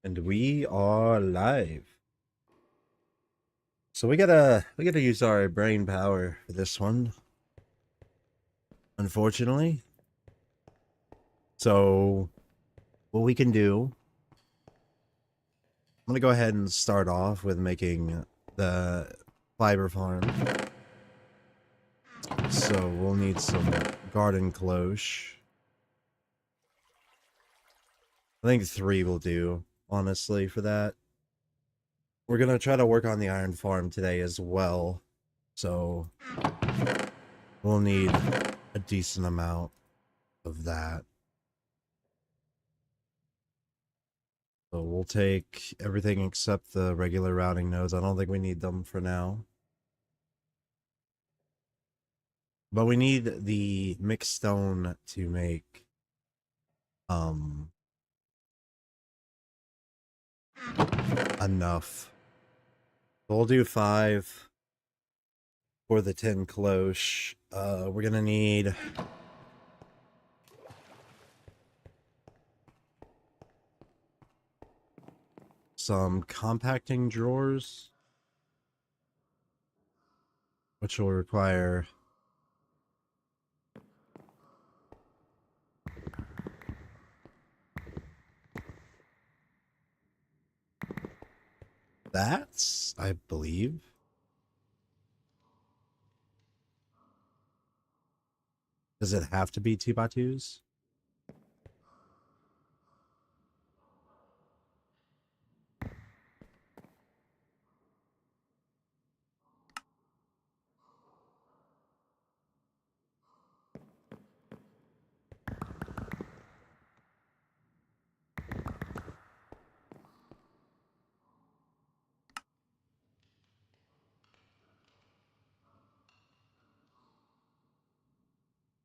And we are live. So we gotta use our brain power for this one, unfortunately. So what we can do, I'm gonna go ahead and start off with making the fiber farm. So we'll need some garden cloche. I think 3 will do, honestly, for that. We're gonna try to work on the iron farm today as well. So we'll need a decent amount of that. So we'll take everything except the regular routing nodes. I don't think we need them for now. But we need the mixed stone to make enough. So we'll do 5 for the 10 cloche. We're gonna need some compacting drawers, which will require that, I believe. Does it have to be 2x2s?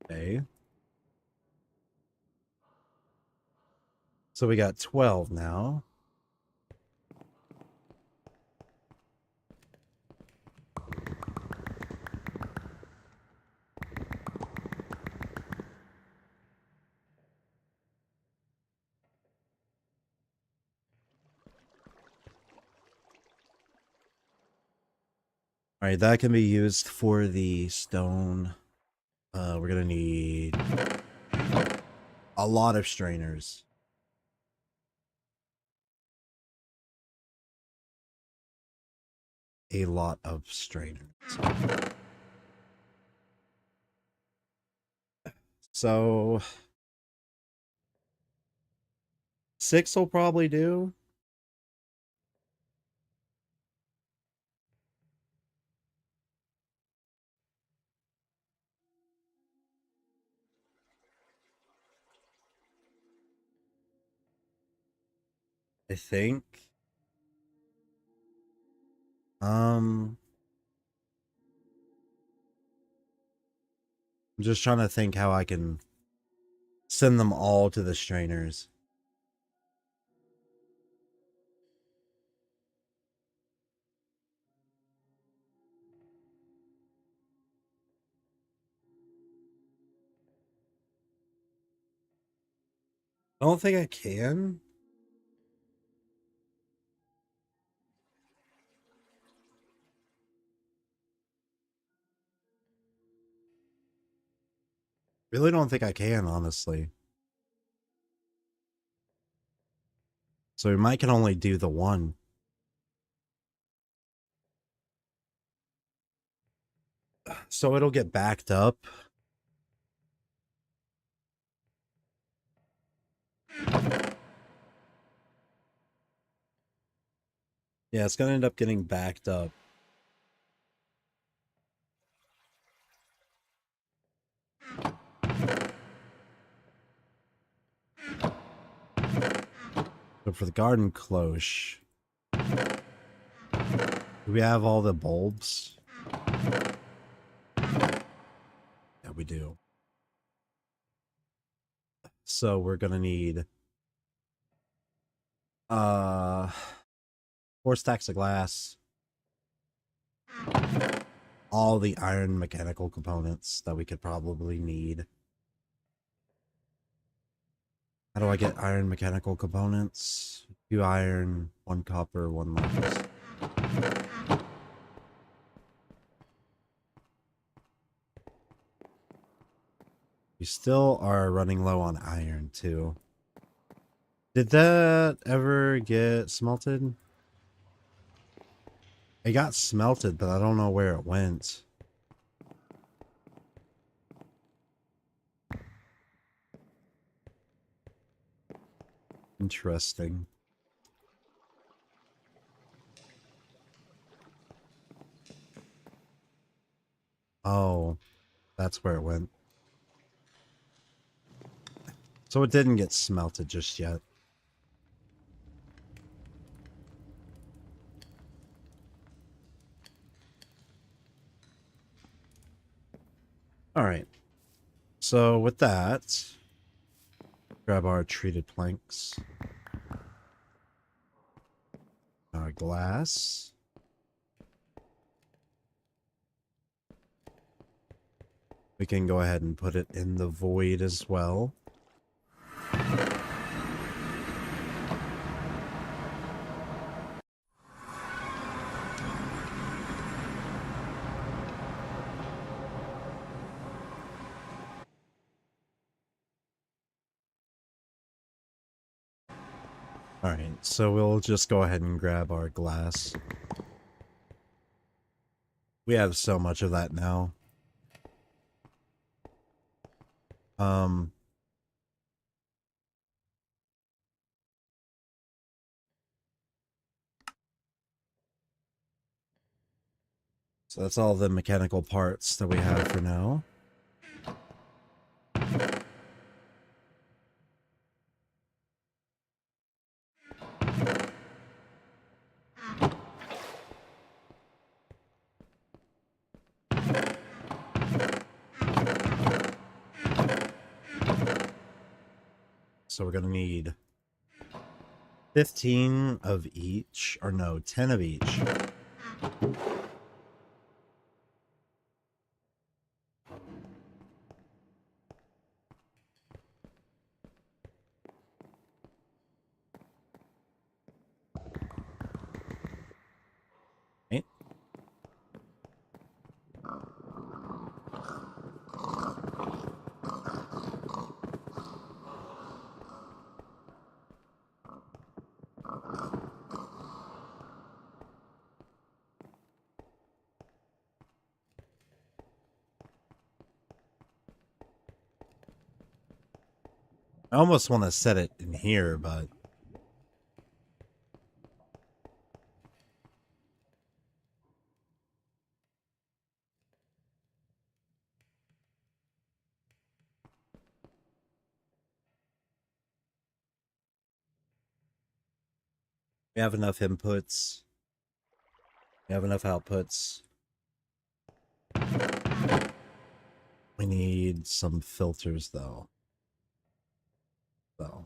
Okay. So we got 12 now. All right, that can be used for the stone. We're gonna need a lot of strainers. A lot of strainers. So 6 will probably do. I think. I'm just trying to think how I can send them all to the strainers. I don't think I can. Really don't think I can, honestly. So we might can only do the one. So it'll get backed up. Yeah, it's gonna end up getting backed up. But for the garden cloche, do we have all the bulbs? Yeah, we do. So we're gonna need 4 stacks of glass, all the iron mechanical components that we could probably need. How do I get iron mechanical components? 2 iron, 1 copper, 1 lead. We still are running low on iron, too. Did that ever get smelted? It got smelted, but I don't know where it went. Interesting. Oh, that's where it went. So it didn't get smelted just yet. Alright. So with that, grab our treated planks. Our glass. We can go ahead and put it in the void as well. Alright, so we'll just go ahead and grab our glass. We have so much of that now. So that's all the mechanical parts that we have for now. So we're gonna need 15 of each, or no, 10 of each. Right? I almost want to set it in here, but we have enough inputs. We have enough outputs. We need some filters, though. So,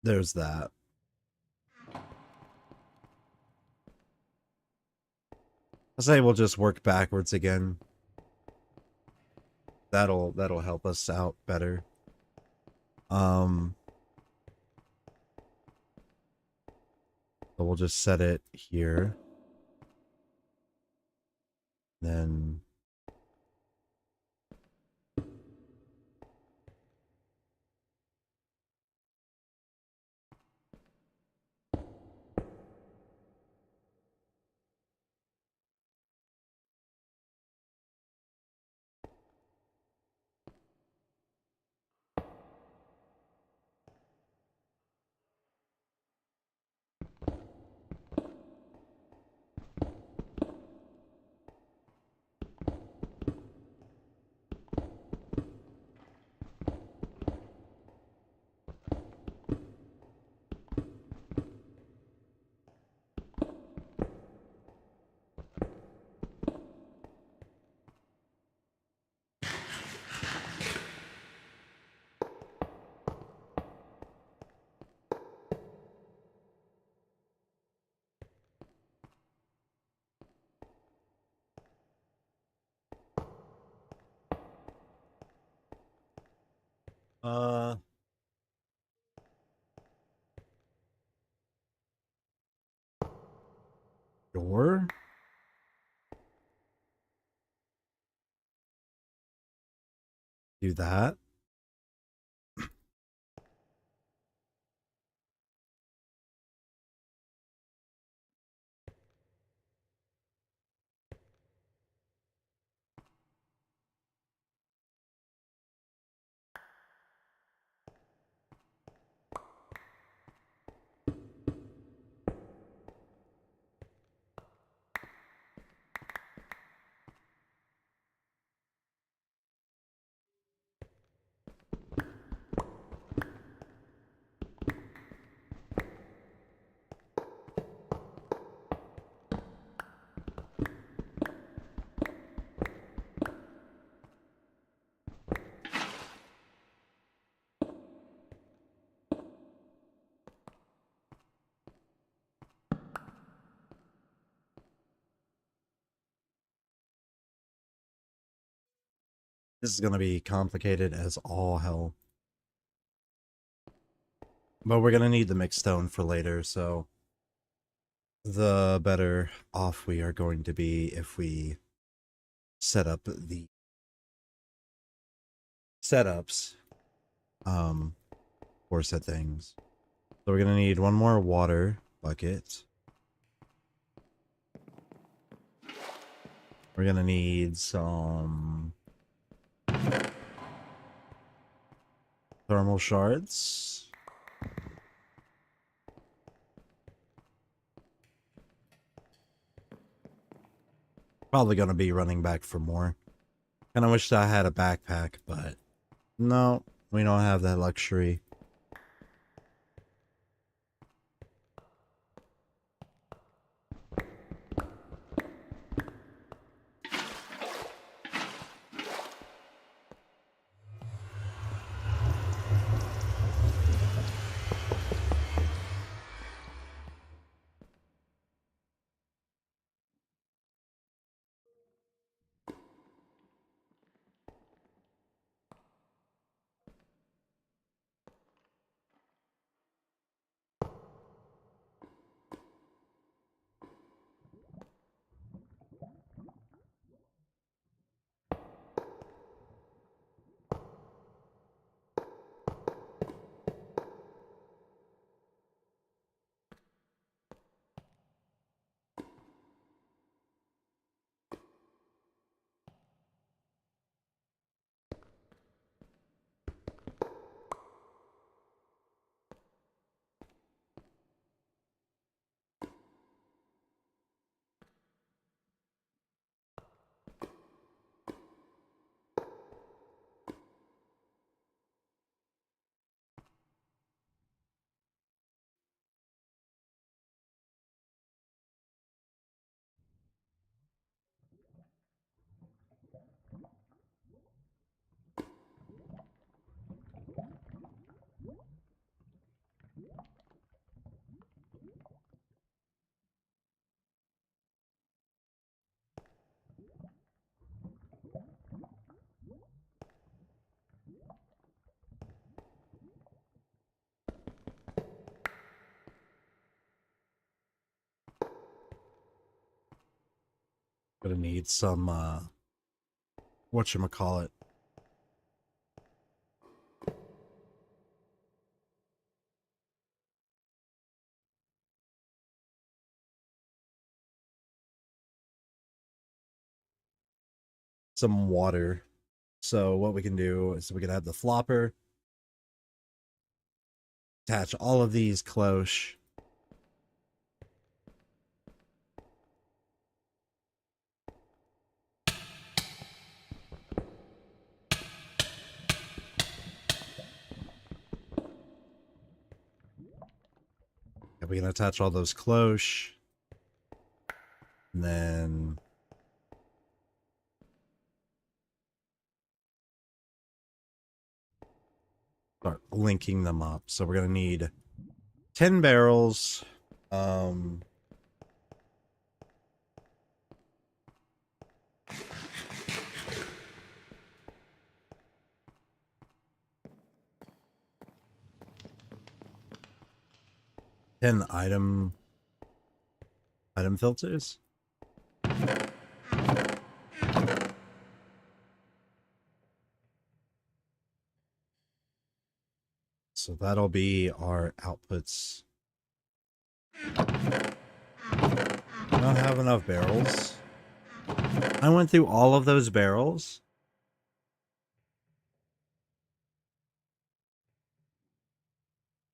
there's that. I say we'll just work backwards again. That'll help us out better. So we'll just set it here. Then do that. This is going to be complicated as all hell. But we're going to need the mixed stone for later, so the better off we are going to be if we set up the setups for said things. So we're going to need one more water bucket. We're going to need some thermal shards. Probably going to be running back for more. Kind of wish I had a backpack, but no, we don't have that luxury. Gonna need some, whatchamacallit. Some water. So what we can do is we can have the flopper, attach all of these cloche. And we can attach all those cloche. And then start linking them up. So we're gonna need 10 barrels. 10 item filters. So that'll be our outputs. I don't have enough barrels. I went through all of those barrels.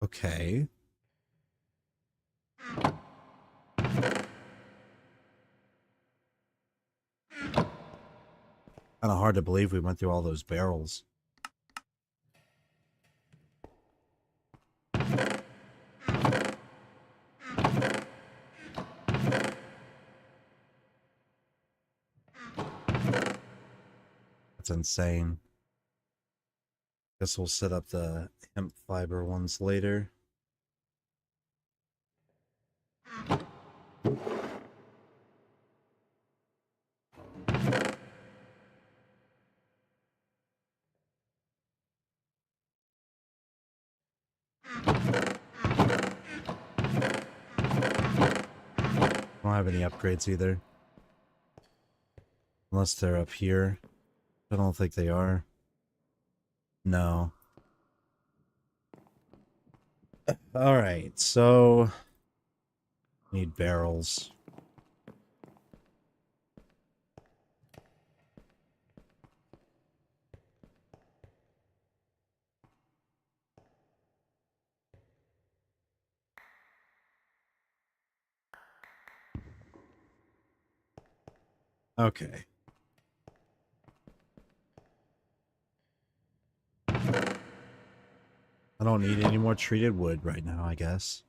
Okay. Kind of hard to believe we went through all those barrels. That's insane. Guess we'll set up the hemp fiber ones later. Don't have any upgrades either. Unless they're up here. I don't think they are. No. Alright, so... need barrels. Okay. I don't need any more treated wood right now, I guess.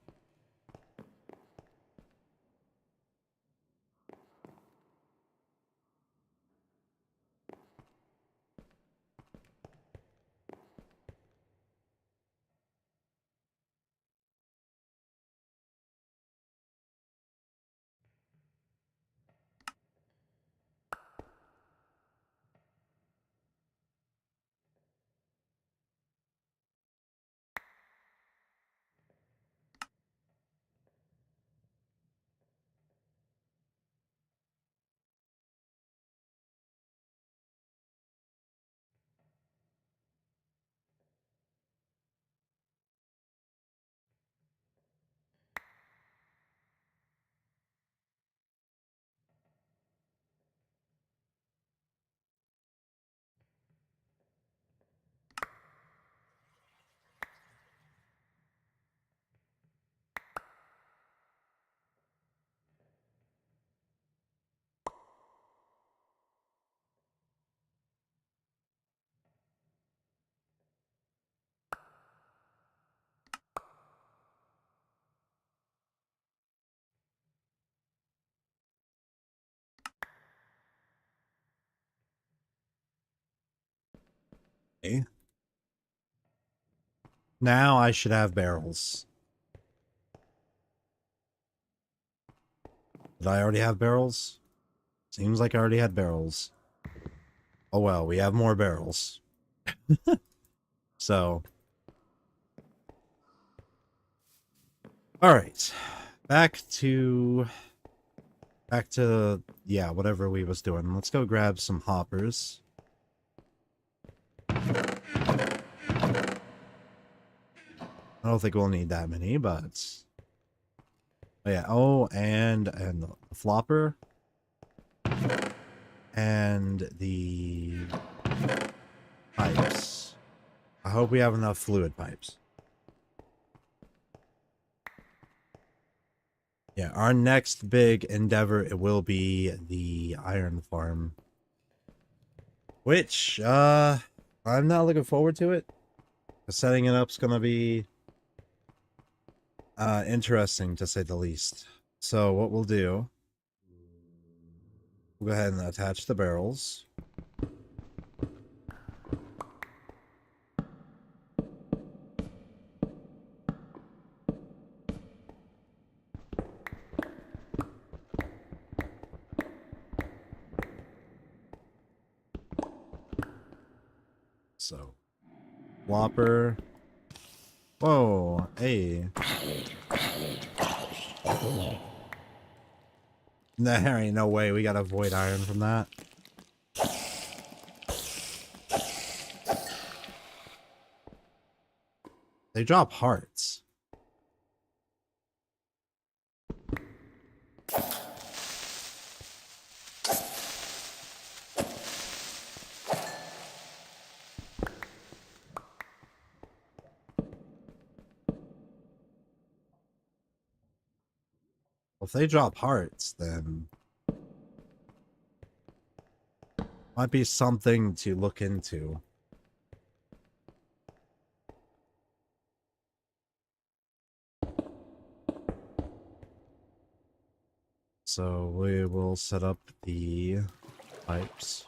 Okay. Now I should have barrels. Did I already have barrels? Seems like I already had barrels. Oh well, we have more barrels. So. Alright. Back to, yeah, whatever we was doing. Let's go grab some hoppers. I don't think we'll need that many, but... oh, yeah. Oh, and the flopper. And the pipes. I hope we have enough fluid pipes. Yeah, our next big endeavor, it will be the iron farm. Which, I'm not looking forward to it. Setting it up's gonna be interesting, to say the least. So what we'll do, we'll go ahead and attach the barrels. So, flopper. Whoa, hey. There ain't no way we gotta avoid iron from that. They drop hearts. If they drop hearts, then might be something to look into. So we will set up the pipes.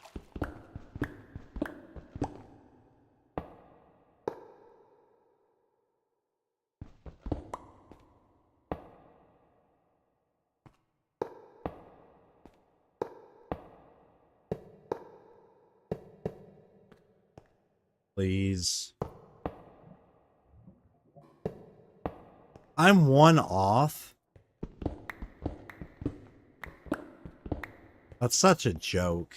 Please. I'm one off. That's such a joke.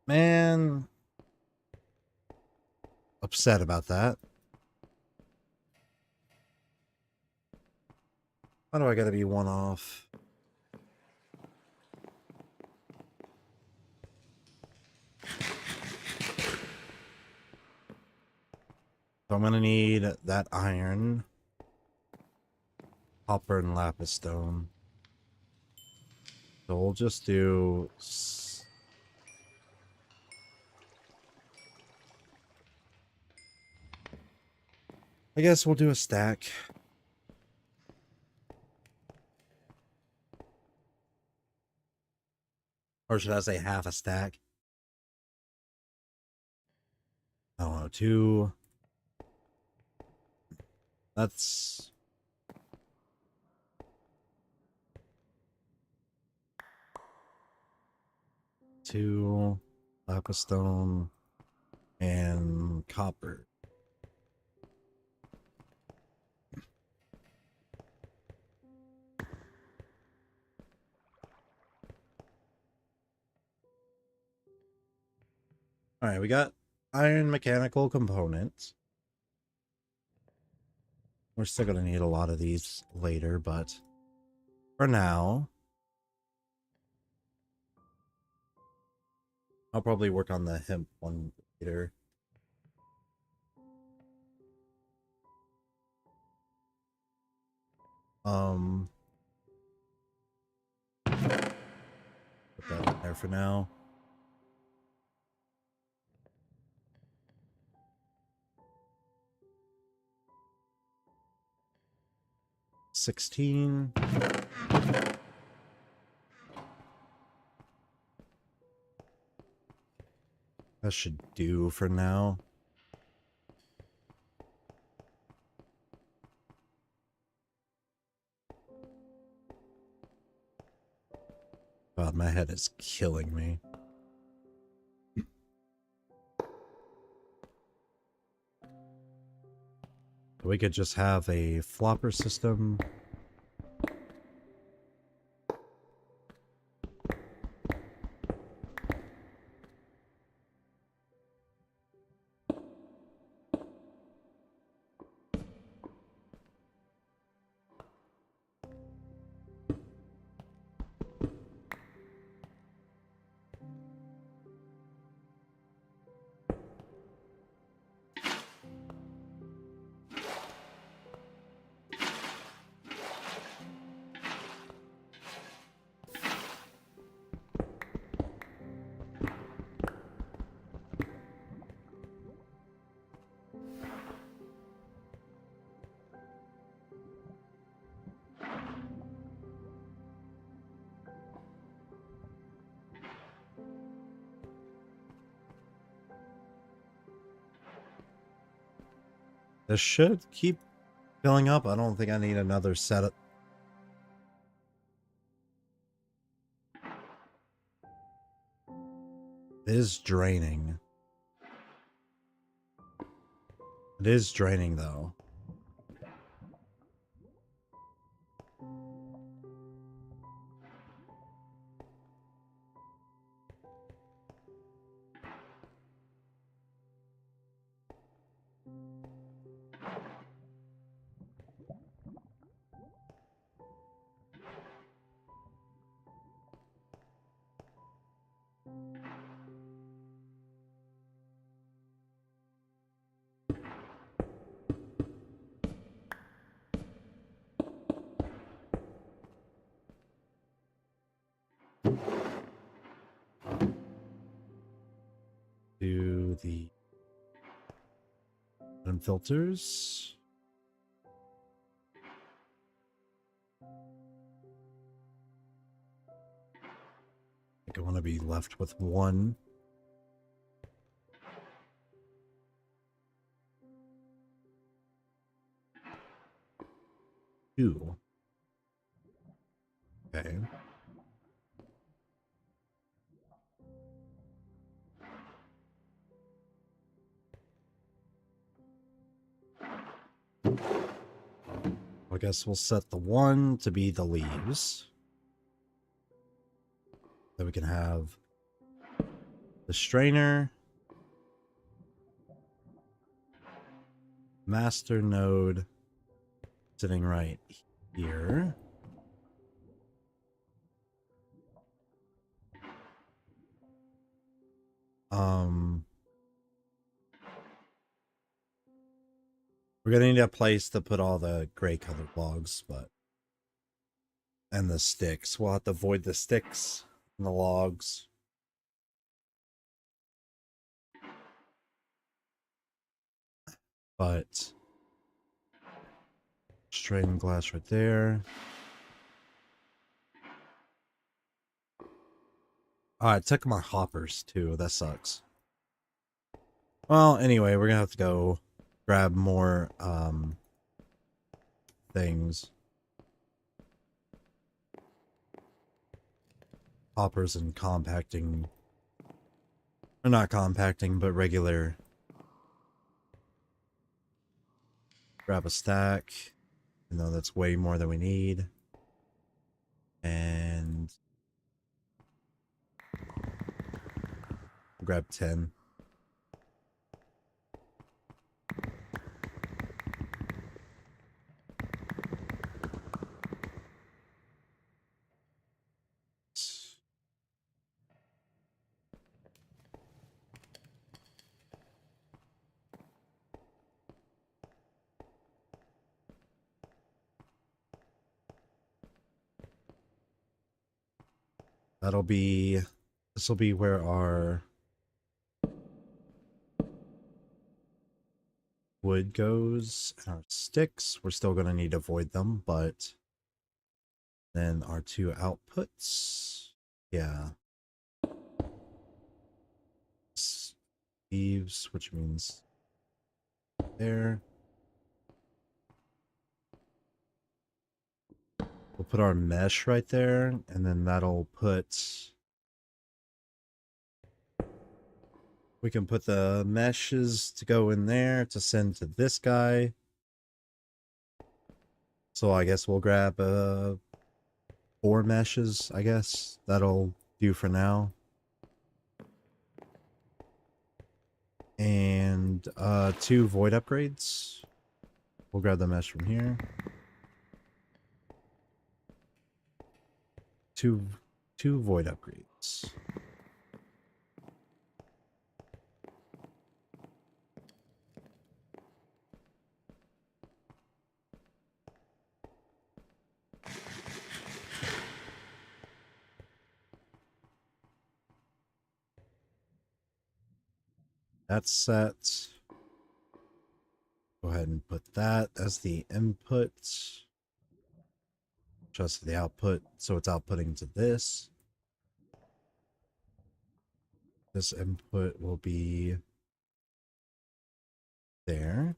Man. Upset about that. Why do I gotta be one off? So I'm gonna need that iron, copper, and lapis stone. So we'll just do... I guess we'll do a stack. Or should I say half a stack? I don't know, 2. That's... 2 lapis stone and copper. Alright, we got iron mechanical components. We're still gonna need a lot of these later, but for now, I'll probably work on the hemp one later. Put that in there for now. $16. That should do for now. God, my head is killing me. We could just have a flopper system. This should keep filling up. I don't think I need another setup. It is draining. It is draining, though. Do the filters. I think I want to be left with one. Two. Okay. I guess we'll set the one to be the leaves. Then we can have the strainer, master node sitting right here. We're gonna need a place to put all the gray colored logs, and the sticks. We'll have to void the sticks and the logs. But strained glass right there. Oh, I took my hoppers too. That sucks. Well, anyway, we're gonna have to go grab more things. Hoppers and compacting. Or not compacting, but regular. Grab a stack. You know, that's way more than we need. And grab 10. This will be where our wood goes. And our sticks, we're still going to need to avoid them, but then our two outputs, yeah. Leaves, which means there. We'll put our mesh right there, and then that'll put... We can put the meshes to go in there to send to this guy. So I guess we'll grab 4 meshes, I guess. That'll do for now. And 2 void upgrades. We'll grab the mesh from here. Two void upgrades. That's set. Go ahead and put that as the input. Just the output, so it's outputting to this. This input will be there.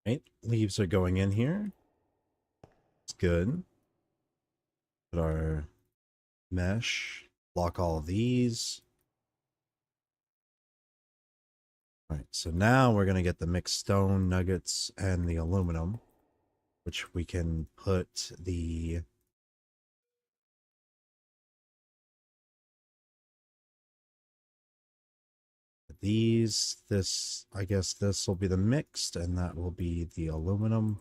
Right, leaves are going in here. It's good. Put our mesh, block all of these. All right, so now we're going to get the mixed stone nuggets and the aluminum, which we can put the this, I guess this will be the mixed, and that will be the aluminum.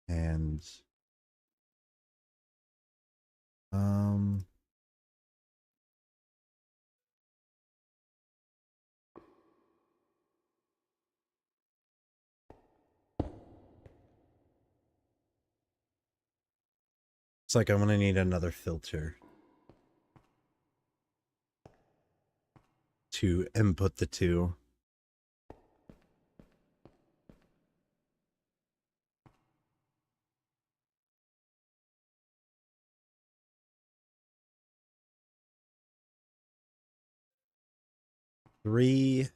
And it's like I'm gonna need another filter to input the two. Three.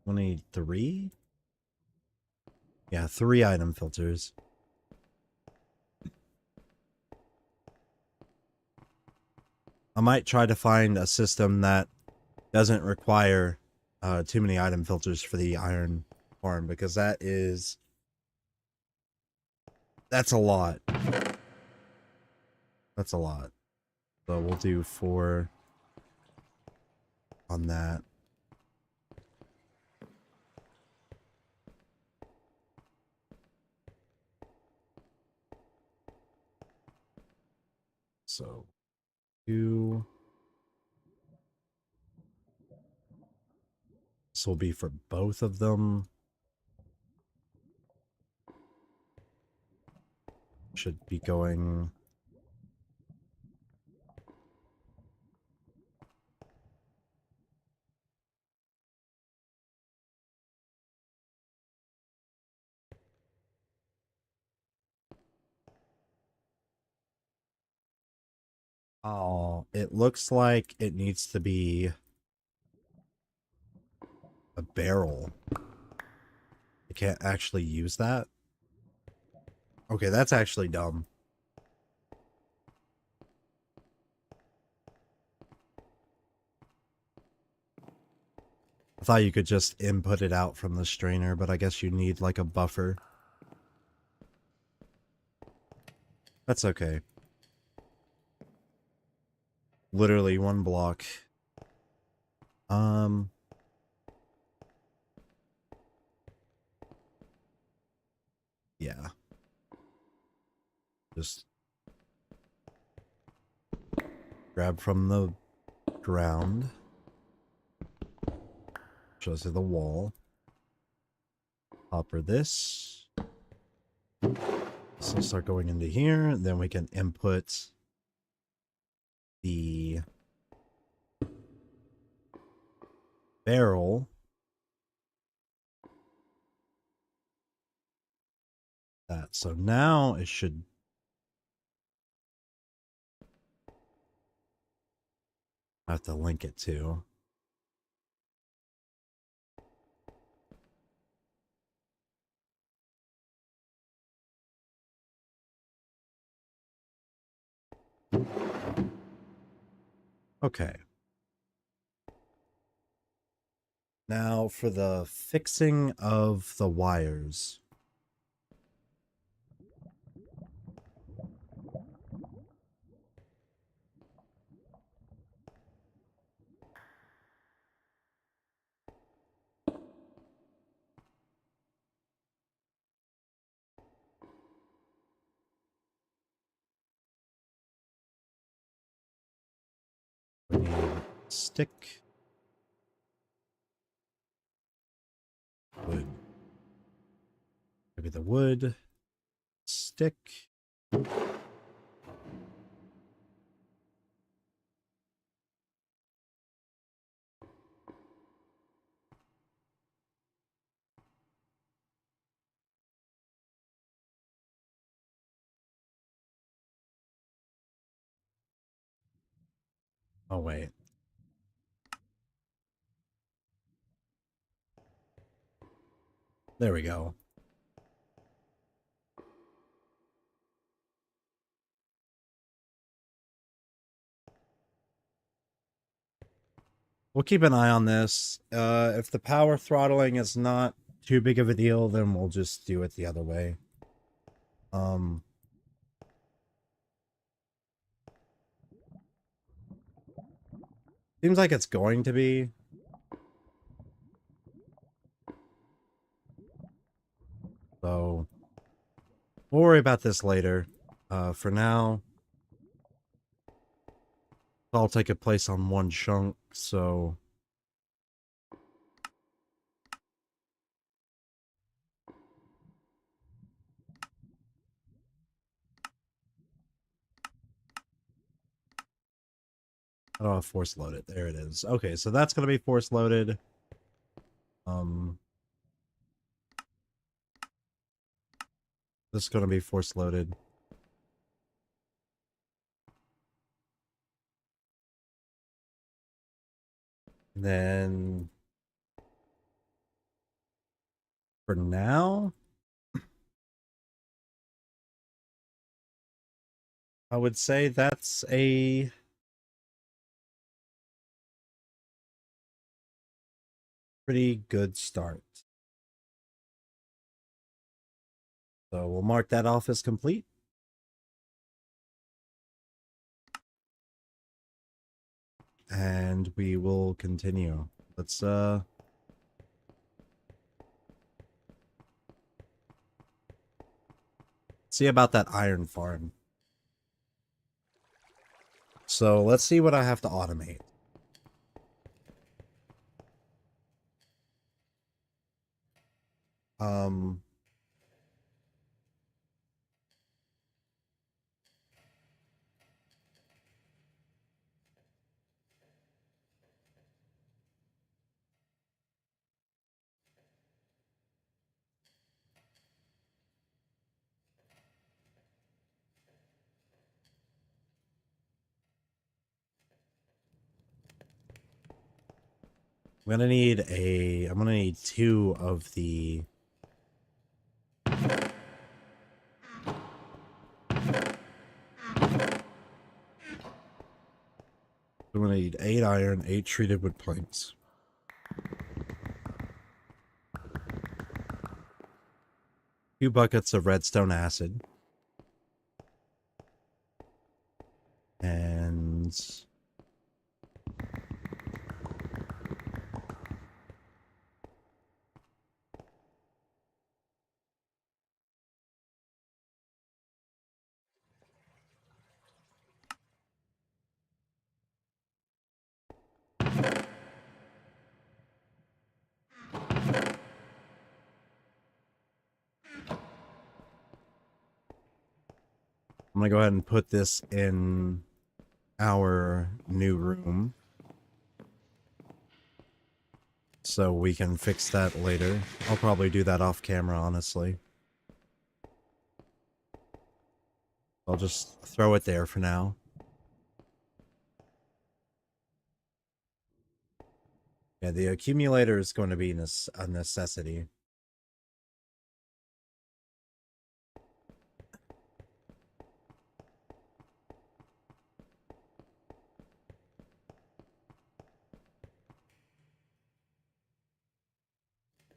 We'll need three? Yeah, 3 item filters. I might try to find a system that doesn't require too many item filters for the iron farm, because that's a lot. That's a lot. So we'll do 4 on that. So 2. This will be for both of them. Should be going. Oh, it looks like it needs to be a barrel. I can't actually use that. Okay, that's actually dumb. I thought you could just input it out from the strainer, but I guess you need like a buffer. That's okay. Literally 1 block. Yeah. Just grab from the ground. Shows you the wall. Hopper this. So start going into here. Then we can input the barrel. That. So now it should. I have to link it to. Okay. Now for the fixing of the wires. We need stick. Wood. Maybe the wood. Stick. Oh, wait. There we go. We'll keep an eye on this. If the power throttling is not too big of a deal, then we'll just do it the other way. Seems like it's going to be. So, we'll worry about this later. For now, I'll take a place on one chunk, so... Oh, force loaded. There it is. Okay, so that's going to be force loaded. This is going to be force loaded. And then... For now... I would say that's a... pretty good start. So we'll mark that off as complete. And we will continue. Let's see about that iron farm. So let's see what I have to automate. I'm gonna need 2 of the... I'm gonna need 8 iron, 8 treated wood planks. Two buckets of redstone acid. And... I'm gonna go ahead and put this in our new room, so we can fix that later. I'll probably do that off camera, honestly. I'll just throw it there for now. Yeah, the accumulator is going to be a necessity.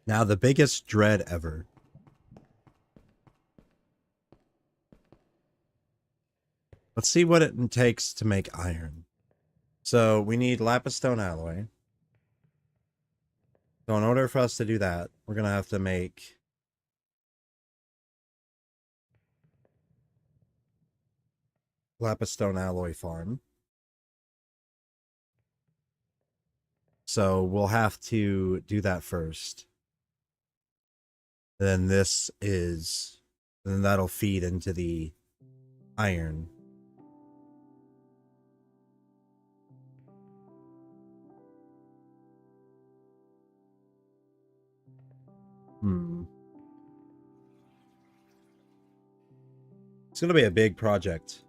Now, the biggest dread ever. Let's see what it takes to make iron. So, we need lapis stone alloy. So, in order for us to do that, we're going to have to make... lapis stone alloy farm. So, we'll have to do that first. Then this is... then that'll feed into the iron. It's going to be a big project.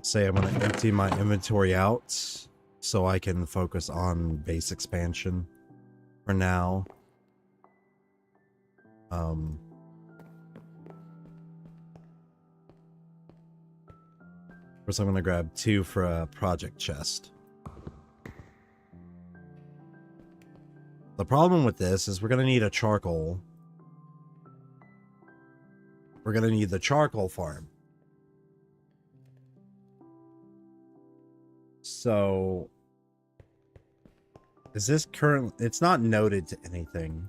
say I'm going to empty my inventory out so I can focus on base expansion for now. First, I'm going to grab 2 for a project chest. The problem with this is we're going to need a charcoal. We're going to need the charcoal farm. So, is this current? It's not noted to anything.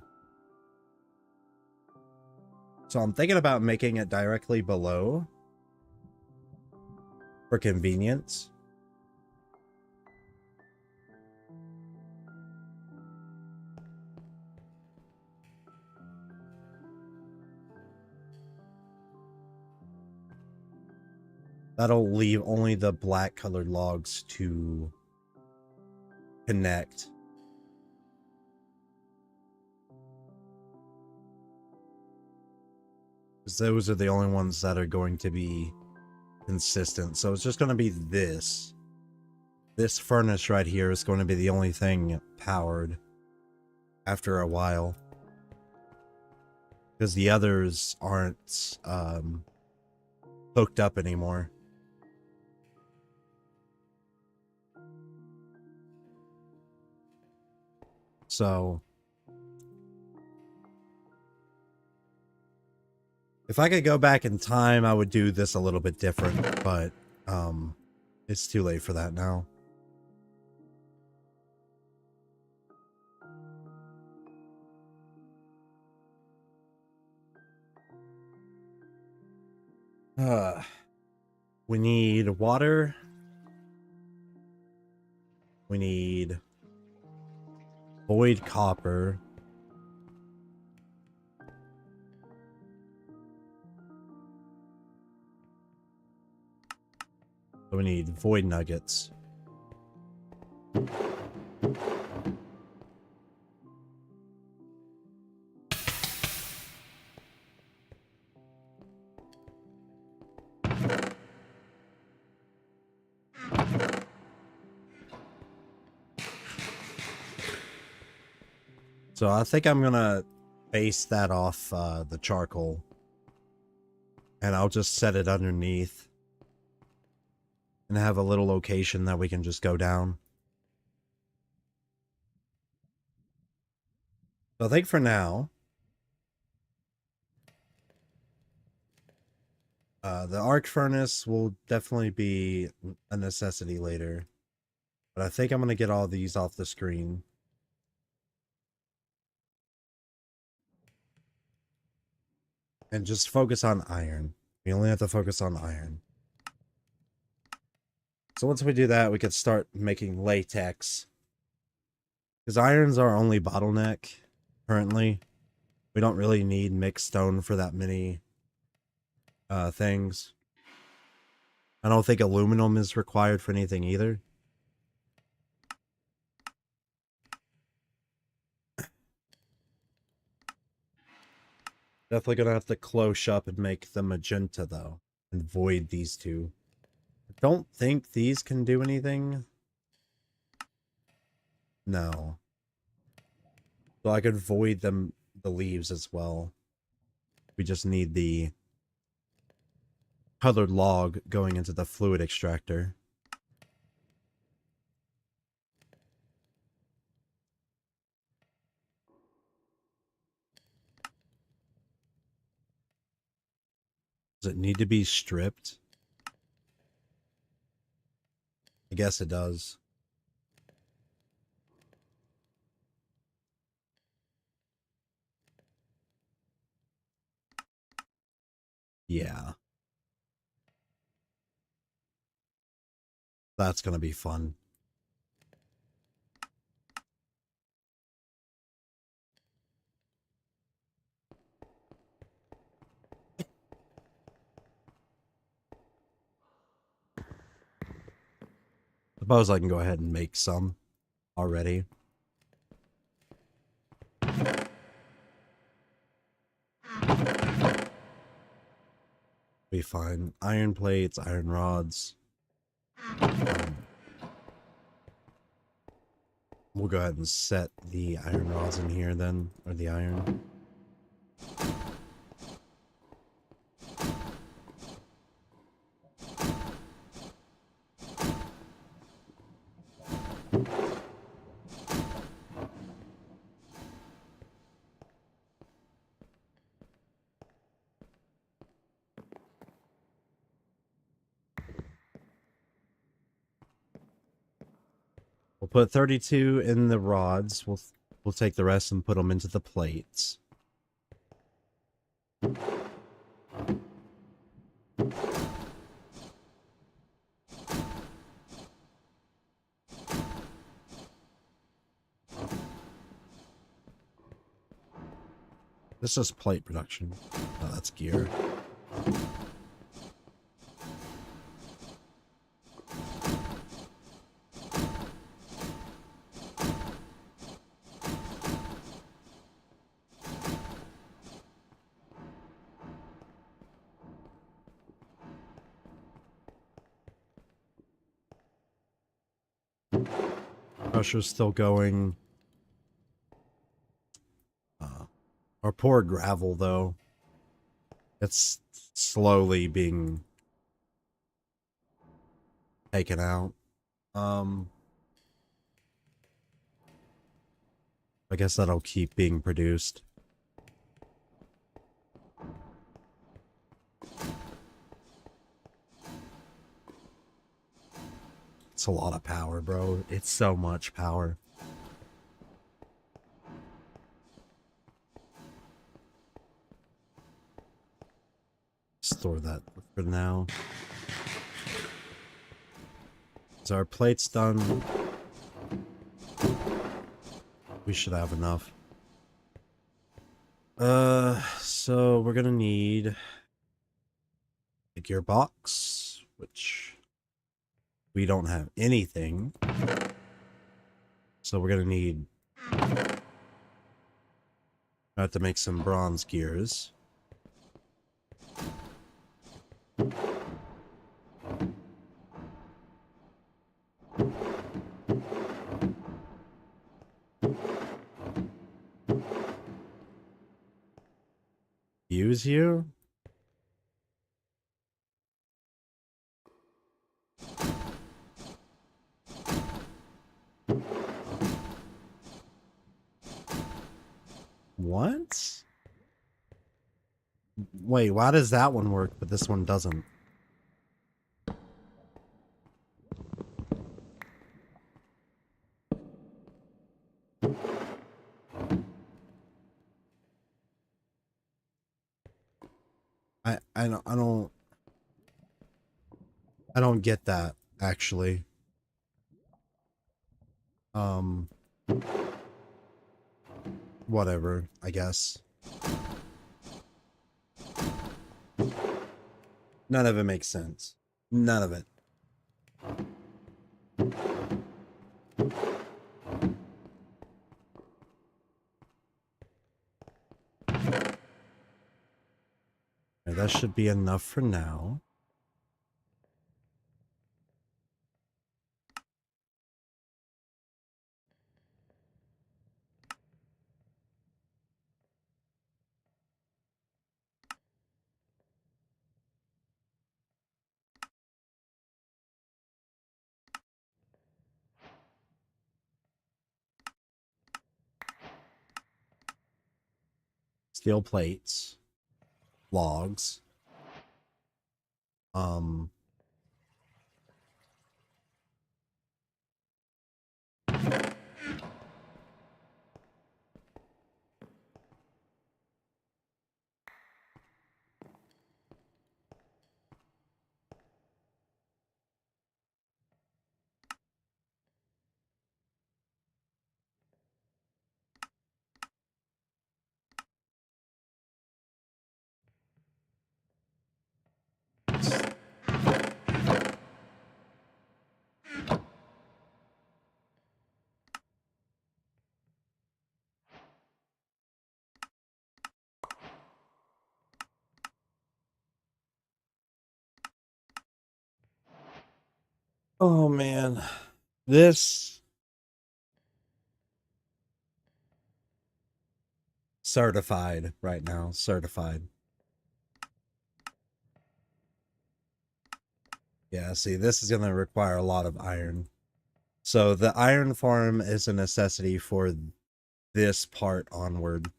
So I'm thinking about making it directly below for convenience. That'll leave only the black colored logs to connect. Because those are the only ones that are going to be consistent. So it's just going to be this. This furnace right here is going to be the only thing powered after a while. Because the others aren't hooked up anymore. So, if I could go back in time, I would do this a little bit different, but it's too late for that now. We need water. We need void copper. So we need void nuggets. So I think I'm gonna base that off the charcoal. And I'll just set it underneath. And have a little location that we can just go down. So I think for now, the arc furnace will definitely be a necessity later. But I think I'm going to get all these off the screen. And just focus on iron. We only have to focus on iron. So once we do that, we could start making latex. Because iron's our only bottleneck currently. We don't really need mixed stone for that many things. I don't think aluminum is required for anything either. Definitely gonna have to close up and make the magenta though. And void these two. I don't think these can do anything. No. So I could void them, the leaves as well. We just need the colored log going into the fluid extractor. Does it need to be stripped? I guess it does. Yeah. That's gonna be fun. Suppose I can go ahead and make some already. Be fine. Iron plates, iron rods. We'll go ahead and set the iron rods in here then, or the iron. We'll put 32 in the rods. We'll take the rest and put them into the plates. This is plate production. Oh, that's gear. Crusher's still going. Our poor gravel, though. It's slowly being taken out. I guess that'll keep being produced. It's a lot of power, bro. It's so much power. Store that for now. Is our plates done? We should have enough. So we're gonna need a gearbox, which we don't have anything. So we're gonna need. I have to make some bronze gears. Use you? What? Wait, why does that one work, but this one doesn't? I don't get that, actually. Whatever, I guess. None of it makes sense. None of it. Okay, that should be enough for now. Steel plates. Logs. Oh man, this certified right now, certified. Yeah, see, this is going to require a lot of iron. So the iron farm is a necessity for this part onward.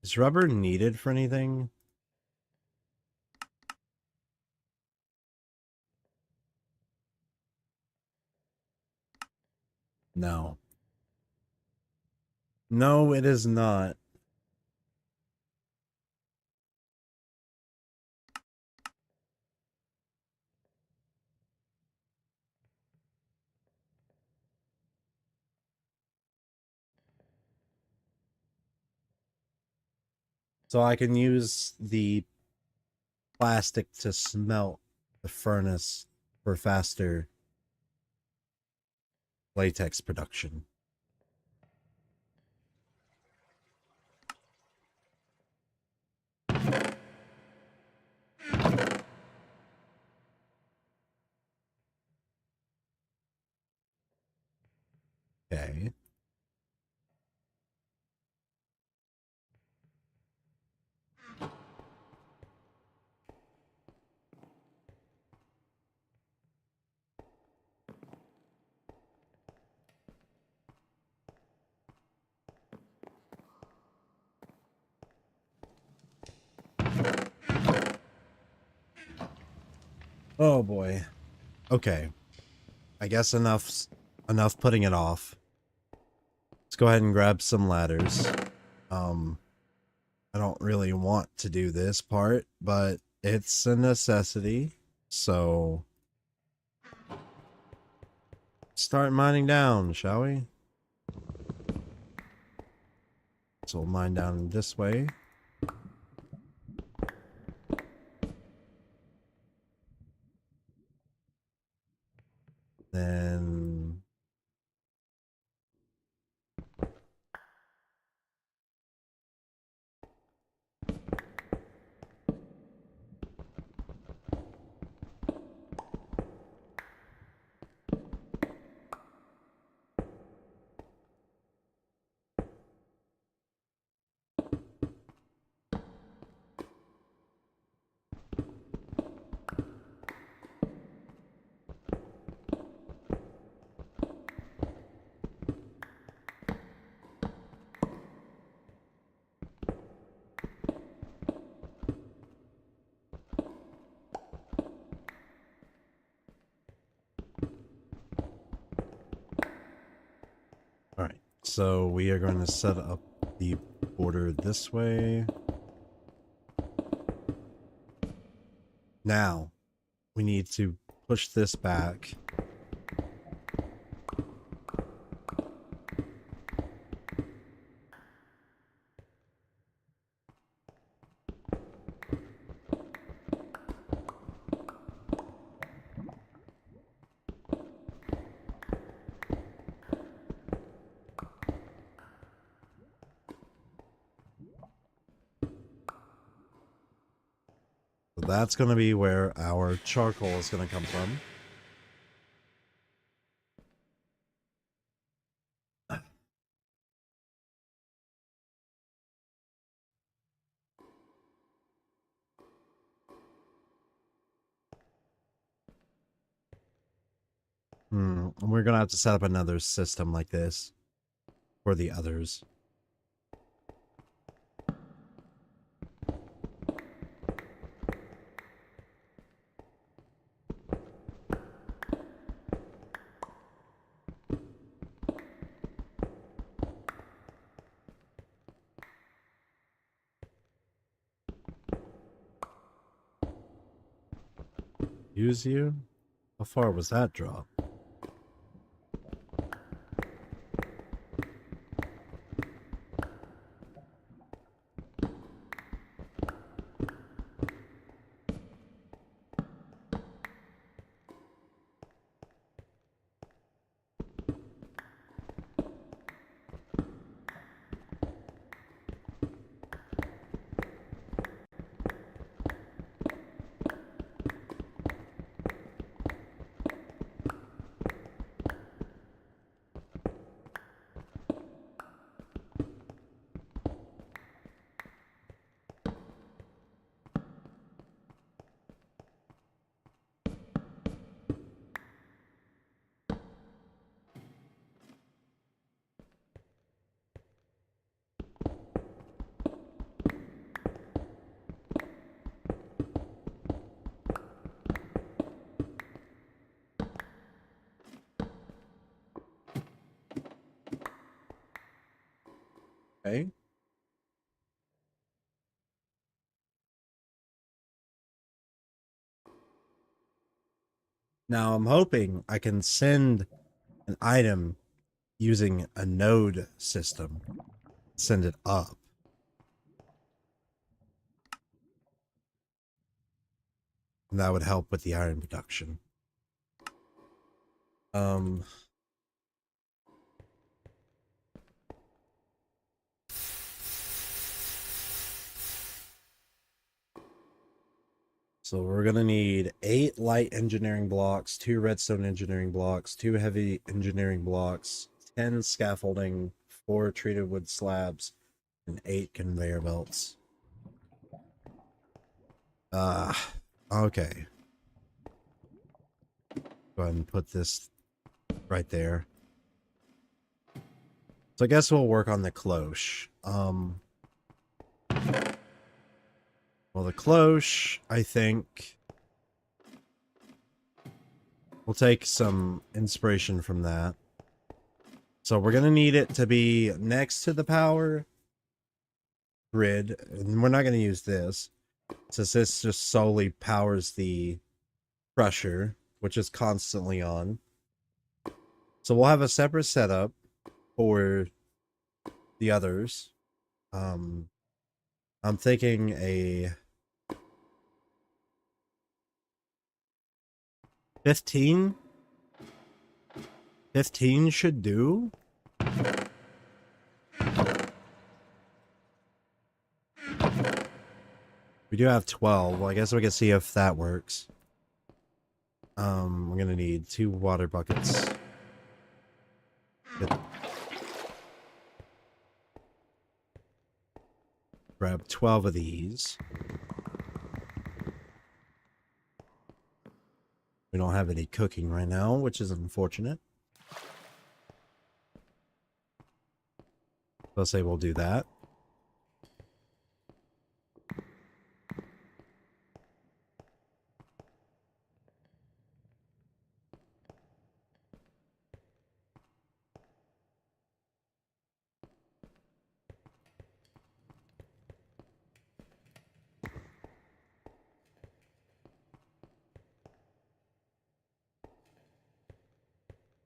Is rubber needed for anything? No. No, it is not. So I can use the plastic to smelt the furnace for faster latex production. Okay. Oh boy. Okay. I guess enough putting it off. Let's go ahead and grab some ladders. I don't really want to do this part, but it's a necessity. So start mining down, shall we? So we'll mine down this way. Then all right. So we are going to set up the border this way. Now we need to push this back. So that's going to be where our charcoal is going to come from. We're going to have to set up another system like this for the others. Use you? How far was that drop? Okay. Now I'm hoping I can send an item using a node system. Send it up. And that would help with the iron production. So we're gonna need 8 light engineering blocks, 2 redstone engineering blocks, 2 heavy engineering blocks, 10 scaffolding, 4 treated wood slabs, and 8 conveyor belts. Okay. Go ahead and put this right there. So I guess we'll work on the cloche. Well, the cloche, I think we'll take some inspiration from that. So we're gonna need it to be next to the power grid, and we're not gonna use this, since this just solely powers the crusher, which is constantly on. So we'll have a separate setup for the others. I'm thinking a 15 should do. We do have 12. Well, I guess we can see if that works. We're gonna need 2 water buckets. Good. Grab 12 of these. We don't have any cooking right now, which is unfortunate. Let's say we'll do that.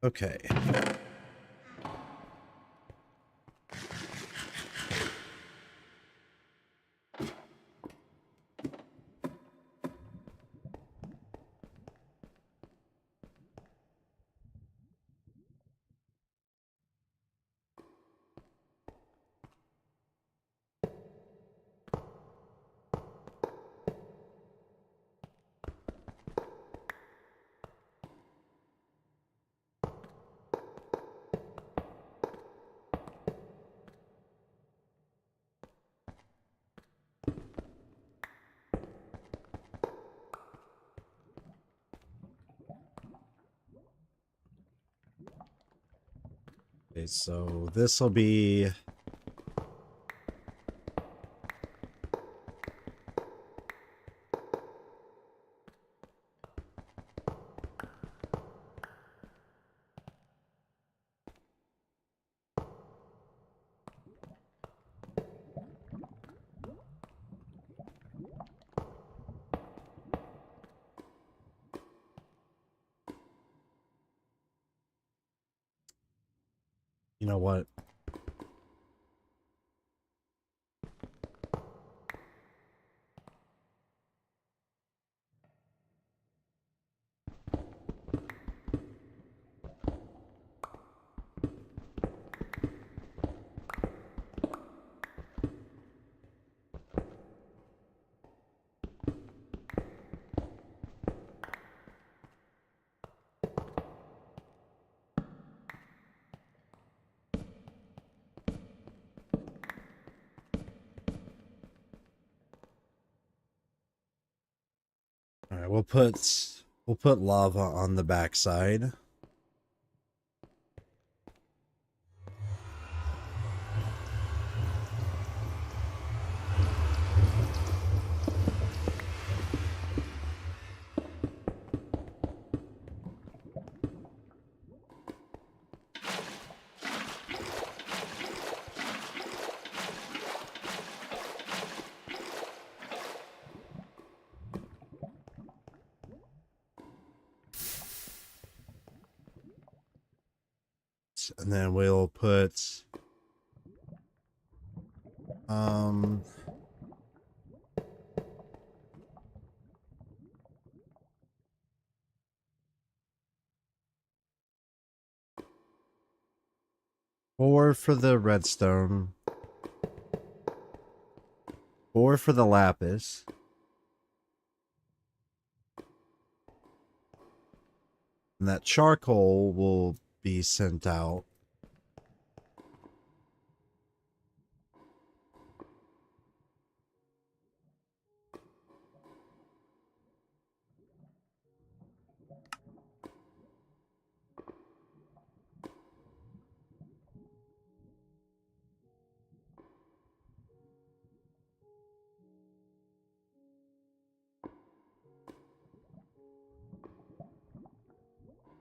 Okay. Okay, so this will be... You know what? All right, we'll put lava on the backside. And then we'll put 4 for the redstone, 4 for the lapis, and that charcoal will be sent out.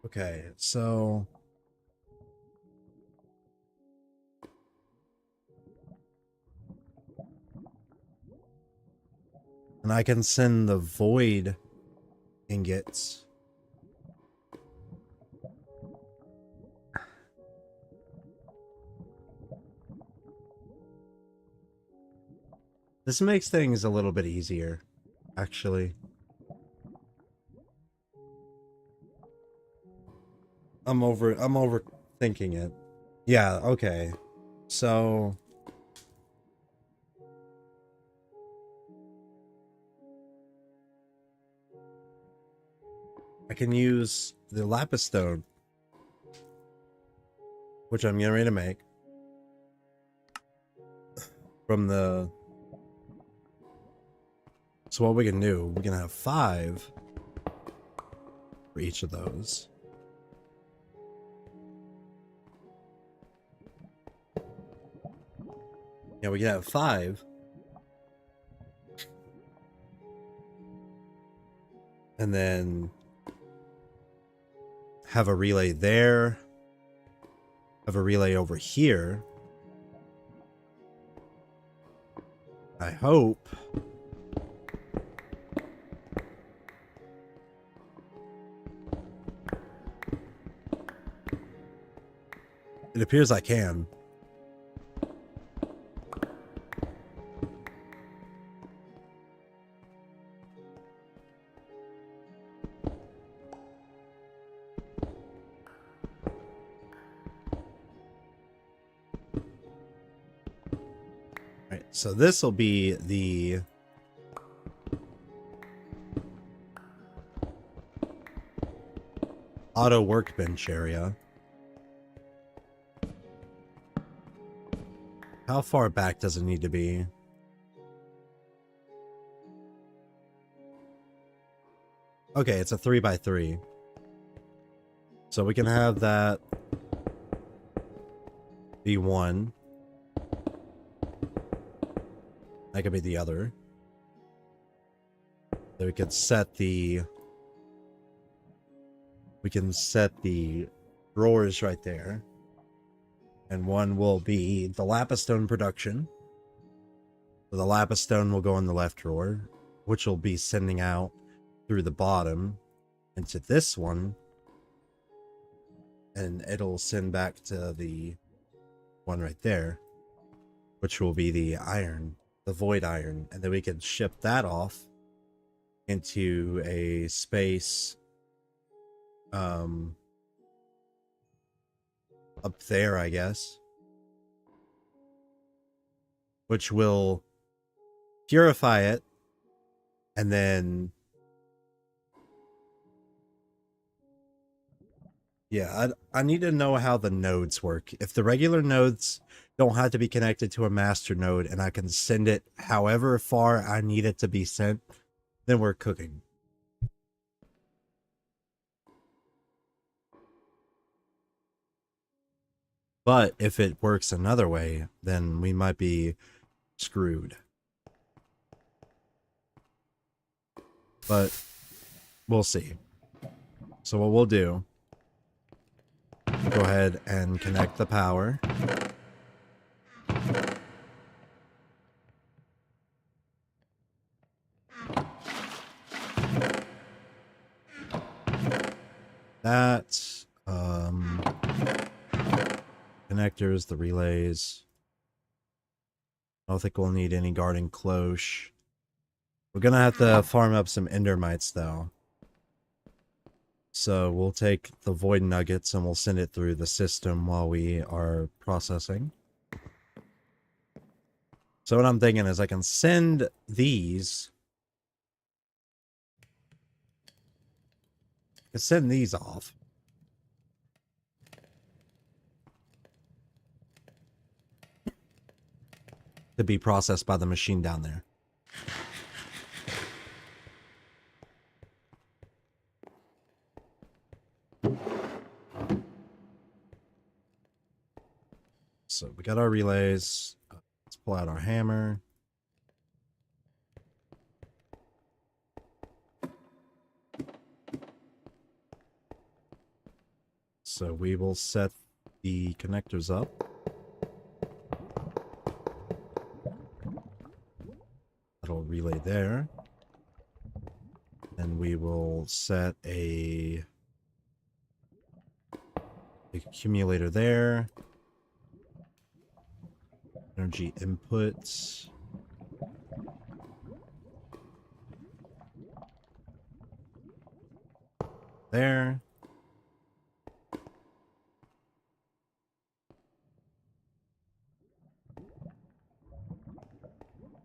Okay, so and I can send the void ingots. This makes things a little bit easier, actually. I'm overthinking it. Yeah, okay. So I can use the lapis stone, which I'm getting ready to make from the. So what we can do, we can have 5 for each of those. Yeah, we can have 5. And then have a relay there. Have a relay over here. I hope. It appears I can. Alright, so this will be the auto workbench area. How far back does it need to be? Okay, it's a 3x3. So we can have that be one. That could be the other. Then we could set the... We can set the drawers right there. And one will be the lapis stone production. So the lapis stone will go in the left drawer, which will be sending out through the bottom into this one. And it'll send back to the one right there, which will be the iron, the void iron. And then we can ship that off into a space up there, I guess, which will purify it, and then yeah, I need to know how the nodes work. If the regular nodes don't have to be connected to a master node and I can send it however far I need it to be sent, then we're cooking. But if it works another way, then we might be screwed. But we'll see. So what we'll do, go ahead and connect the power. That, connectors, the relays. I don't think we'll need any garden cloche. We're gonna have to farm up some endermites though. So we'll take the void nuggets and we'll send it through the system while we are processing. So what I'm thinking is I can send these. I can send these off. To be processed by the machine down there. So we got our relays. Let's pull out our hammer. So we will set the connectors up. That'll relay there. And we will set a accumulator there. Energy inputs. There.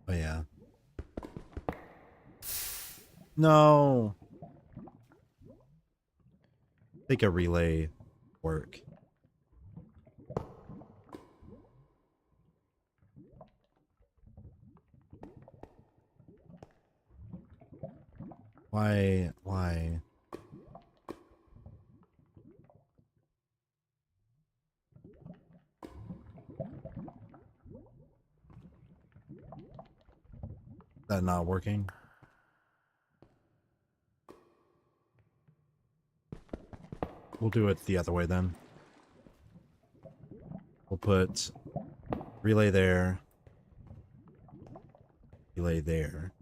Oh yeah. No. Make a relay work. Why? That not working? We'll do it the other way then. We'll put relay there. Relay there.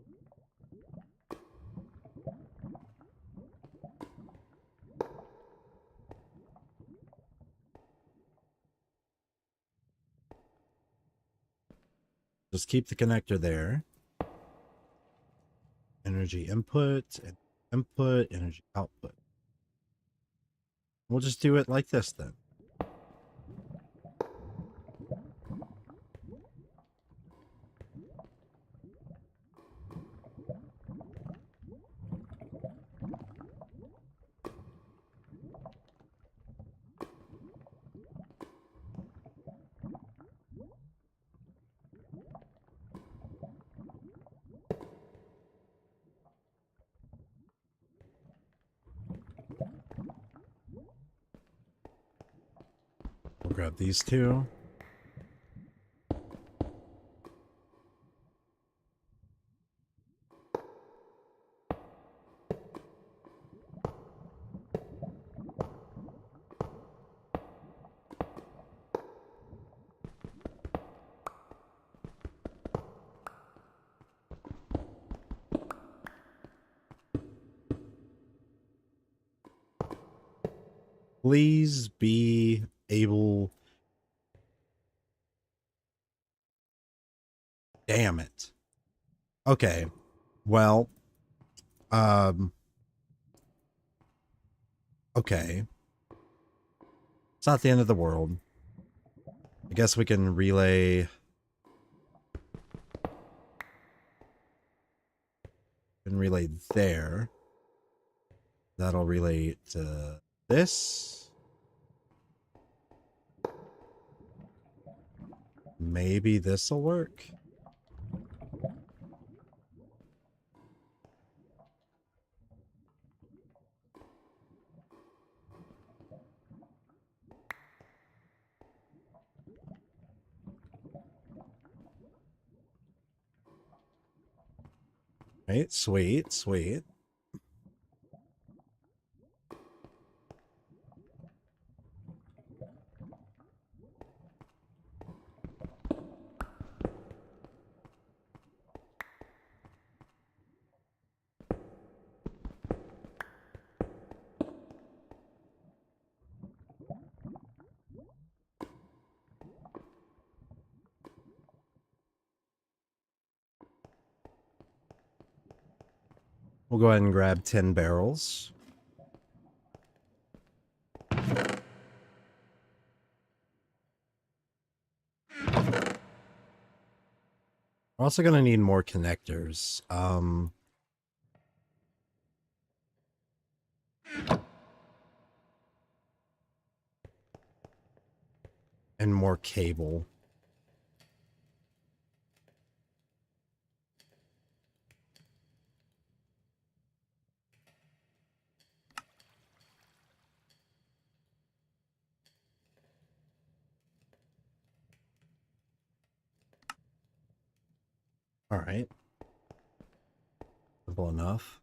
Just keep the connector there. Energy input, energy output. We'll just do it like this then. We'll grab these two. Please be able... Damn it. Okay. Well, okay. It's not the end of the world. I guess we can relay... there. That'll relay to this. Maybe this'll work. Right, sweet, sweet. We'll go ahead and grab 10 barrels. We're also going to need more connectors. And more cable. All right. Simple enough.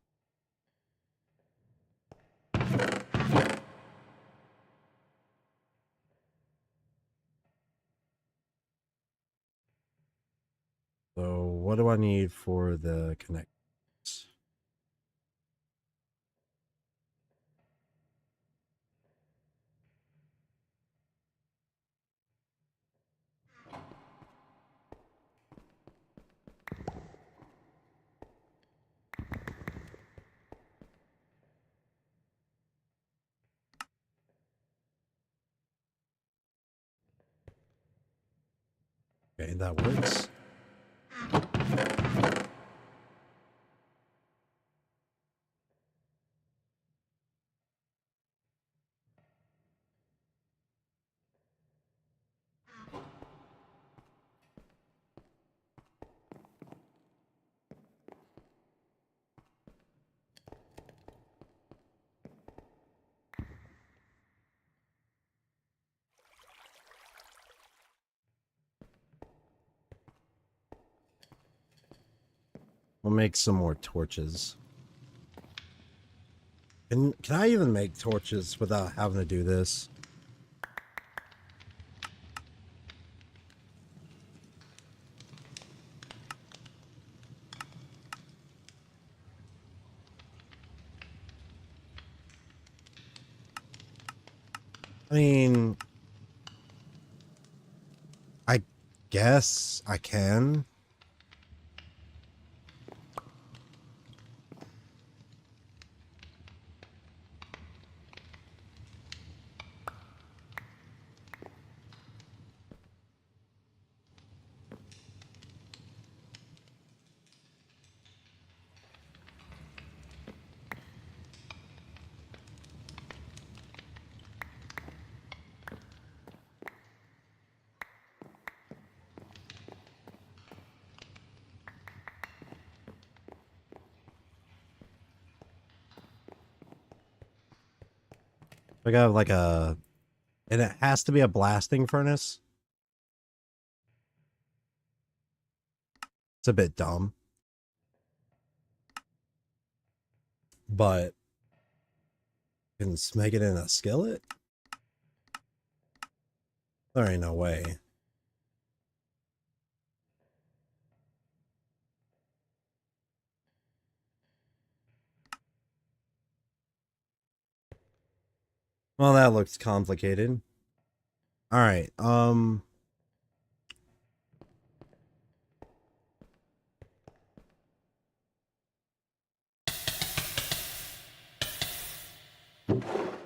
So what do I need for the connectors? Okay, that works. We'll make some more torches. Can I even make torches without having to do this? I mean, I guess I can. I got like a, and it has to be a blasting furnace. It's a bit dumb, but can make it in a skillet? There ain't no way. Well, that looks complicated. All right. All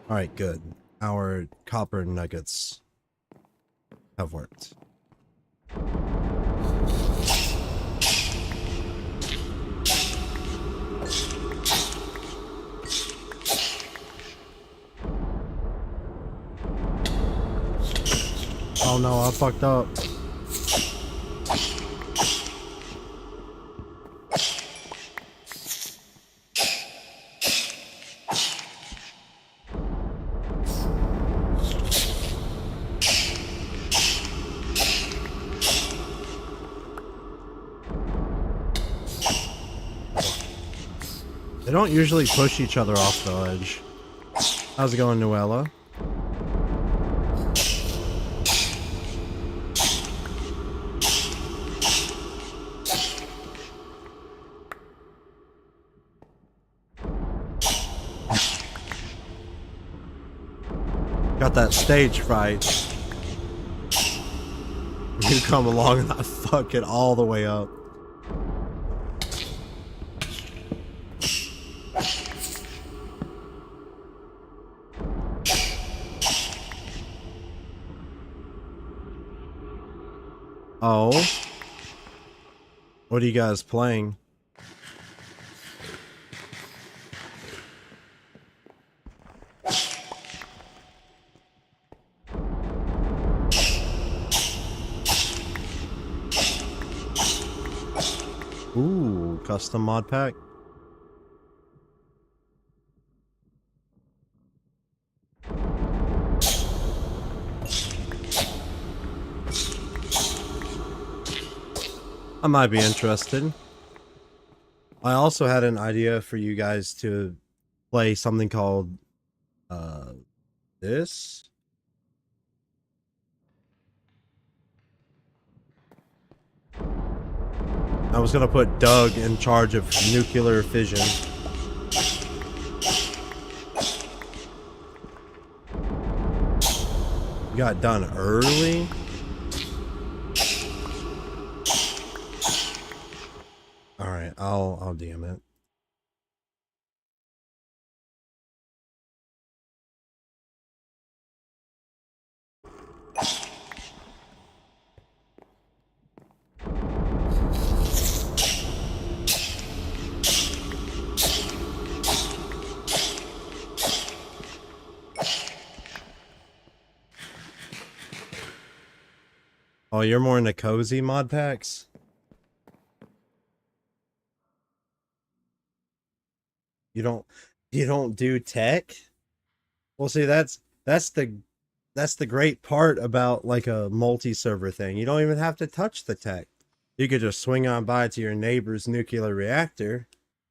right, good. Our copper nuggets have worked. Oh no, I fucked up. They don't usually push each other off the ledge. How's it going, Noella? Got that stage fright. You come along and I fuck it all the way up. Oh. What are you guys playing? Ooh, custom mod pack. I might be interested. I also had an idea for you guys to play something called this. I was gonna put Doug in charge of nuclear fission. You got done early? Alright, I'll DM it. Oh, you're more into cozy mod packs? You don't do tech? Well, see, that's the great part about like a multi-server thing. You don't even have to touch the tech. You could just swing on by to your neighbor's nuclear reactor,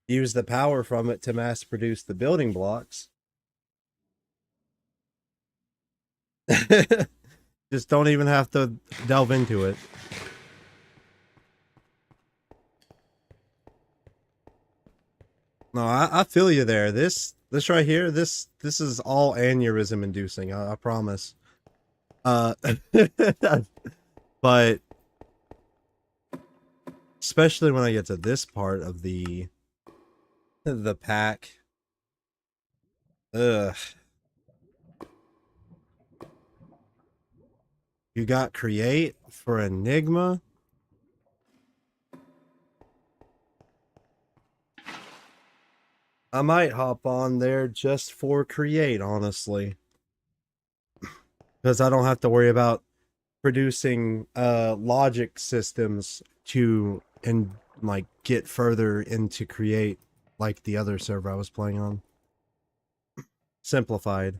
use the power from it to mass produce the building blocks. Just don't even have to delve into it. No, I feel you there. This right here, this is all aneurysm inducing. I promise. Uh, but especially when I get to this part of the pack. Ugh. You got create for Enigma. I might hop on there just for create, honestly. Because I don't have to worry about producing logic systems to and like get further into create like the other server I was playing on. Simplified.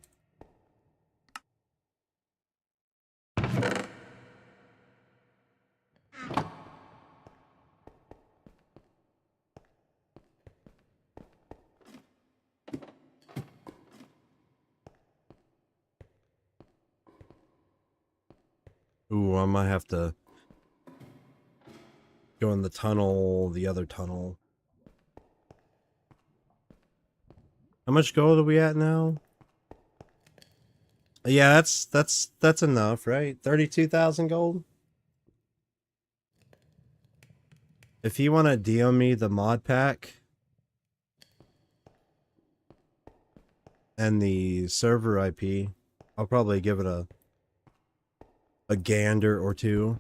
Ooh, I might have to go in the tunnel, the other tunnel. How much gold are we at now? Yeah, that's enough, right? 32,000 gold. If you want to DM me the mod pack and the server IP, I'll probably give it a gander or two.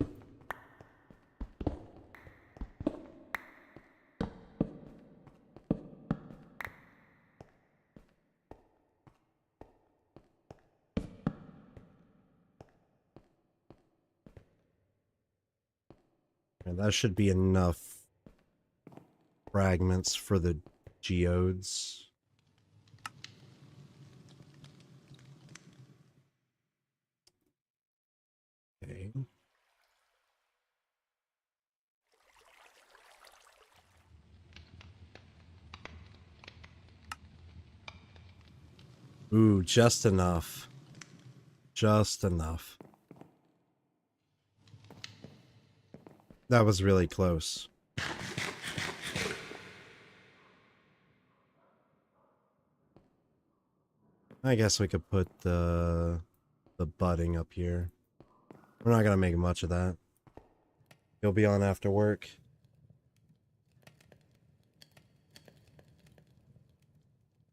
And that should be enough fragments for the geodes. Okay. Ooh, just enough. Just enough. That was really close. I guess we could put the budding up here. We're not gonna make much of that. You'll be on after work.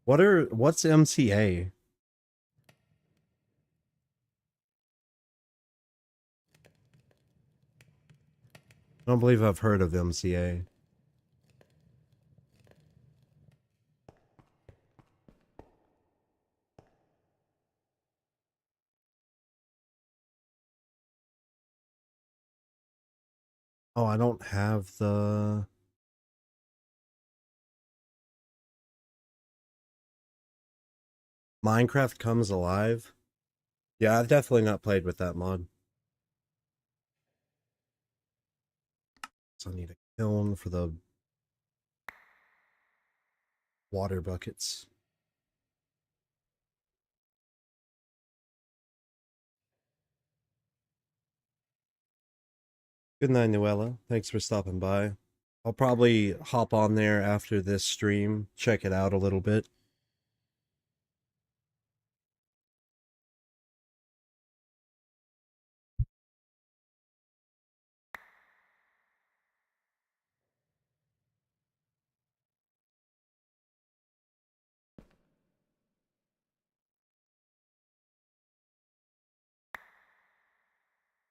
What's MCA? I don't believe I've heard of MCA. Oh, I don't have the... Minecraft Comes Alive? Yeah, I've definitely not played with that mod. So I need a kiln for the water buckets. Good night, Noella. Thanks for stopping by. I'll probably hop on there after this stream, check it out a little bit.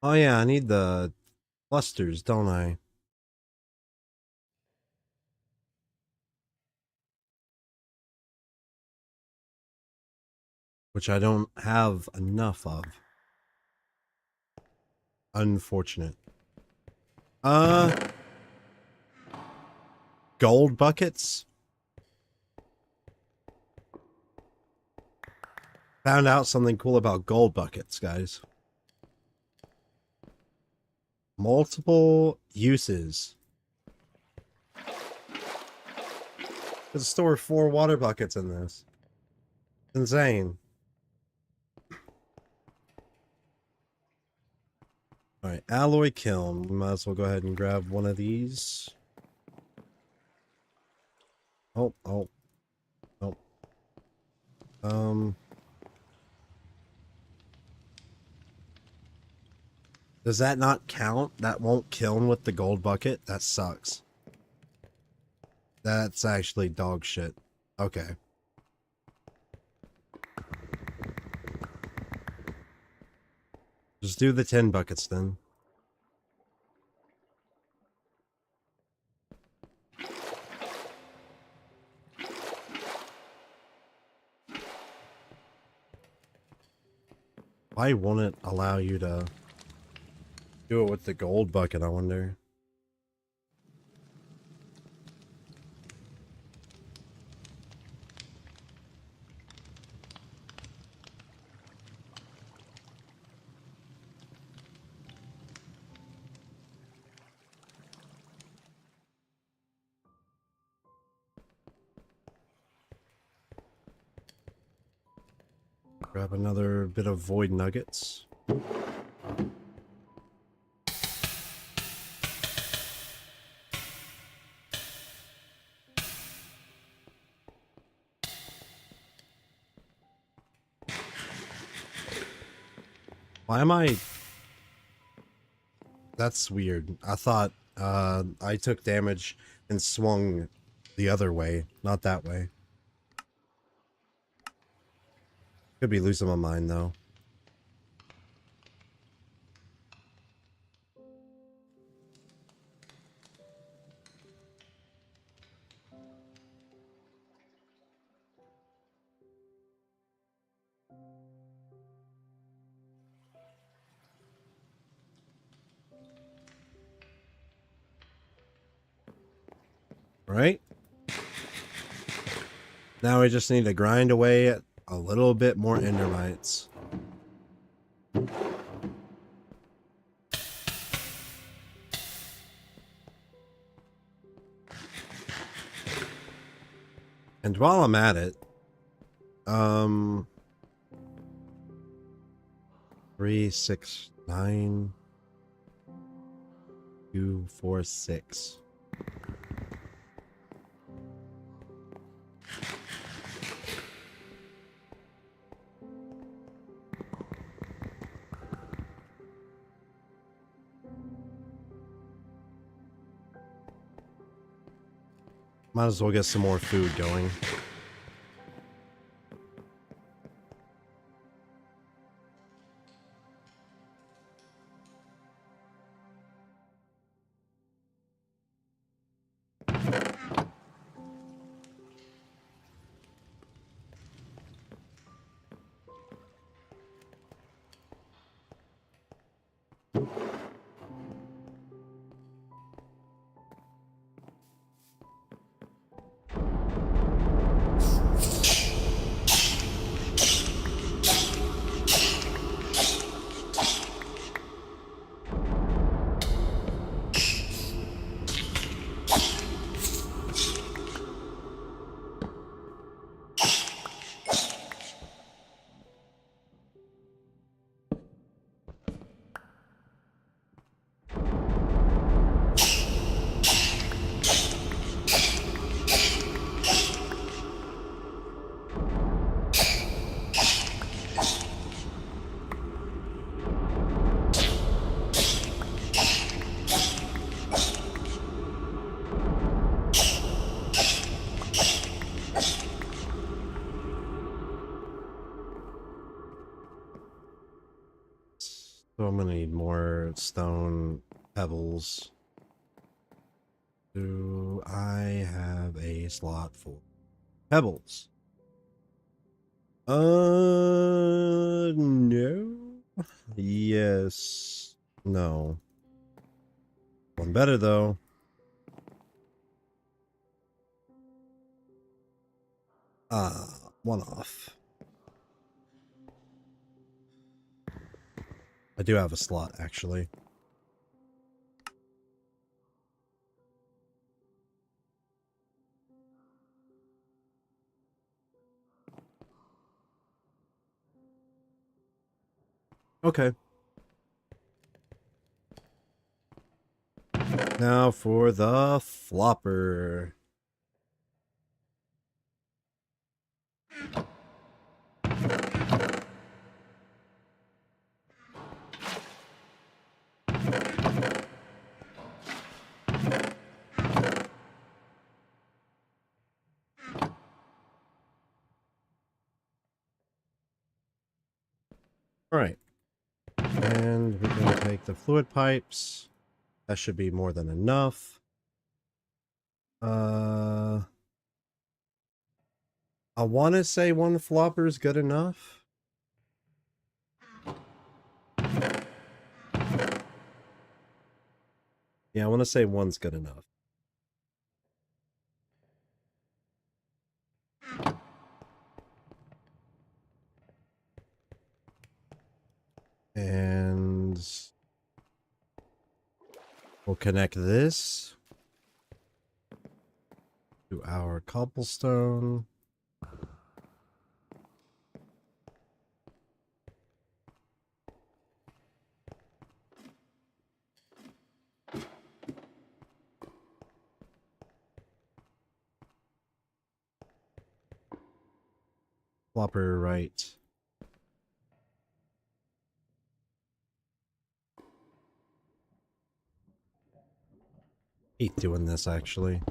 Oh yeah, I need the clusters, don't I? Which I don't have enough of. Unfortunate. Gold buckets? Found out something cool about gold buckets, guys. Multiple uses. Could store 4 water buckets in this. Insane. Alright, alloy kiln. We might as well go ahead and grab one of these. Oh. Does that not count? That won't kiln with the gold bucket? That sucks. That's actually dog shit. Okay. Just do the 10 buckets then. Why won't it allow you to do it with the gold bucket, I wonder? Grab another bit of void nuggets. Why am I... That's weird. I thought I took damage and swung the other way, not that way. Could be losing my mind though. Right? Now we just need to grind away at a little bit more endermites. And while I'm at it, 3, 6, 9, 2, 4, 6. Might as well get some more food going. I'm gonna need more stone pebbles. Do I have a slot for pebbles? No. Yes. No. One better though. One off. I do have a slot actually. Okay. Now for the flopper. All right. And we're going to take the fluid pipes. That should be more than enough. I want to say one flopper is good enough. Yeah, I want to say one's good enough. And we'll connect this to our cobblestone. Flopper right. Hate doing this actually.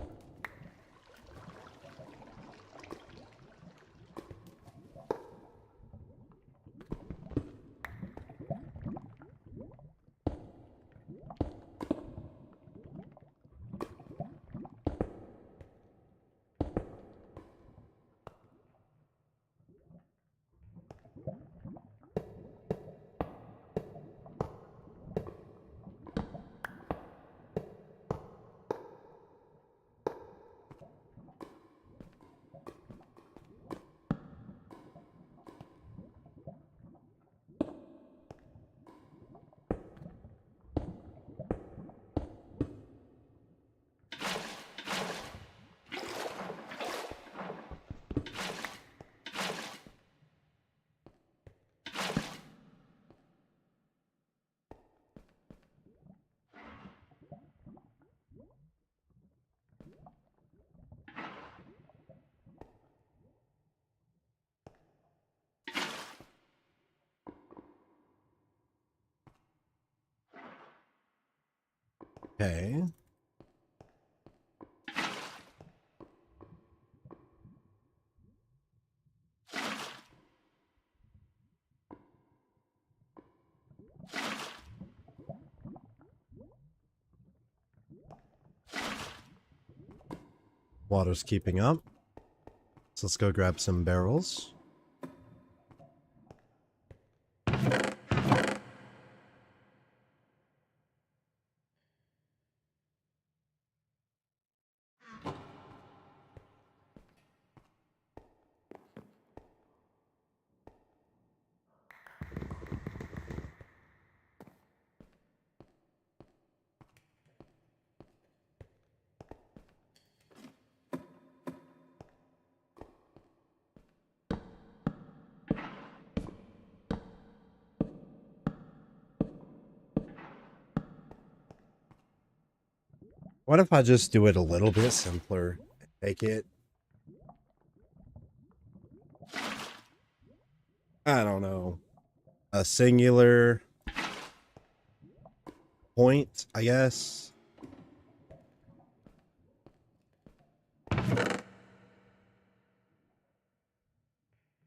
Okay. Water's keeping up. So let's go grab some barrels. What if I just do it a little bit simpler? Take it. I don't know. A singular point, I guess.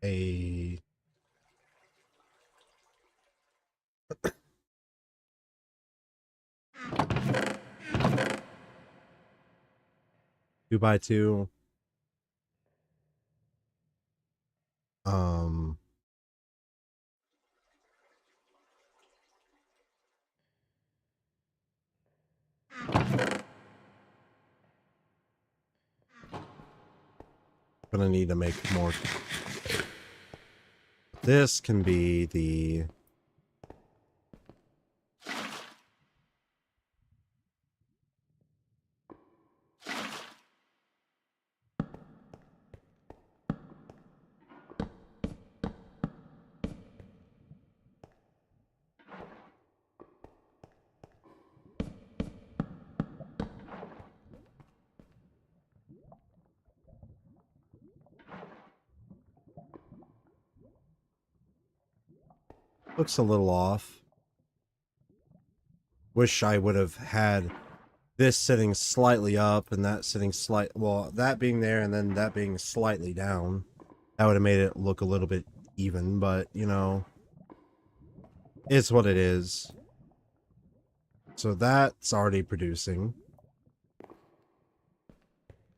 A 2x2. Gonna need to make more. This can be the looks a little off. Wish I would have had this sitting slightly up and that sitting well, that being there and then that being slightly down. That would have made it look a little bit even, but you know, it's what it is. So that's already producing.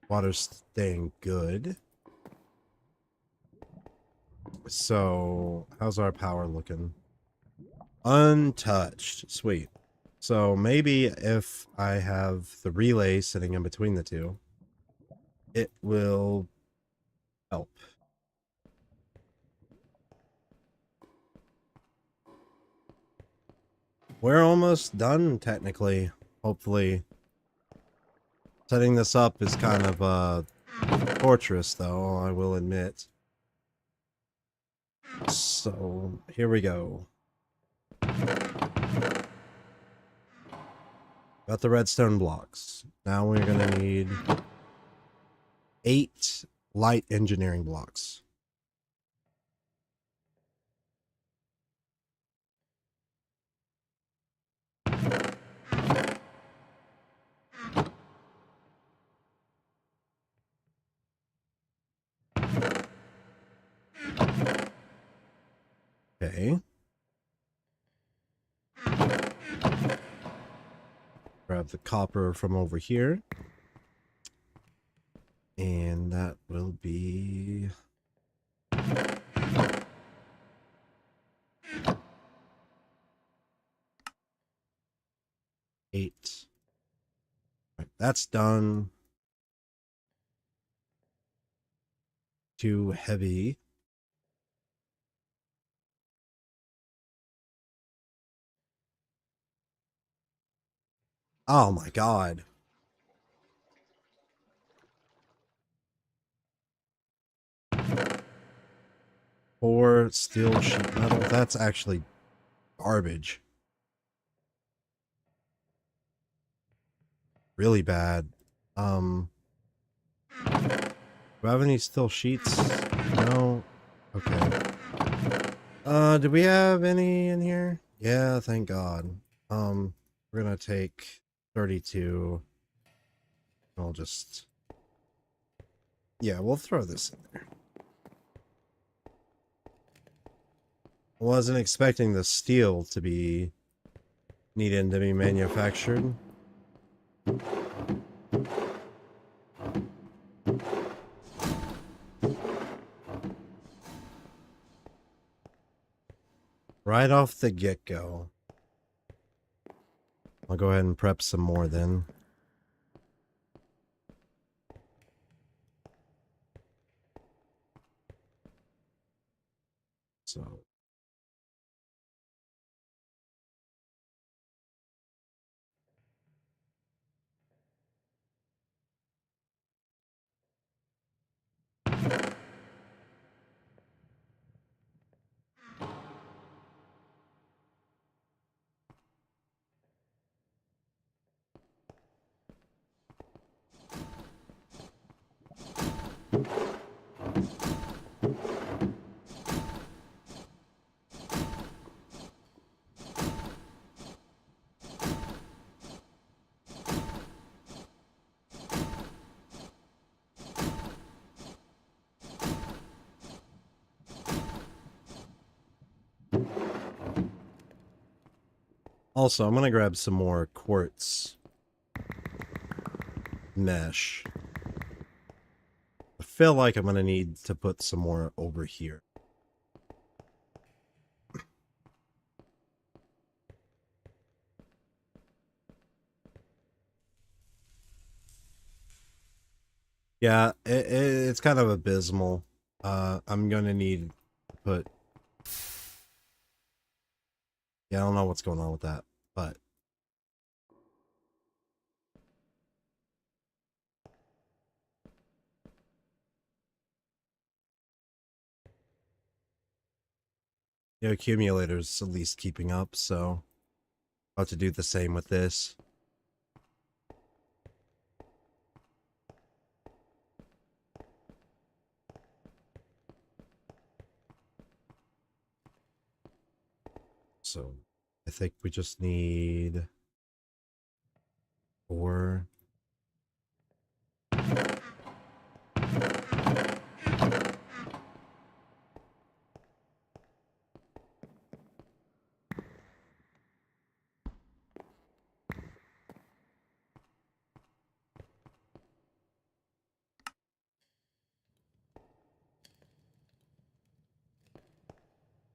Water's staying good. So how's our power looking? Untouched. Sweet. So maybe if I have the relay sitting in between the two, it will help. We're almost done, technically. Hopefully. Setting this up is kind of torturous, though, I will admit. So, here we go. Got the redstone blocks. Now we're going to need 8 light engineering blocks. Okay. Grab the copper from over here. And that will be... eight. Right, that's done. Too heavy. Oh my god. 4 steel sheet metal. That's actually garbage. Really bad. Do I have any steel sheets? No. Okay. Do we have any in here? Yeah, thank God. We're gonna take 32. I'll just... yeah, we'll throw this in there. Wasn't expecting the steel to be needed to be manufactured. Right off the get-go. I'll go ahead and prep some more then. So... also, I'm gonna grab some more quartz mesh. feel like I'm gonna need to put some more over here. Yeah, it's kind of abysmal. I'm gonna need to put... Yeah, I don't know what's going on with that, but... The accumulator's at least keeping up, so... I'll have to do the same with this. So, I think we just need... 4...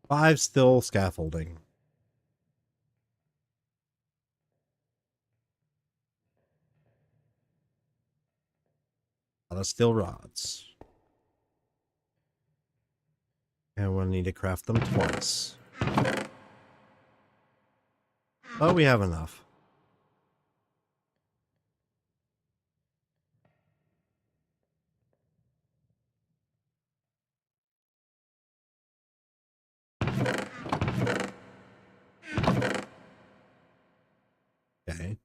5 still scaffolding. A lot of steel rods. And we'll need to craft them twice. But we have enough. Okay.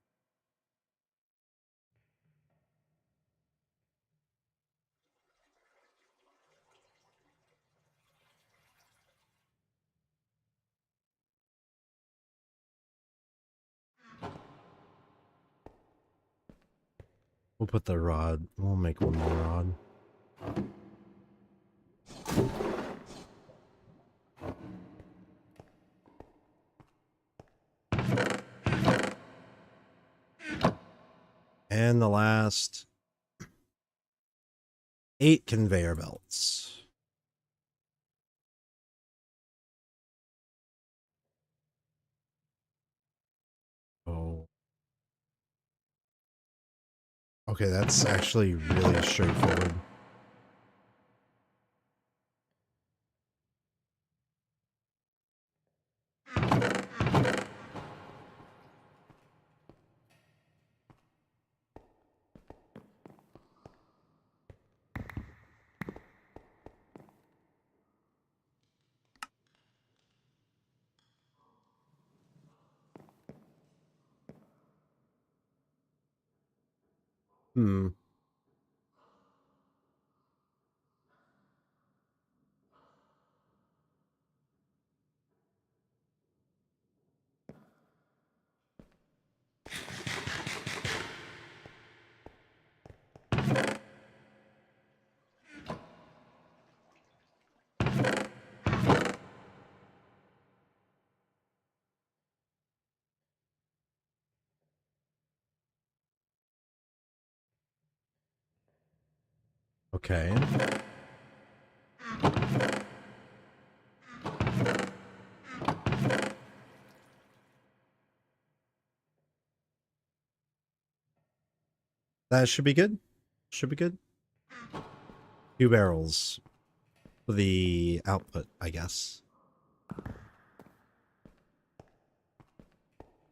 We'll put the rod. We'll make one more rod. And the last 8 conveyor belts. Oh. Okay, that's actually really straightforward. Hmm. Okay. That should be good. Should be good. 2 barrels for the output, I guess.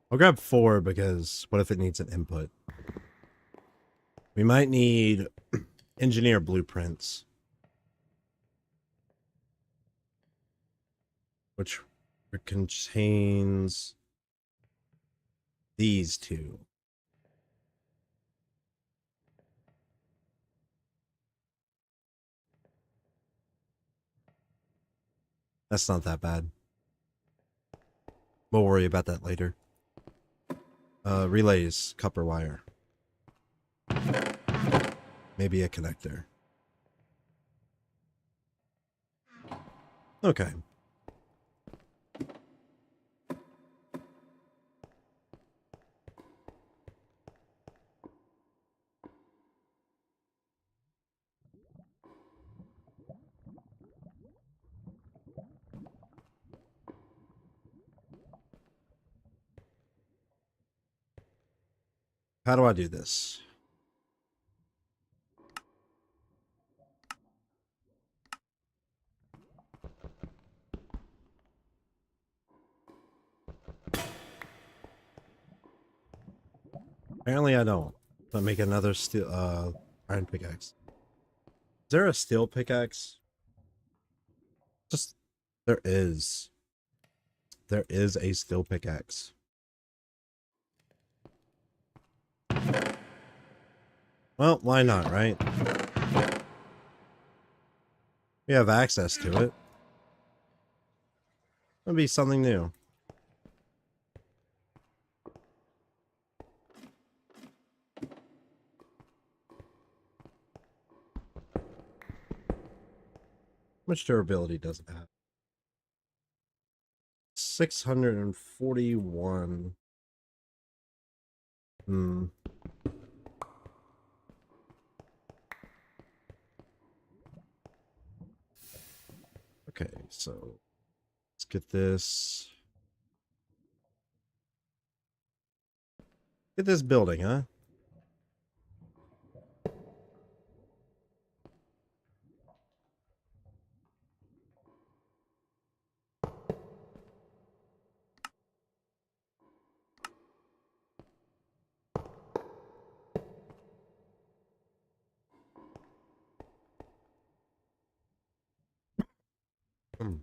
I'll grab 4 because what if it needs an input? We might need engineer blueprints. Which contains these 2. That's not that bad. We'll worry about that later. Relays, copper wire. Maybe a connector. Okay. How do I do this? Apparently I don't. But make another steel iron pickaxe. Is there a steel pickaxe? Just there is. There is a steel pickaxe. Well, why not, right? We have access to it. That'd be something new. How much durability does it have? 641. Hmm. Okay, so let's get this. Get this building, huh? Hmm.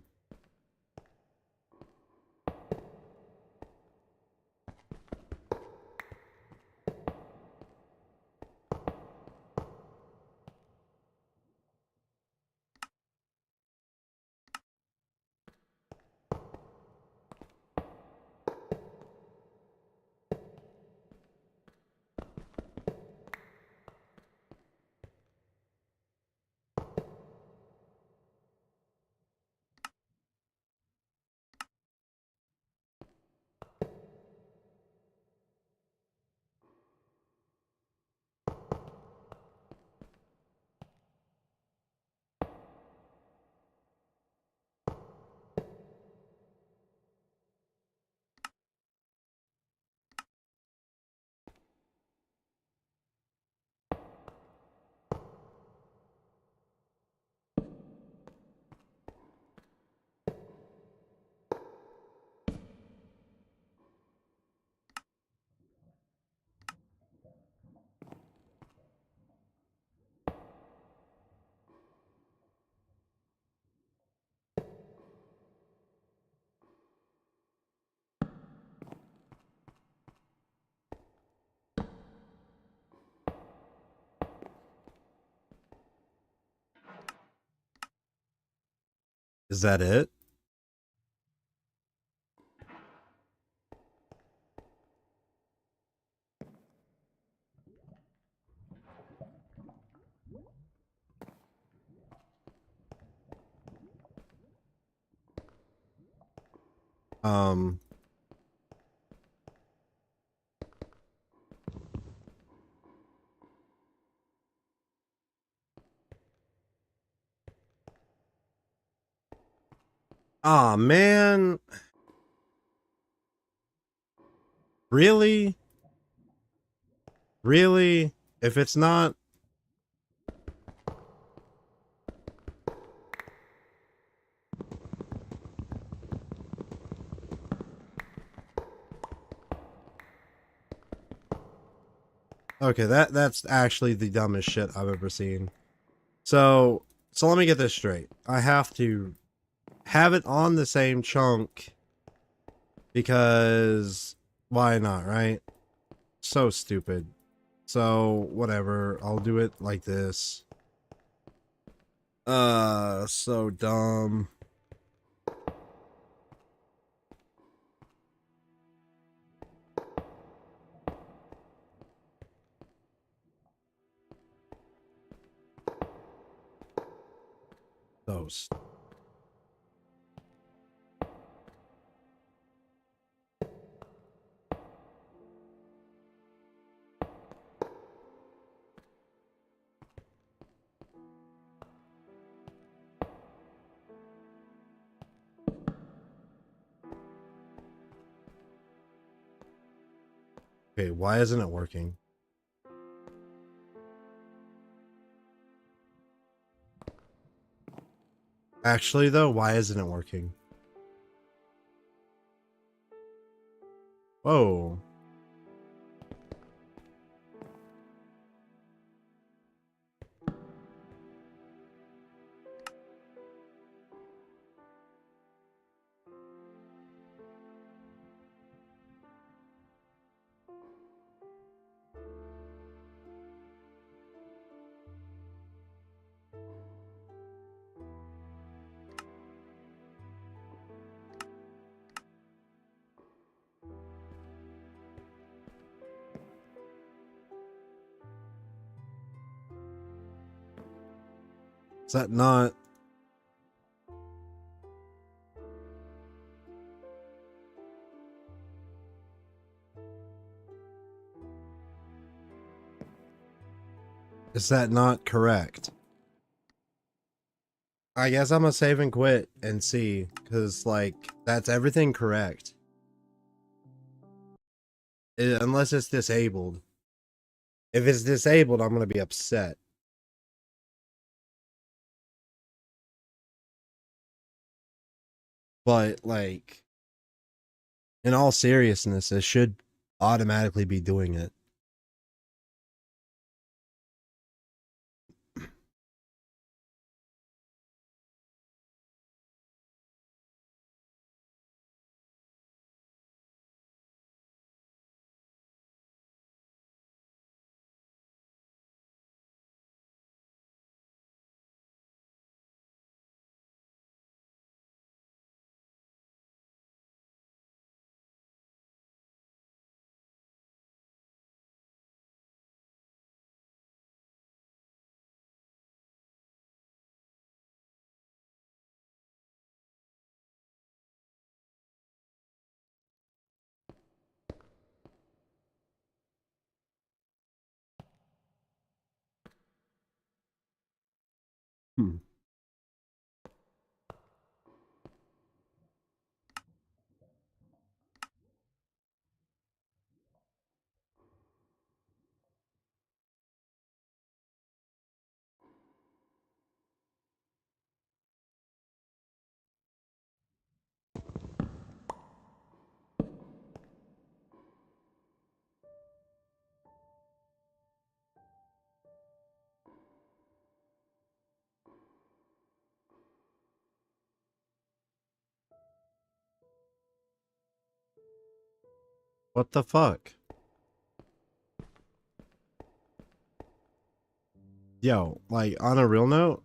Is that it? Um. Aw, man. Really? Really? If it's not... Okay, that's actually the dumbest shit I've ever seen. So let me get this straight. I have to have it on the same chunk because why not, right? So stupid. So whatever, I'll do it like this. So dumb. Those. Okay, why isn't it working? Actually, though, why isn't it working? Whoa. Is that not... Is that not correct? I guess I'm gonna save and quit and see, because, like, that's everything correct. Unless it's disabled. If it's disabled, I'm gonna be upset. But, like, in all seriousness, it should automatically be doing it. Hmm. What the fuck? Yo, like, on a real note,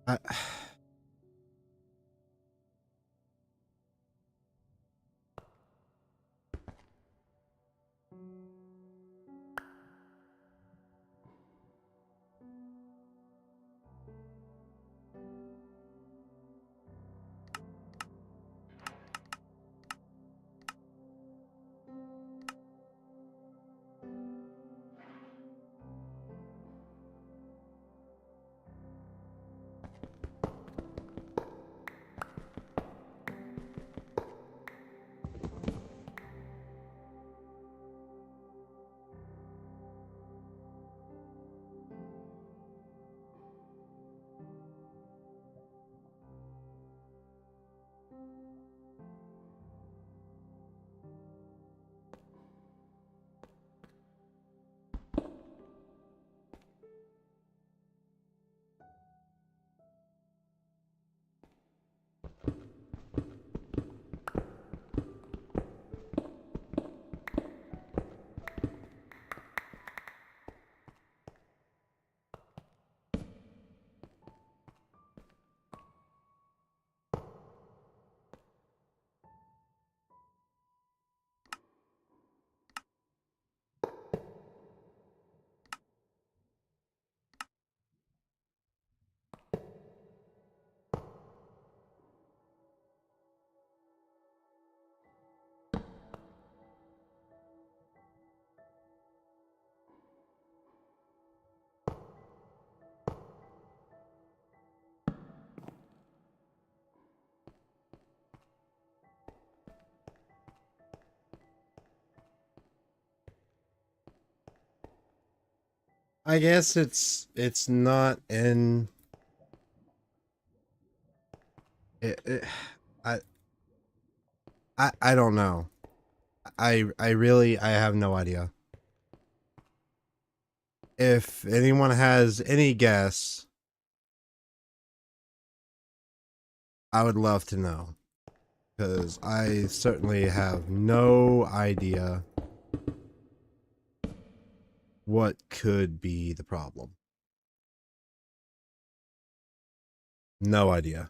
I... I guess it's not in it, I I don't know. I really I have no idea. If anyone has any guess, I would love to know, because I certainly have no idea what could be the problem. No idea.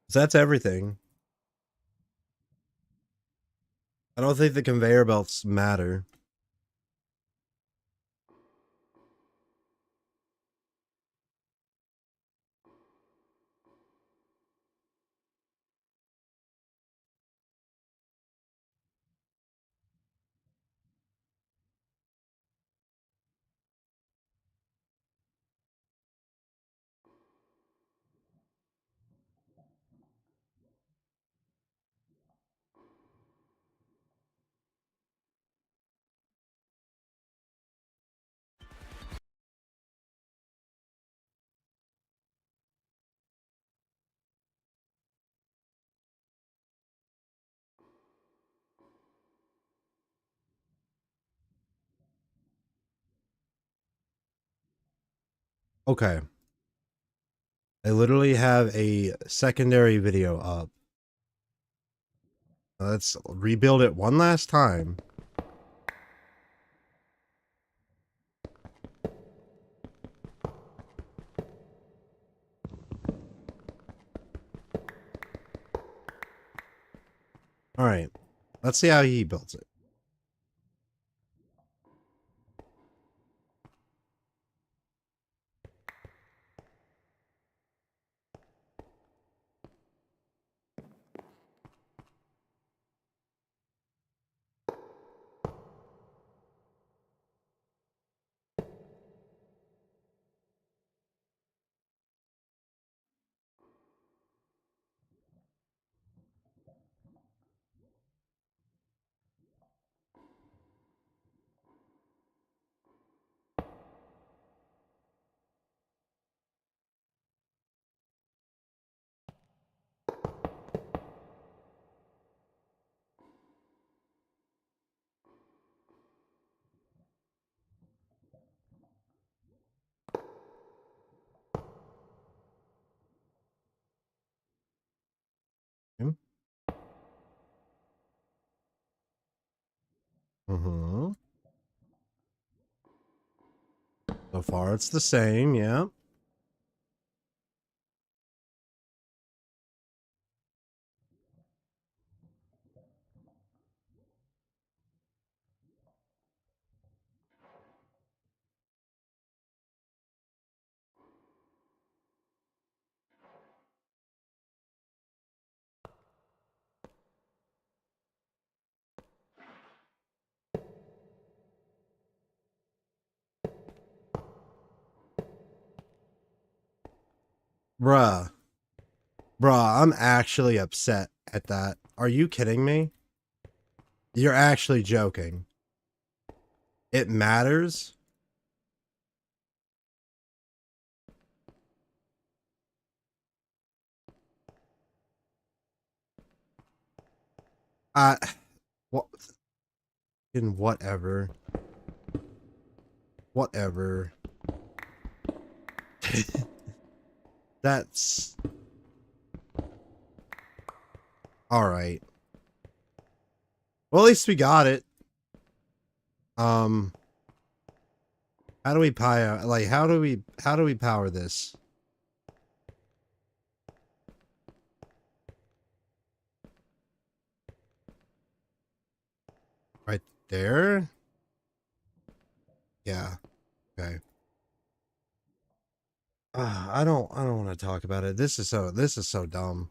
So that's everything. I don't think the conveyor belts matter. Okay. I literally have a secondary video up. Let's rebuild it one last time. Alright. Let's see how he builds it. Mm-hmm. So far it's the same, yeah. Bruh. Bruh, I'm actually upset at that. Are you kidding me? You're actually joking. It matters? Uh, what? In whatever. Whatever. That's... Alright. Well, at least we got it. How do we power, like, how do we power this? Right there? Yeah. Okay. I don't want to talk about it. This is so dumb.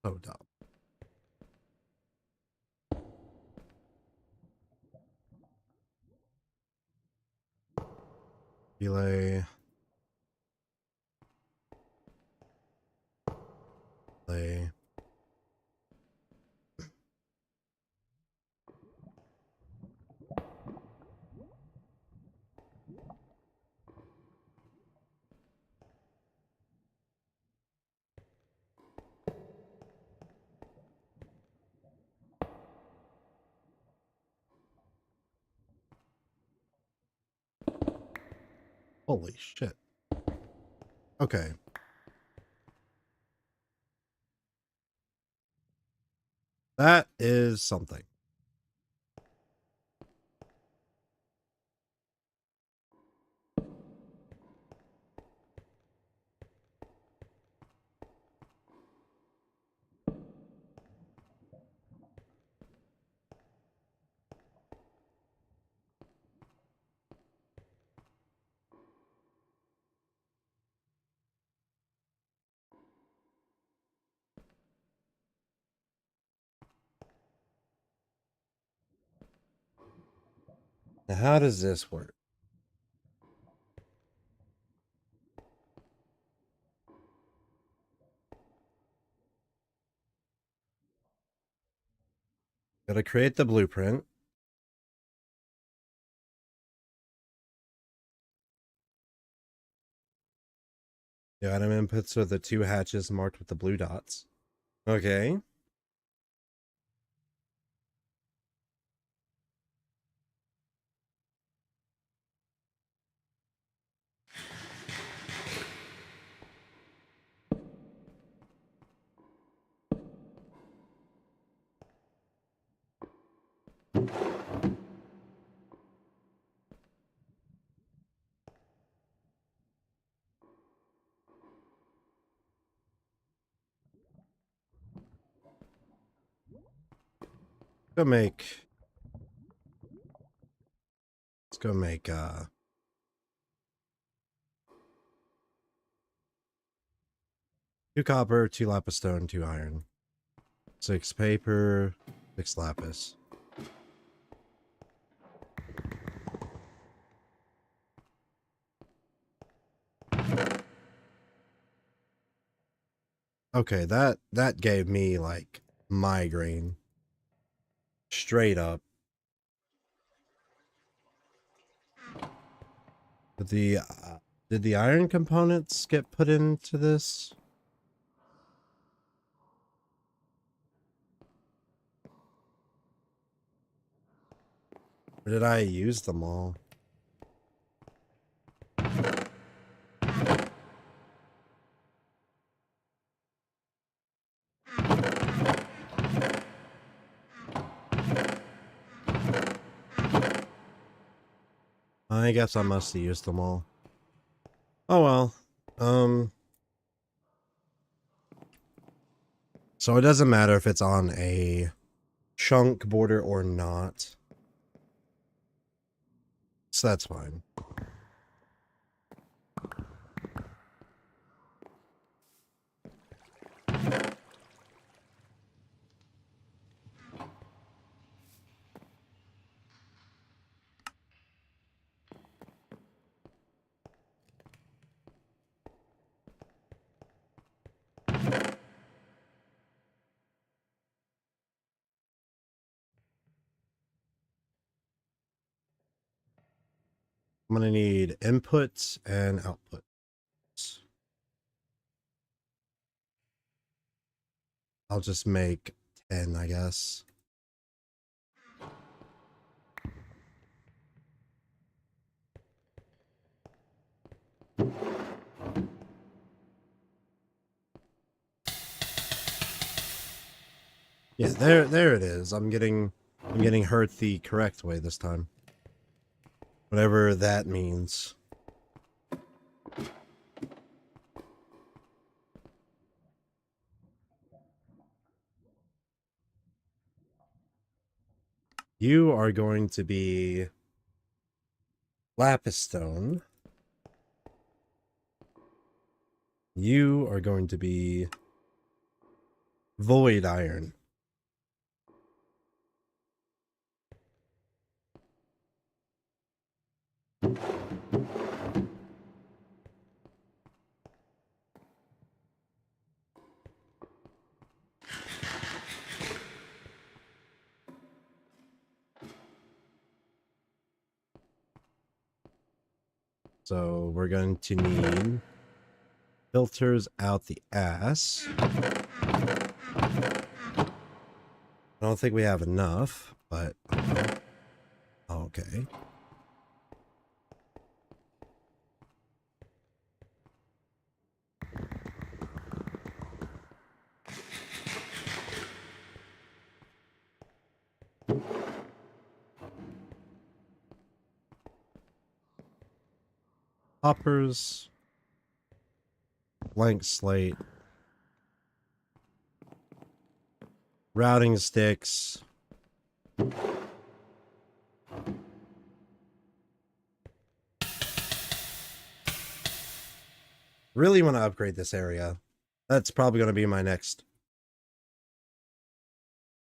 So dumb. Relay. Holy shit. Okay. That is something. Now, how does this work? Gotta create the blueprint. The item inputs are the 2 hatches marked with the blue dots. Okay. Let's go make 2 copper, 2 lapis stone, 2 iron. 6 paper, 6 lapis. Okay, that gave me like migraine. Straight up. Did the iron components get put into this? Or did I use them all? I guess I must have used them all. Oh well. So it doesn't matter if it's on a chunk border or not. So that's fine. I'm gonna need inputs and outputs. I'll just make 10, I guess. Yeah, there it is. I'm getting hurt the correct way this time. Whatever that means. You are going to be lapis stone. You are going to be void iron. So we're going to need filters out the ass. I don't think we have enough, but okay. Hoppers. Blank slate. Routing sticks. Really want to upgrade this area. That's probably going to be my next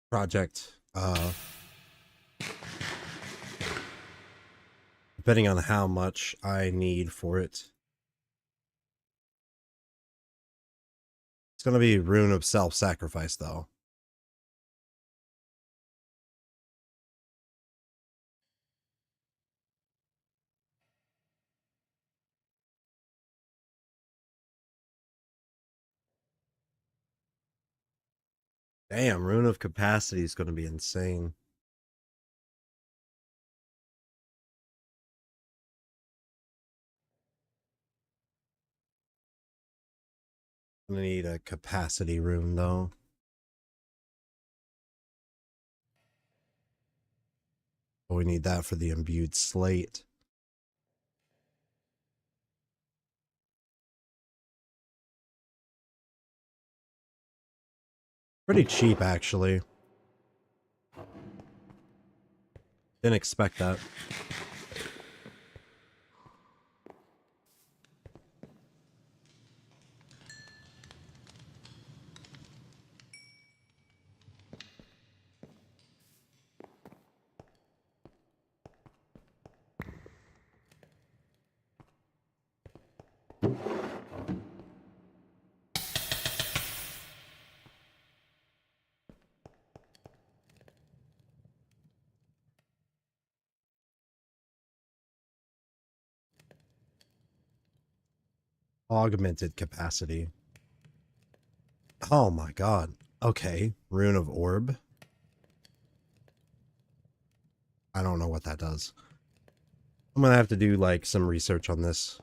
project. Depending on how much I need for it. It's going to be Rune of Self-Sacrifice, though. Damn, Rune of Capacity is going to be insane. I'm going to need a Capacity Rune, though. But we need that for the Imbued Slate. Pretty cheap, actually. Didn't expect that. Augmented Capacity. Oh my god. Okay. Rune of Orb. I don't know what that does. I'm gonna have to do, like, some research on this.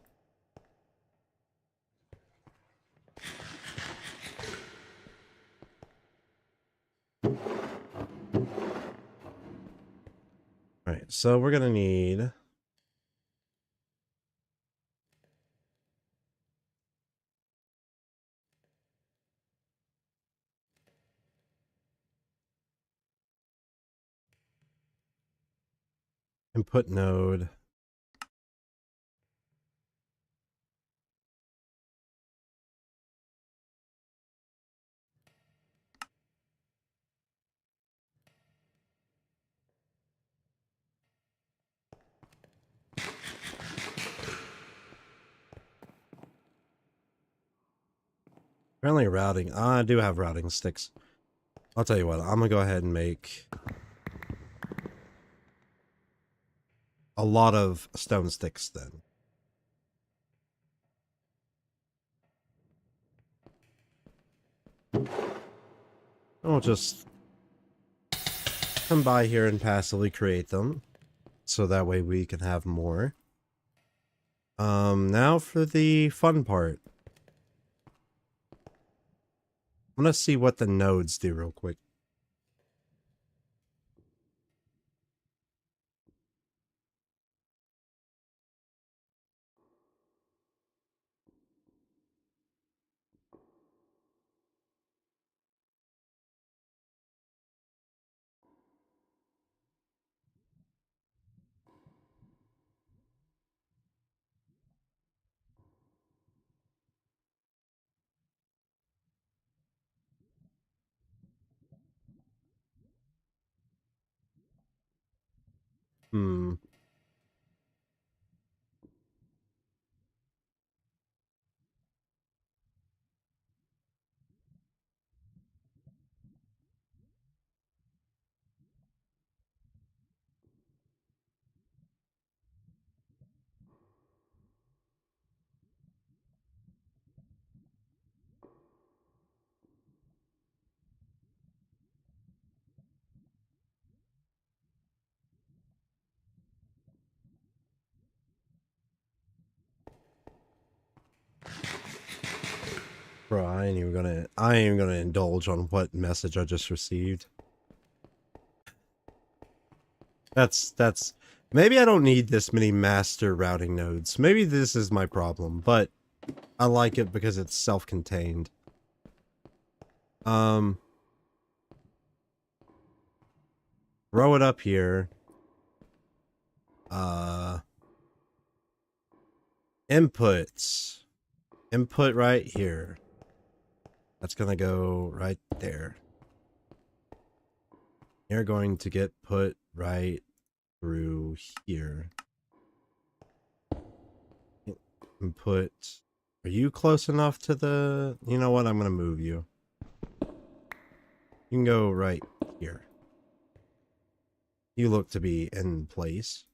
Alright, so we're gonna need... input node. Apparently routing. I do have routing sticks. I'll tell you what, I'm gonna go ahead and make a lot of stone sticks then. I'll just come by here and passively create them. So that way we can have more. Now for the fun part. I'm gonna see what the nodes do real quick. Hmm. Bro, I ain't even gonna indulge on what message I just received. That's Maybe I don't need this many master routing nodes. Maybe this is my problem, but I like it because it's self-contained. Throw it up here. Inputs. Input right here. That's gonna go right there. You're going to get put right through here. Input. Are you close enough to the... You know what? I'm gonna move you. You can go right here. You look to be in place.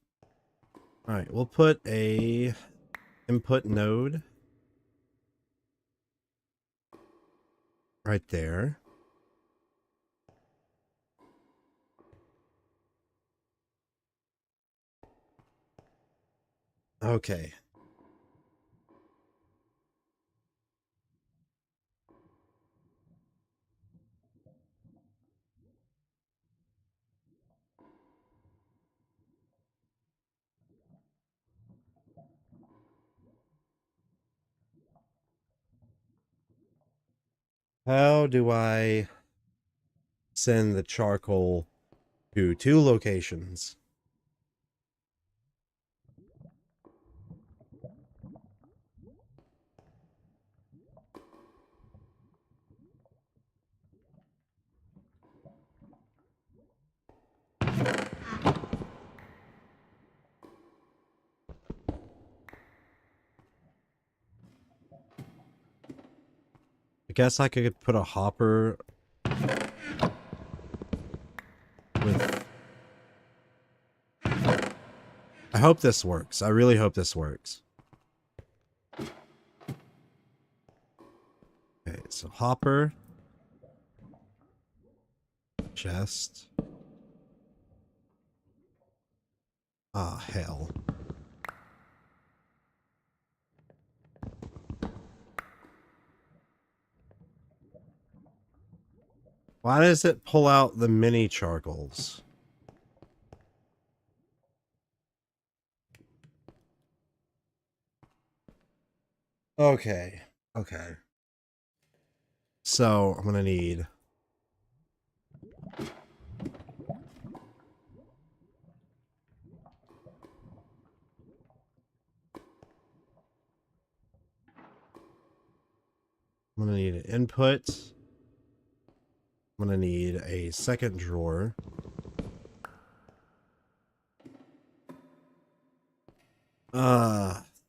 Alright, we'll put a input node right there. Okay. How do I send the charcoal to 2 locations? I guess I could put a hopper with... I hope this works. I really hope this works. Okay, so hopper. Chest. Ah, hell. Why does it pull out the mini charcoals? Okay. Okay. So, I'm gonna need... I'm gonna need an input. I'm gonna need a second drawer.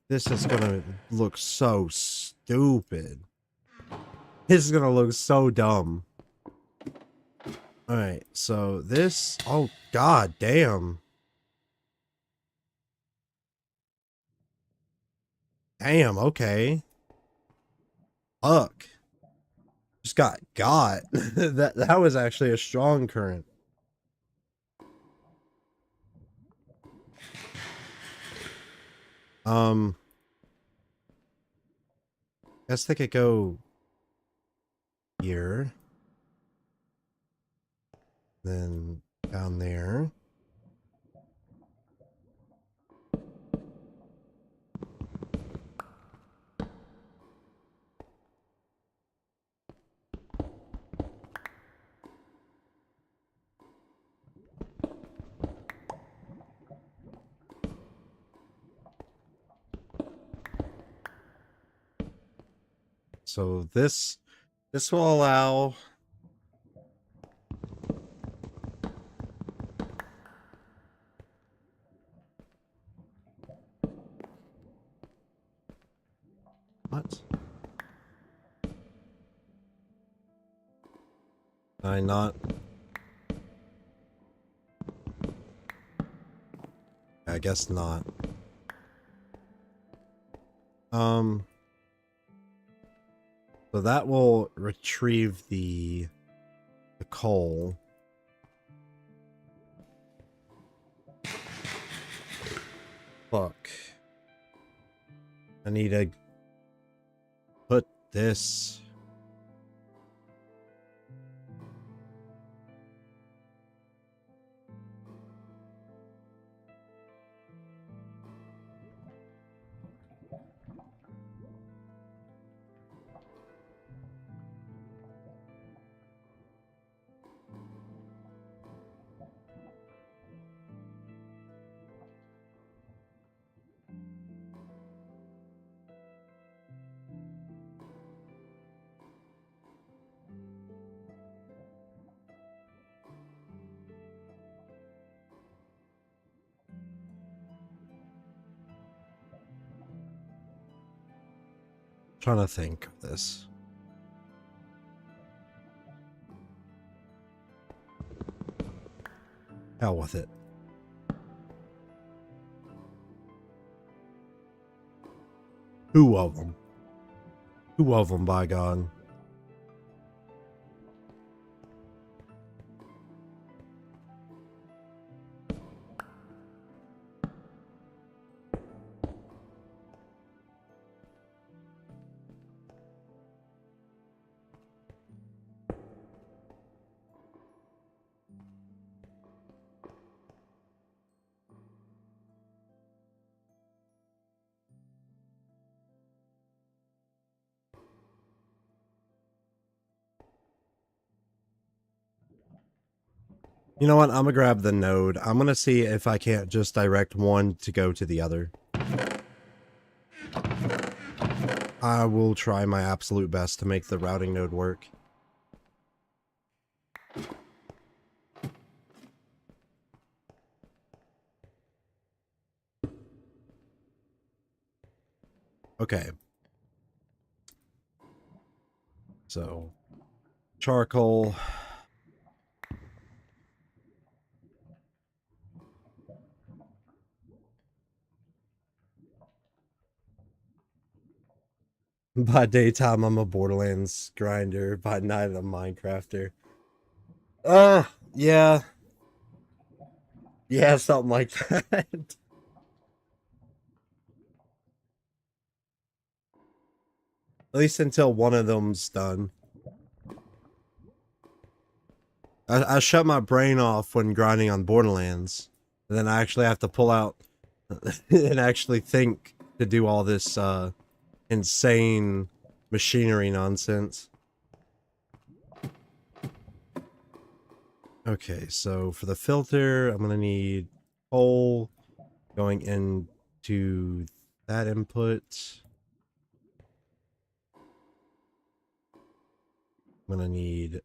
This is gonna look so stupid. This is gonna look so dumb. Alright, so this... Oh, god damn. Damn, okay. Fuck. Just got. That was actually a strong current. Guess they could go here. Then down there. So this will allow... What? I not... I guess not. So that will retrieve the coal. Fuck. I need to put this... Trying to think of this. Hell with it. Who of them? Who of them, by God? You know what? I'm gonna grab the node. I'm gonna see if I can't just direct one to go to the other. I will try my absolute best to make the routing node work. Okay. So, charcoal. By daytime, I'm a Borderlands grinder. By night, I'm a Minecrafter. Yeah. Yeah, something like that. At least until one of them's done. I shut my brain off when grinding on Borderlands. And then I actually have to pull out and actually think to do all this insane machinery nonsense. Okay, so for the filter, I'm gonna need coal going into that input. I'm gonna need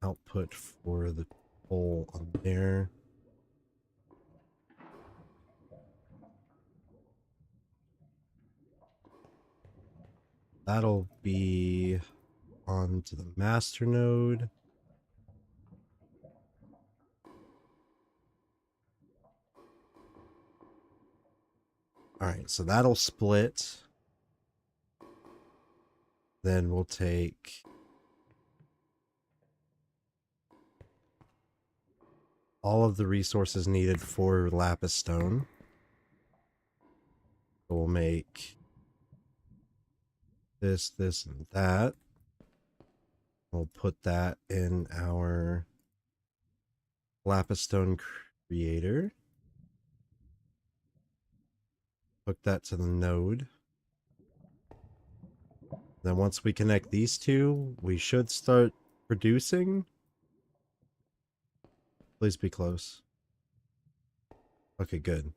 output for the coal on there. That'll be onto the master node. Alright, so that'll split. Then we'll take all of the resources needed for lapis stone. So we'll make this, this, and that. We'll put that in our lapis stone creator. Hook that to the node. Then once we connect these two, we should start producing. Please be close. Okay, good.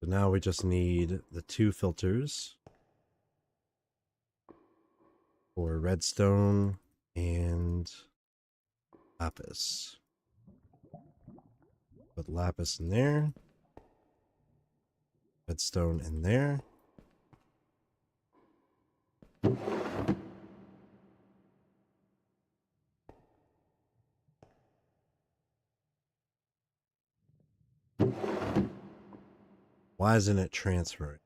So now we just need the two filters for redstone and lapis. Put lapis in there. Redstone in there. Why isn't it transferring?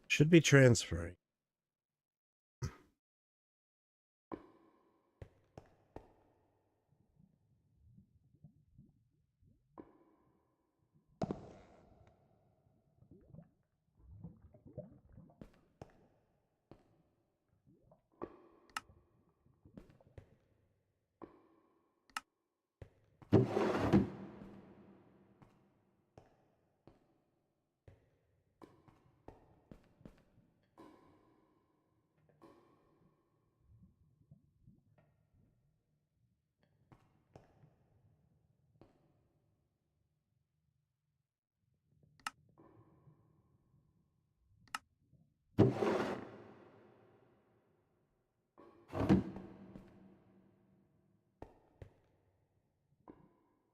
Should be transferring.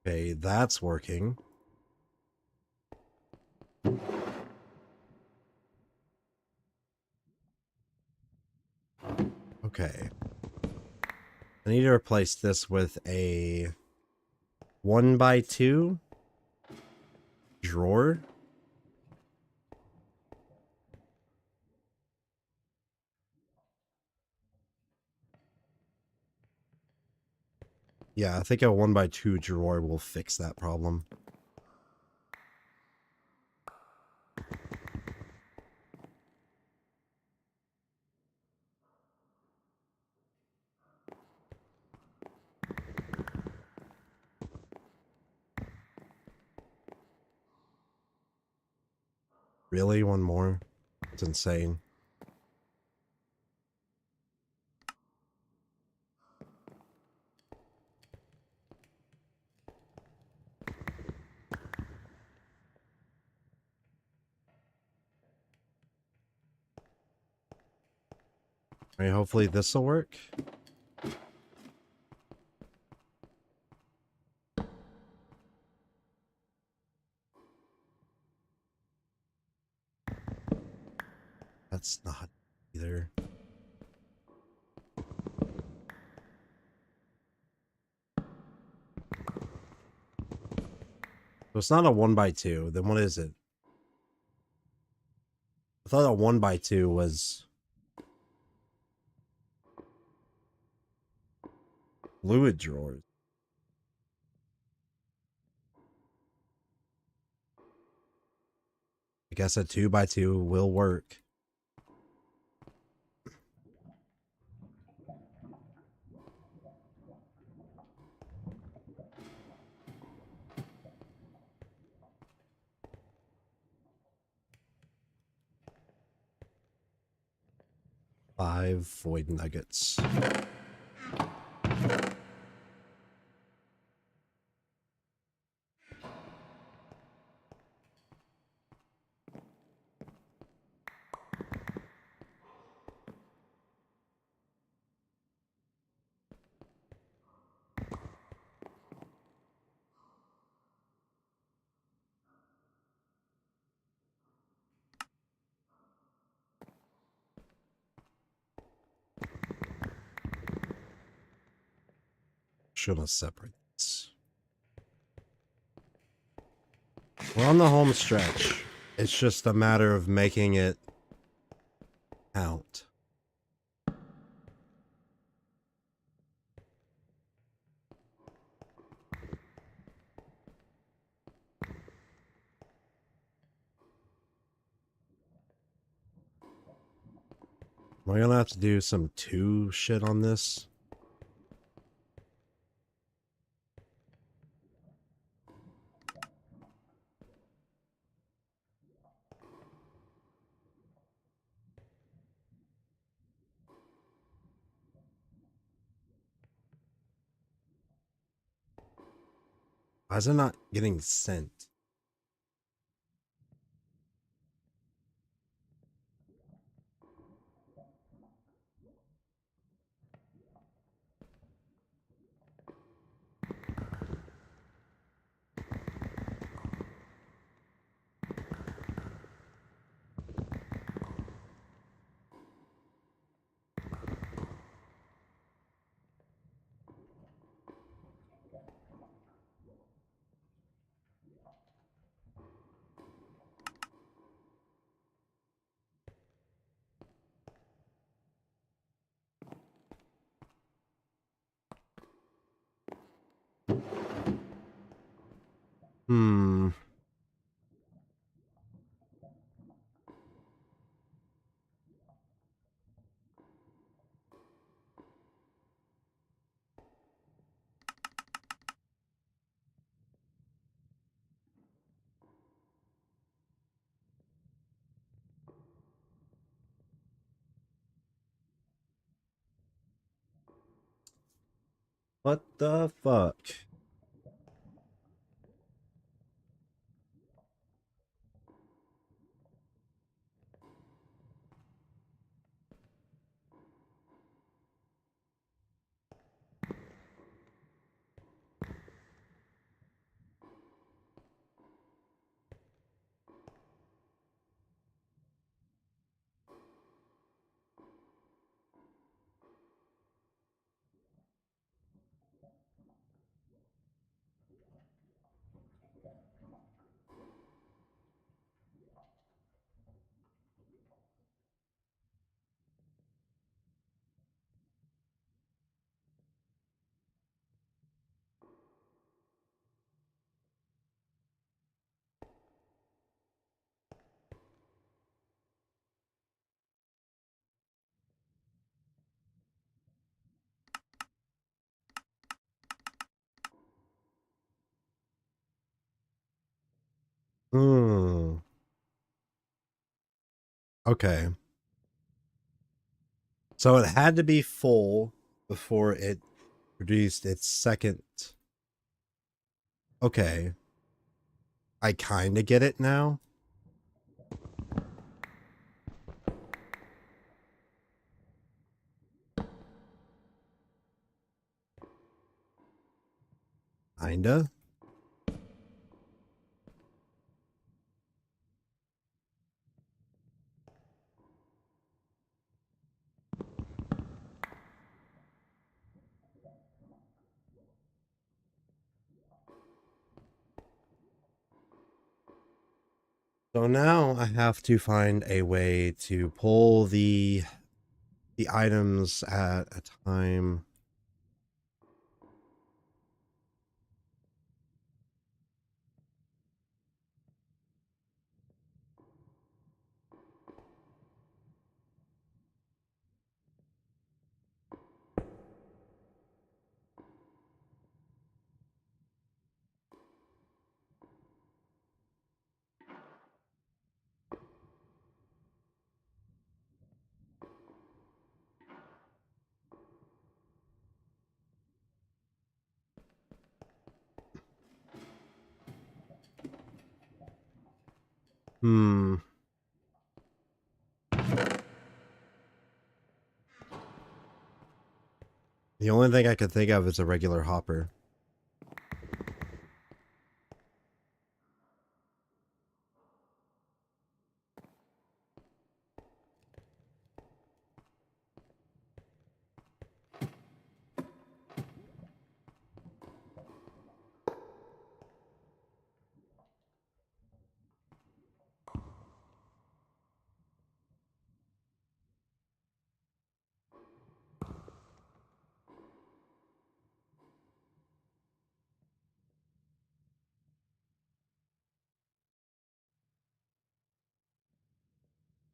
Okay, that's working. Okay. I need to replace this with a 1x2 drawer. Yeah, I think a 1x2 drawer will fix that problem. Really? One more? It's insane. Alright, hopefully this will work. That's not either. So it's not a 1x2. Then what is it? I thought a 1x2 was fluid drawers. I guess a 2x2 will work. Five void nuggets. Should have separated this. We're on the home stretch. It's just a matter of making it count. Am I gonna have to do some 2 shit on this? Why is it not getting sent? Hmm. What the fuck? Hmm. Okay. So it had to be full before it produced its second. Okay. I kind of get it now. Kinda. So now I have to find a way to pull the items at a time. Hmm. The only thing I could think of is a regular hopper.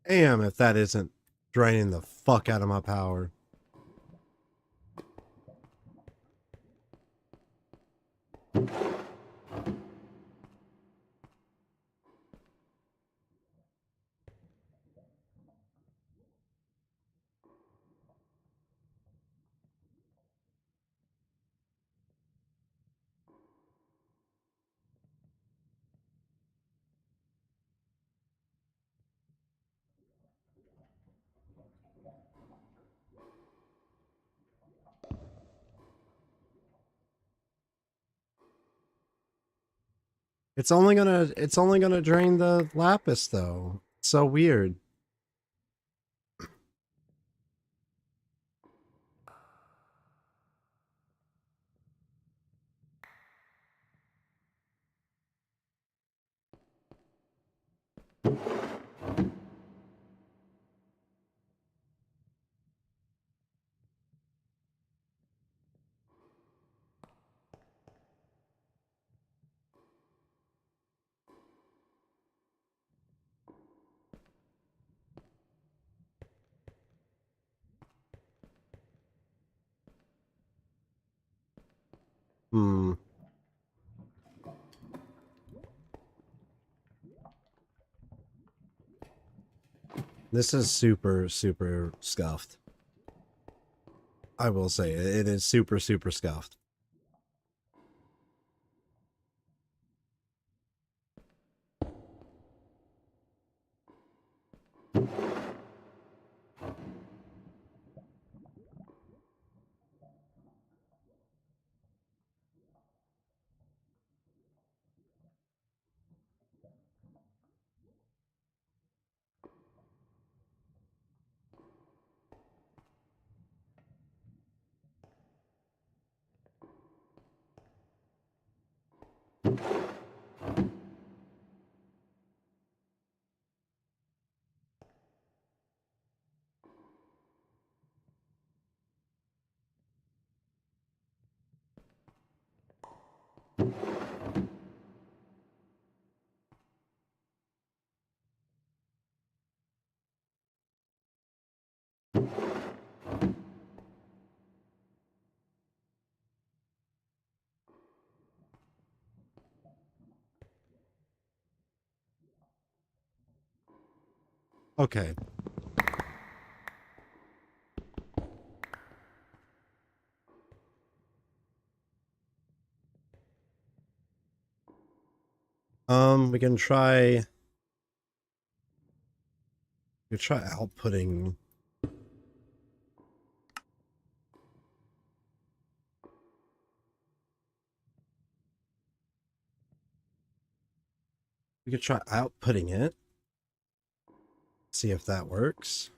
Damn, if that isn't draining the fuck out of my power. It's only gonna drain the lapis though. It's so weird. Hmm. This is super, super scuffed. I will say it is super, super scuffed. Okay. We can try. We try outputting. We could try outputting it. See if that works.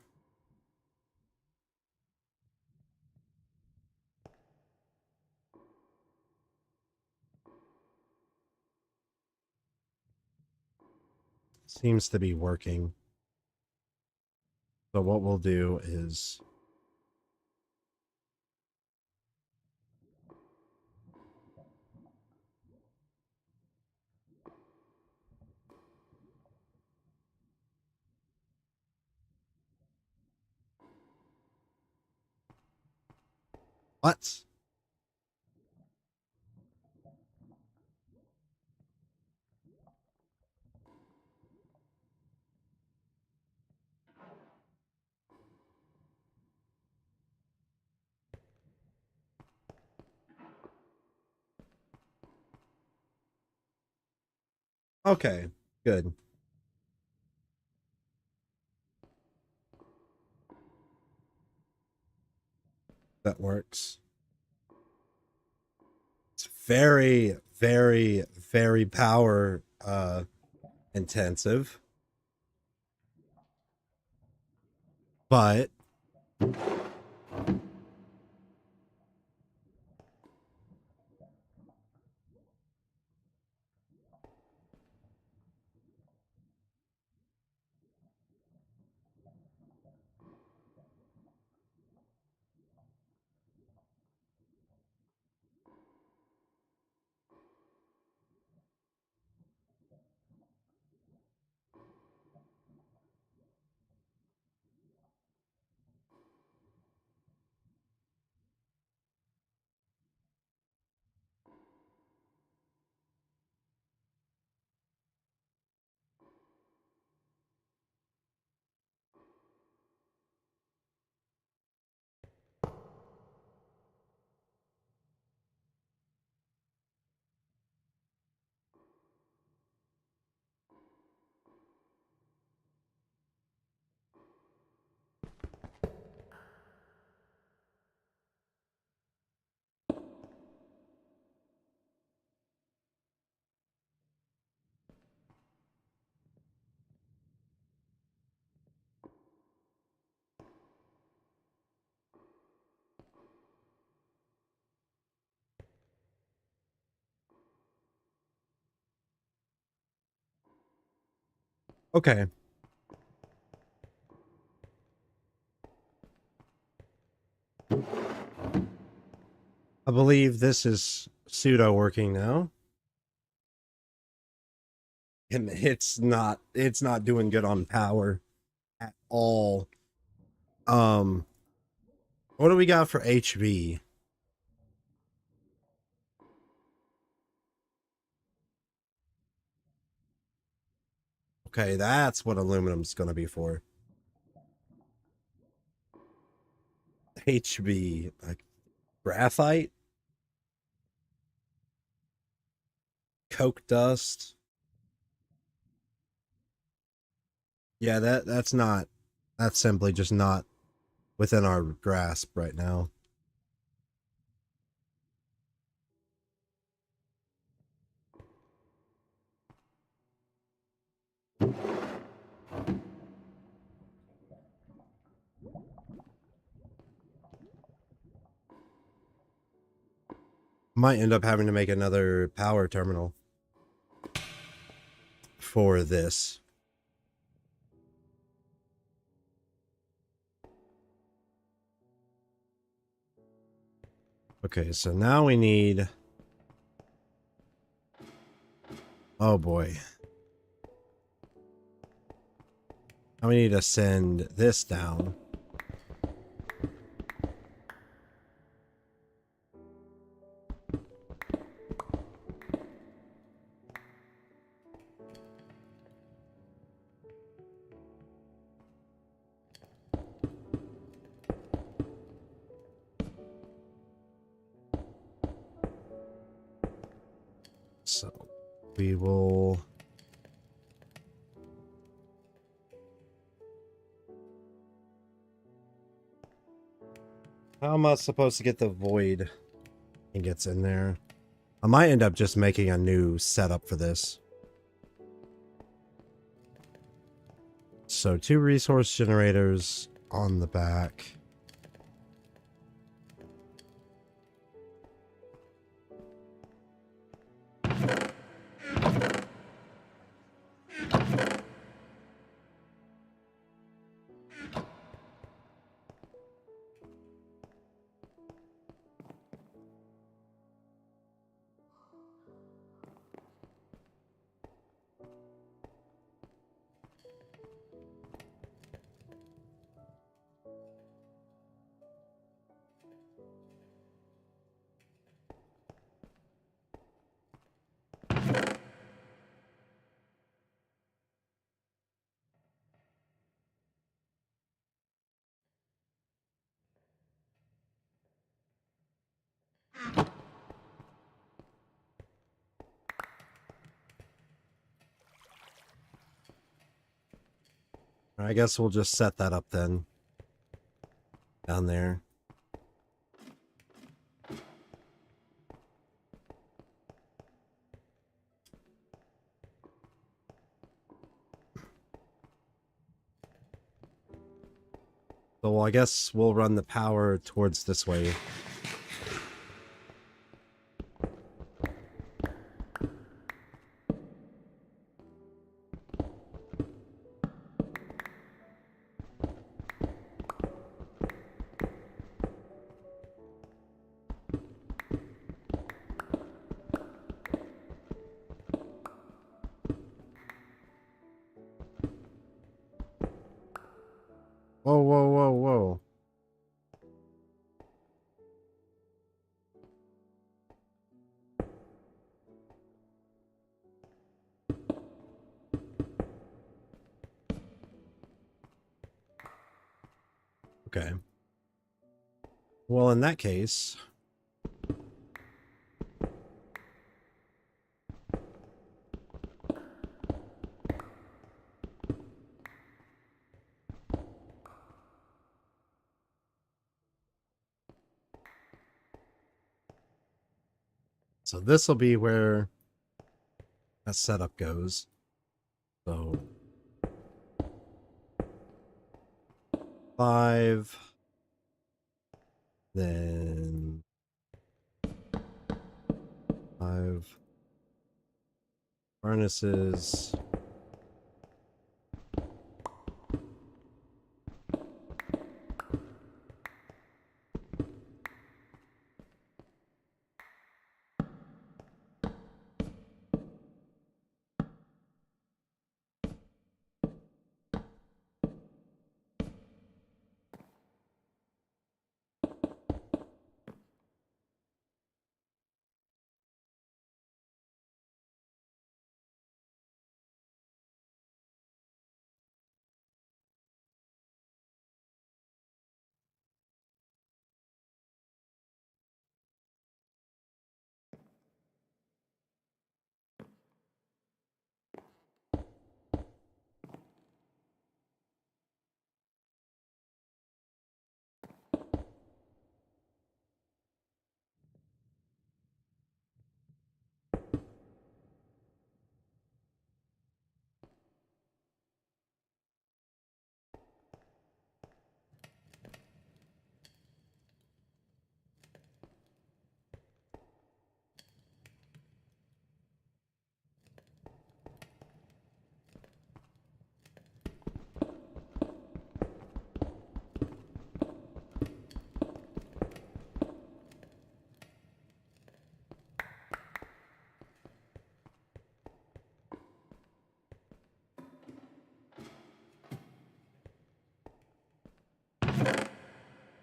Seems to be working. So what we'll do is what? Okay, good. That works. It's very, very, very power intensive. But okay. I believe this is pseudo working now. And it's not doing good on power at all. What do we got for HV? Okay, that's what aluminum's gonna be for. HV, like graphite, coke dust. Yeah, that's simply just not within our grasp right now. Might end up having to make another power terminal for this. Okay, so now we need... Oh boy. Now we need to send this down. We will... How am I supposed to get the void? It gets in there. I might end up just making a new setup for this. So 2 resource generators on the back. I guess we'll just set that up then. Down there. So I guess we'll run the power towards this way. Whoa, whoa, whoa, whoa. Okay. Well, in that case... So this will be where that setup goes. So 5, then 5 furnaces.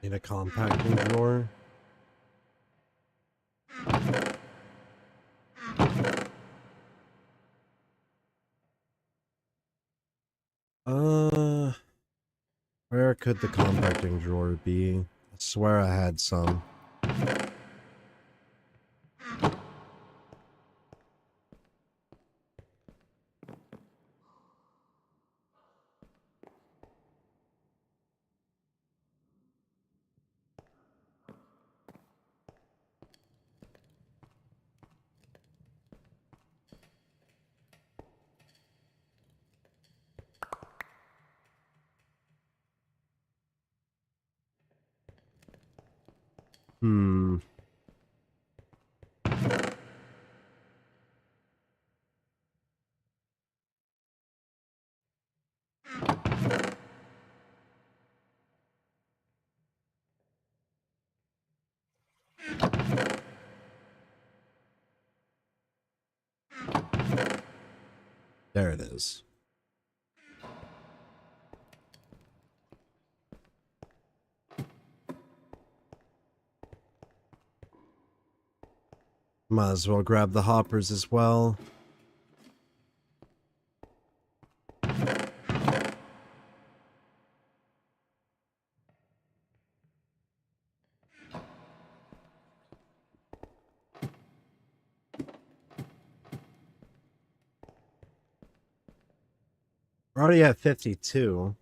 In a compacting drawer. Where could the compacting drawer be? I swear I had some. Hmm. There it is. Might as well grab the hoppers as well. We're already at 52.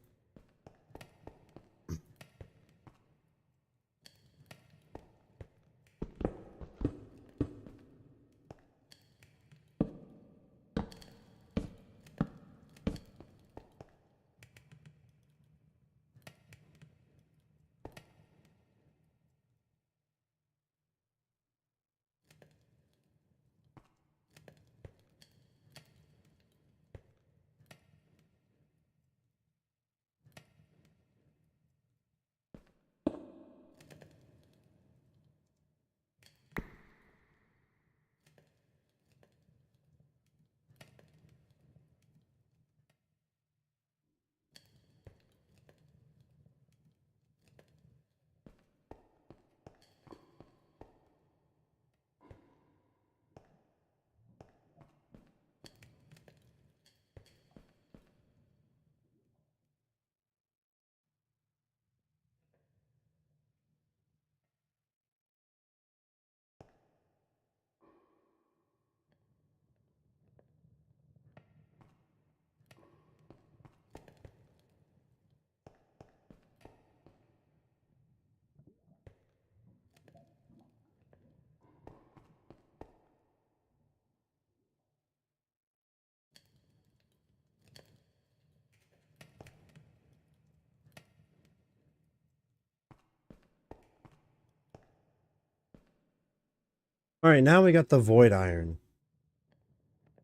Alright, now we got the void iron.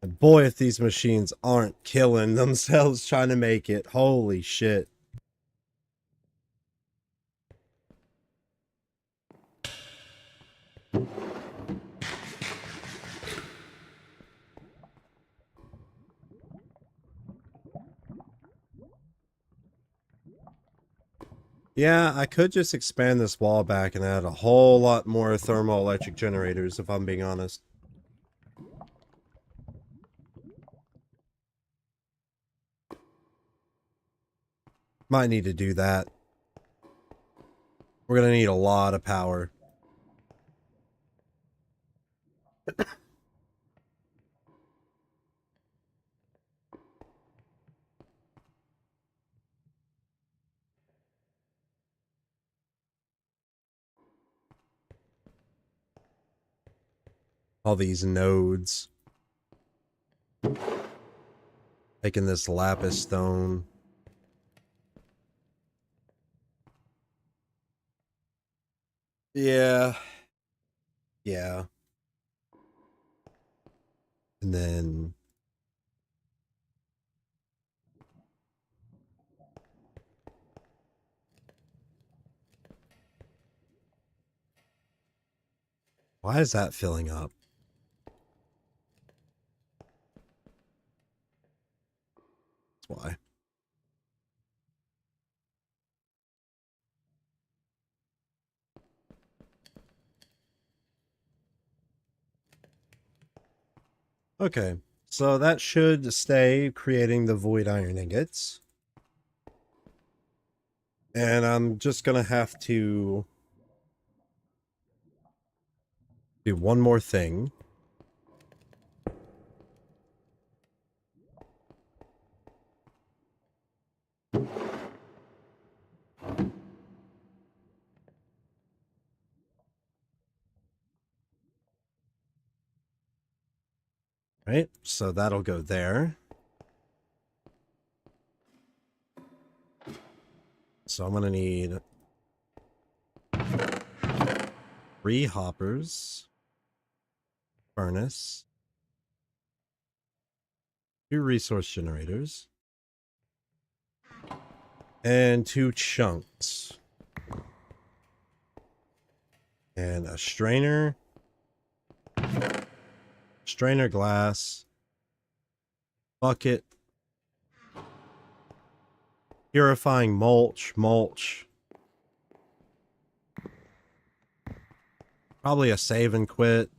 And boy, if these machines aren't killing themselves trying to make it. Holy shit. Yeah, I could just expand this wall back and add a whole lot more thermoelectric generators, if I'm being honest. Might need to do that. We're gonna need a lot of power. All these nodes. Taking this lapis stone. Yeah. Yeah. And then... Why is that filling up? That's why. Okay, so that should stay creating the void iron ingots. And I'm just gonna have to do one more thing. Right, so that'll go there. So I'm gonna need 3 hoppers, furnace, 2 resource generators, and 2 chunks. And a strainer, glass, bucket, purifying mulch, probably a save and quit.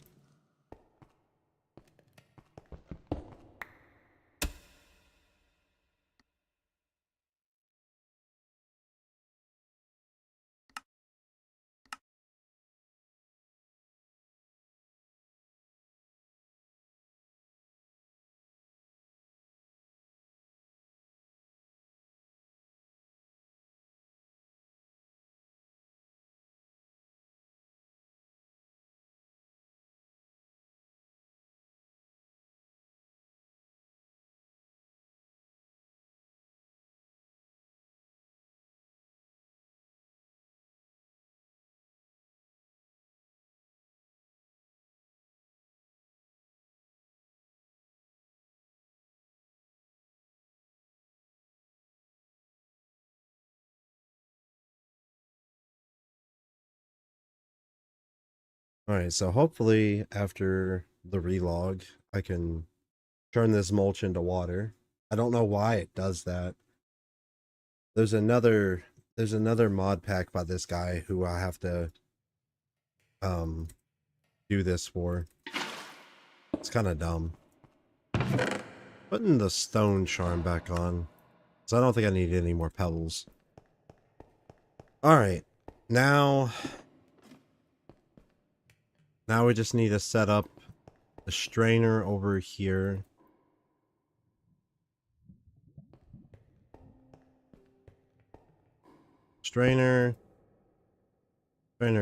Alright, so hopefully after the relog, I can turn this mulch into water. I don't know why it does that. There's another mod pack by this guy who I have to do this for. It's kind of dumb. Putting the stone charm back on, so I don't think I need any more pebbles. Alright, now we just need to set up the strainer over here. Strainer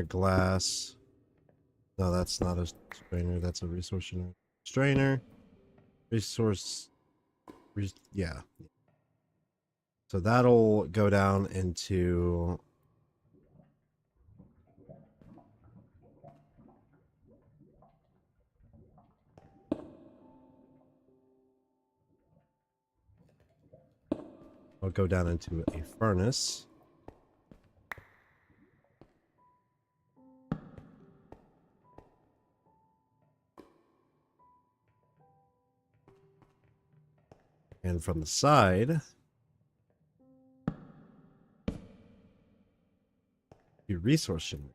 glass. No, that's not a strainer, that's a resource generator. Strainer, resource, yeah. So that'll go down into a furnace. And from the side, your resource generator.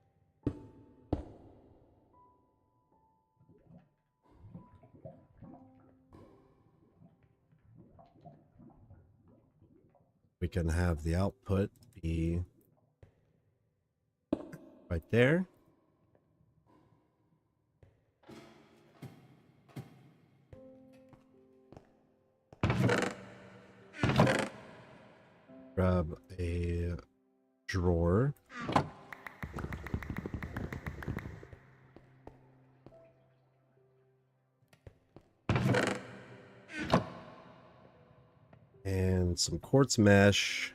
We can have the output be right there. Grab a drawer. And some quartz mesh.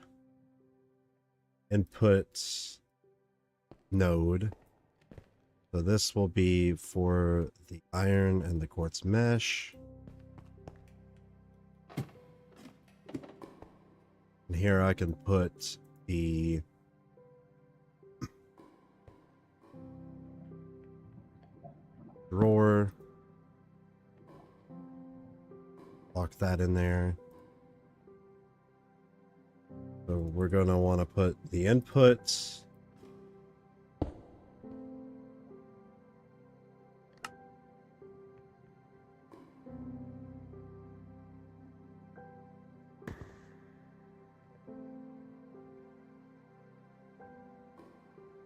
Input node. So this will be for the iron and the quartz mesh. And here I can put the drawer. Lock that in there. So we're going to want to put the inputs.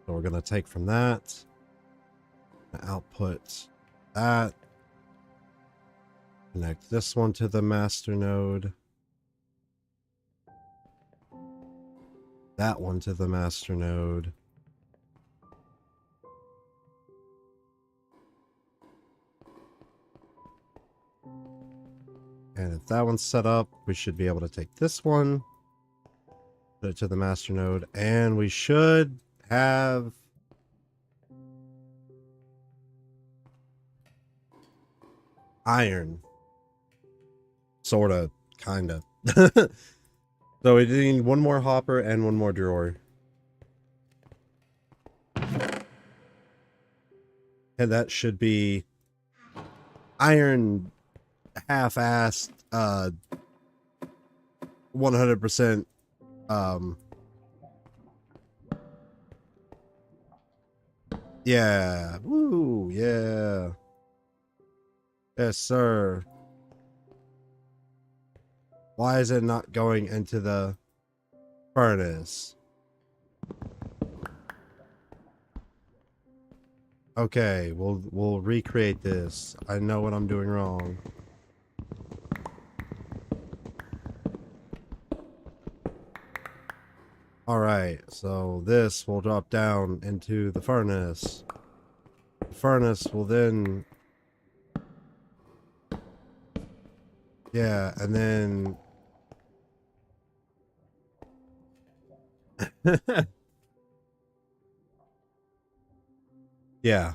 So we're going to take from that, output that, connect this one to the master node, that one to the master node, and if that one's set up, we should be able to take this one, put it to the master node, and we should have iron. Sorta, kinda. So we need one more hopper and one more drawer. And that should be iron half-assed 100% yeah. Woo, yeah. Yes, sir. Why is it not going into the furnace? Okay, we'll recreate this. I know what I'm doing wrong. Alright, so this will drop down into the furnace. The furnace will then... Yeah, and then... Yeah.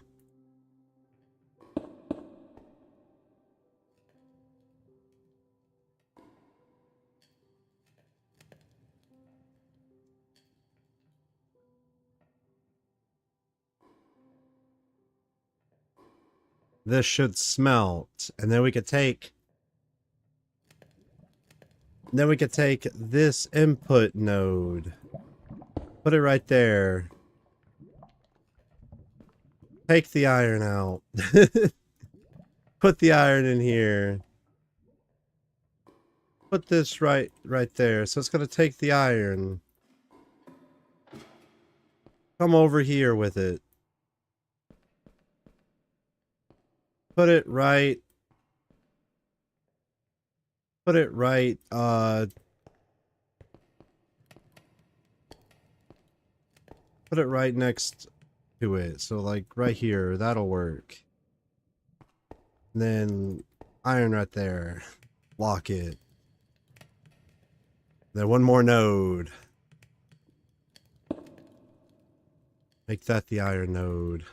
This should smelt, and then we could take... Then we could take this input node. Put it right there. Take the iron out. Put the iron in here. Put this right there. So it's gonna take the iron. Come over here with it. Put it right. Put it right, put it right next to it. So like right here, that'll work. And then iron right there. Lock it. Then one more node. Make that the iron node.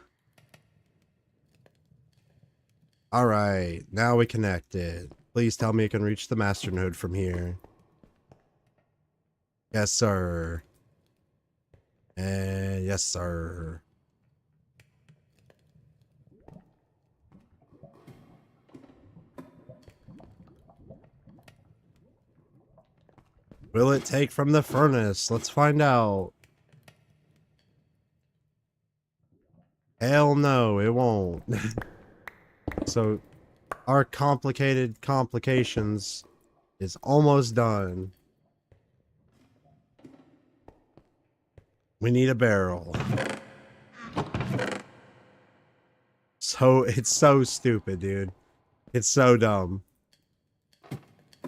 Alright, now we connect it. Please tell me it can reach the master node from here. Yes, sir. And yes, sir. Will it take from the furnace? Let's find out. Hell no, it won't. So, our complicated complications is almost done. We need a barrel. So, it's so stupid, dude. It's so dumb.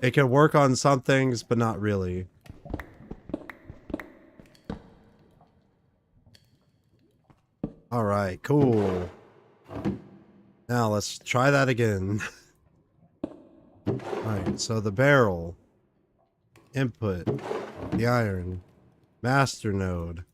It can work on some things, but not really. Alright, cool. Now let's try that again. Alright, so the barrel, input, the iron, master node.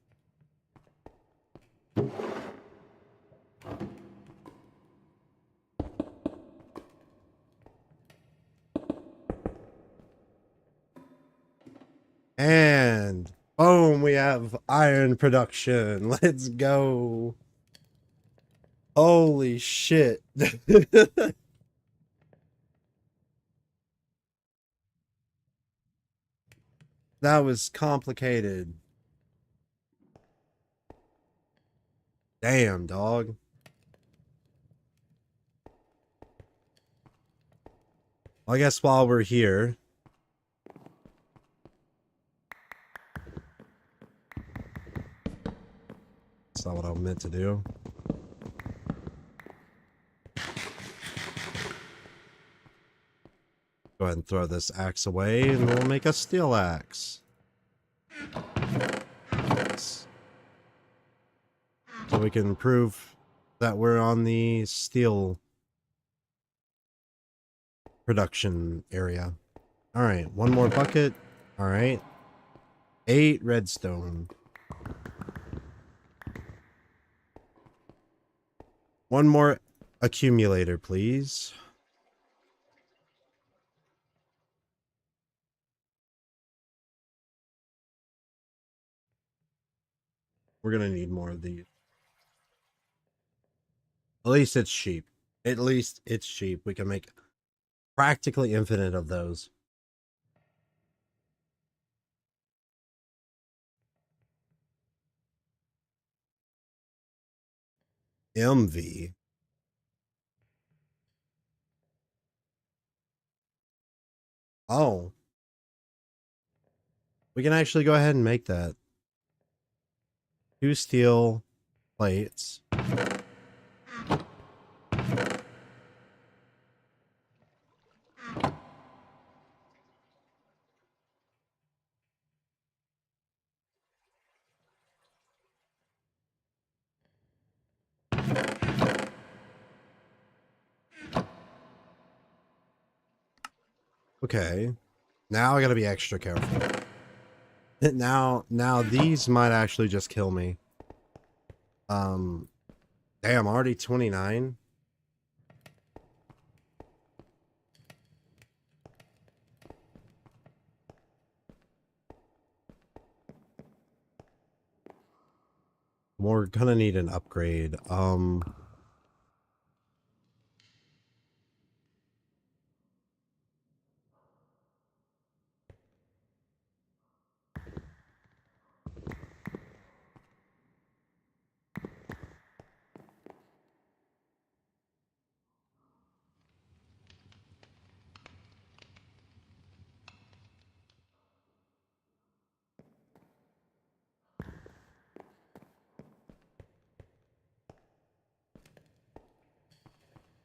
And boom, we have iron production. Let's go. Holy shit. That was complicated. Damn, dog. Well, I guess while we're here, that's not what I meant to do. Go ahead and throw this axe away, and we'll make a steel axe. So we can prove that we're on the steel production area. Alright, one more bucket. Alright. 8 redstone. One more accumulator, please. We're gonna need more of these. At least it's cheap. At least it's cheap. We can make practically infinite of those. MV. Oh. We can actually go ahead and make that. 2 steel plates. Okay. Now I gotta be extra careful. Now these might actually just kill me. Damn, already 29. We're gonna need an upgrade.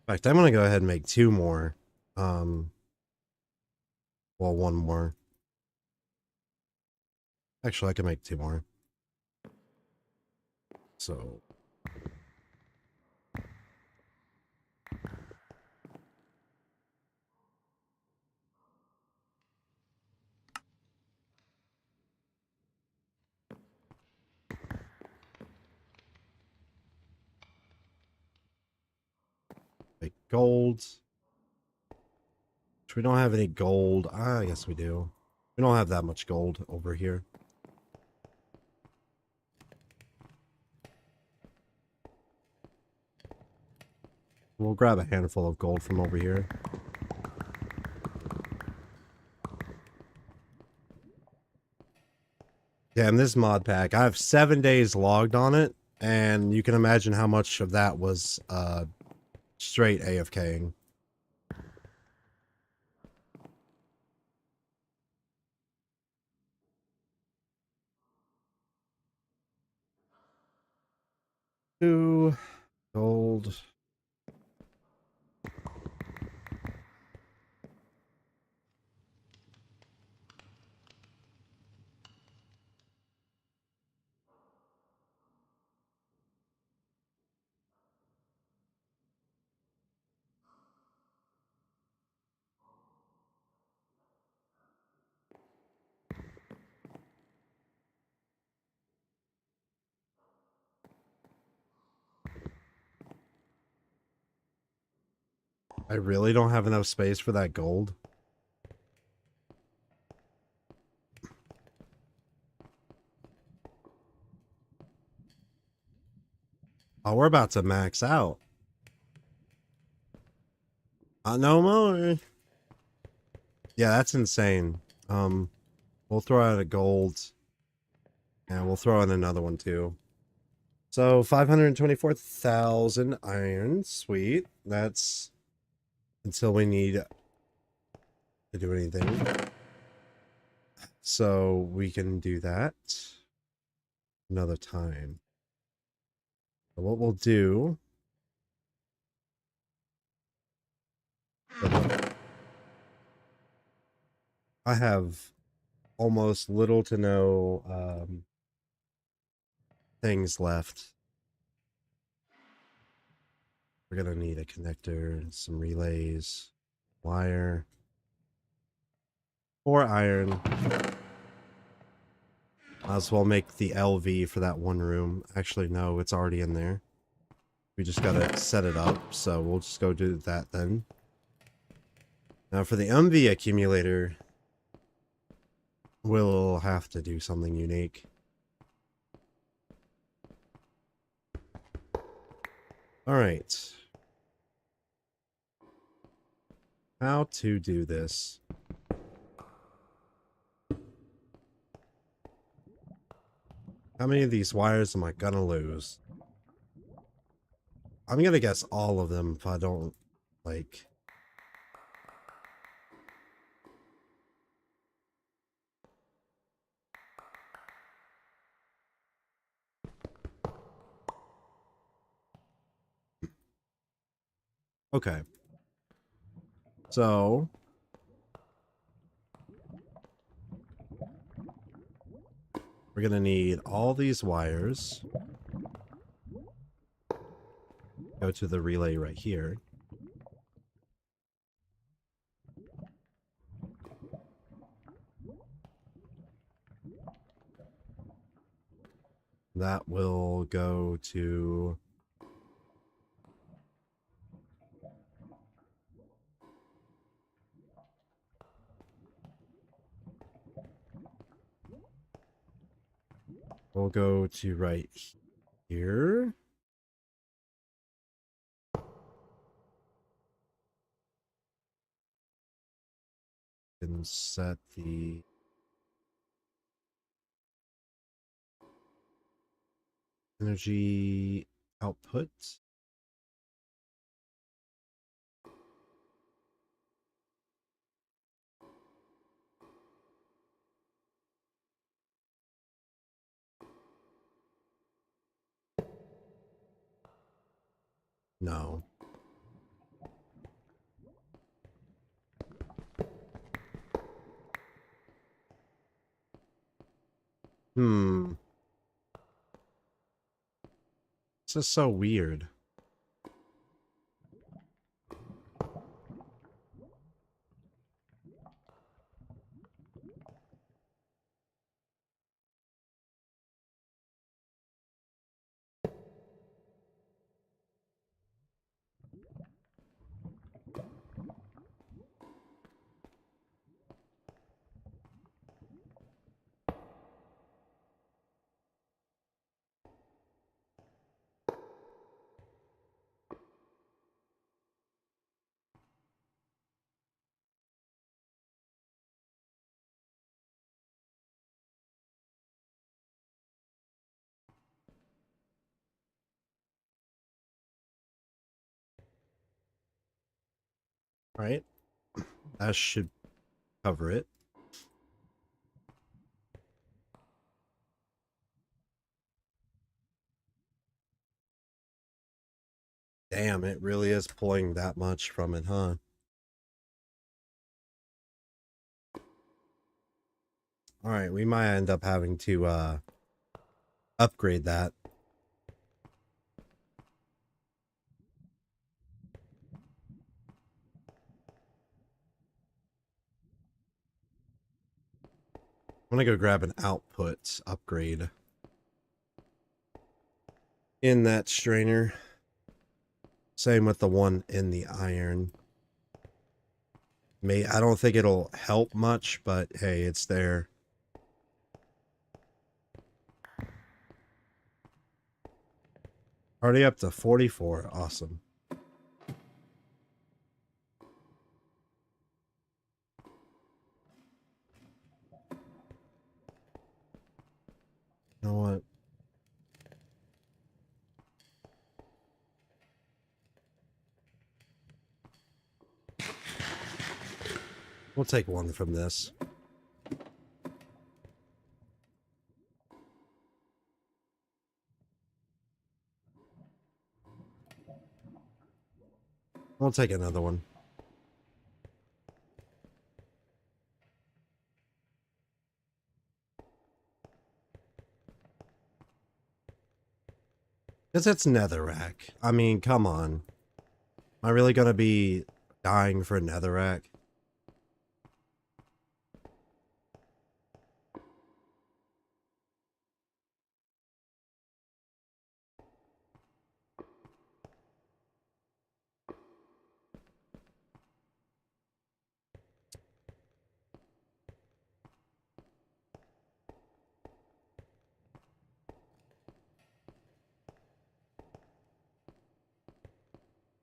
In fact, I'm gonna go ahead and make 2 more. Well, 1 more. Actually, I can make 2 more. So make gold. Which we don't have any gold. Ah, I guess we do. We don't have that much gold over here. We'll grab a handful of gold from over here. Damn, this mod pack. I have 7 days logged on it, and you can imagine how much of that was straight AFKing. Two gold. I really don't have enough space for that gold. Oh, we're about to max out. No more. Yeah, that's insane. We'll throw out a gold. And we'll throw in another one too. So 524,000 iron. Sweet. That's until we need to do anything. So we can do that another time. So what we'll do. I have almost little to no things left. We're gonna need a connector, some relays, wire, 4 iron. Might as well make the LV for that one room. Actually, no, it's already in there. We just gotta set it up, so we'll just go do that then. Now for the MV accumulator, we'll have to do something unique. All right. How to do this? How many of these wires am I gonna lose? I'm gonna guess all of them if I don't, like... Okay. So... we're gonna need all these wires. Go to the relay right here. That will go to... we'll go to right here. And set the energy output. No. Hmm. This is so weird. All right. That should cover it. Damn, it really is pulling that much from it, huh? All right, we might end up having to upgrade that. I'm gonna go grab an output upgrade in that strainer. Same with the one in the iron. I don't think it'll help much, but hey, it's there. Already up to 44. Awesome. You know what? We'll take one from this. We'll take another one. Because it's netherrack. I mean, come on. Am I really gonna be dying for netherrack?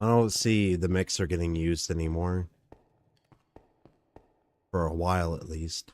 I don't see the mixer getting used anymore. For a while, at least.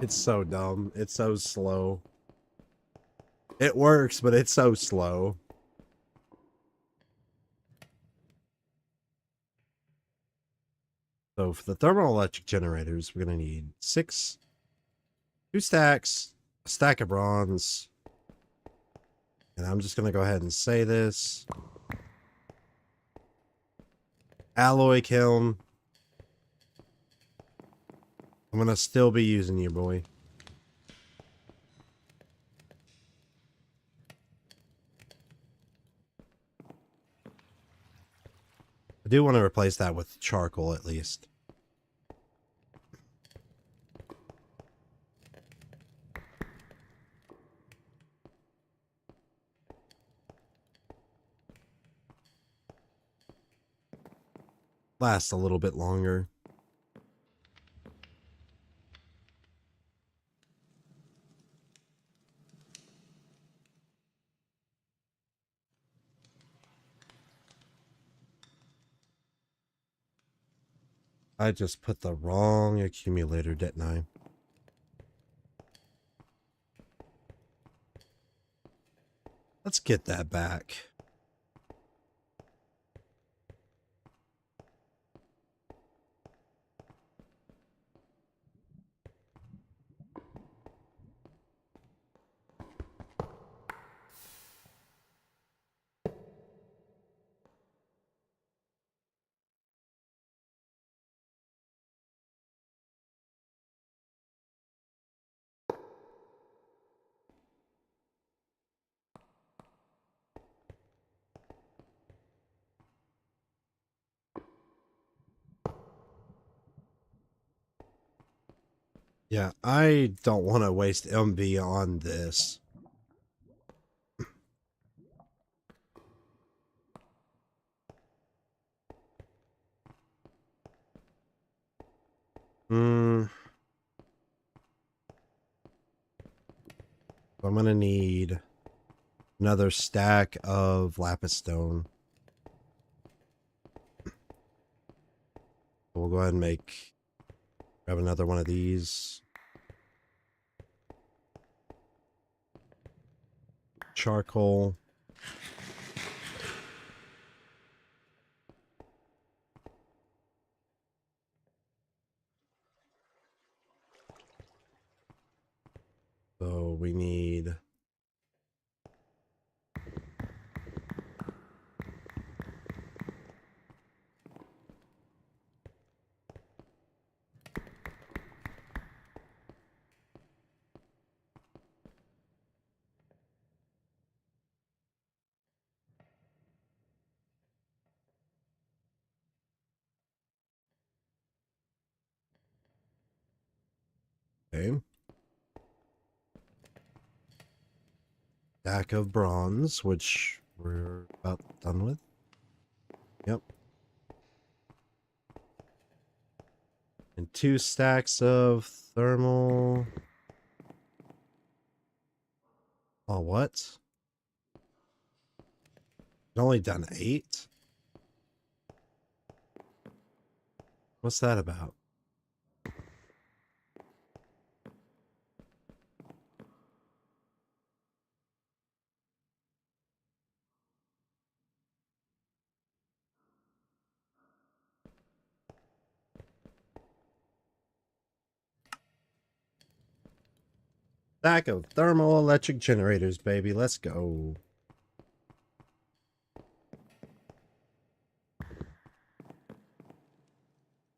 It's so dumb. It's so slow. It works, but it's so slow. So for the thermoelectric generators, we're going to need 2 stacks, a stack of bronze. And I'm just going to go ahead and say this. Alloy kiln. I'm going to still be using you, boy. I do want to replace that with charcoal at least. Last a little bit longer. I just put the wrong accumulator, didn't I? Let's get that back. Yeah, I don't want to waste MB on this. I'm going to need another stack of lapis stone. We'll go ahead and grab another one of these. Charcoal. So we need okay. Stack of bronze, which we're about done with. Yep. And 2 stacks of thermal. Oh, what? I've only done 8? What's that about? Stack of thermoelectric generators, baby. Let's go.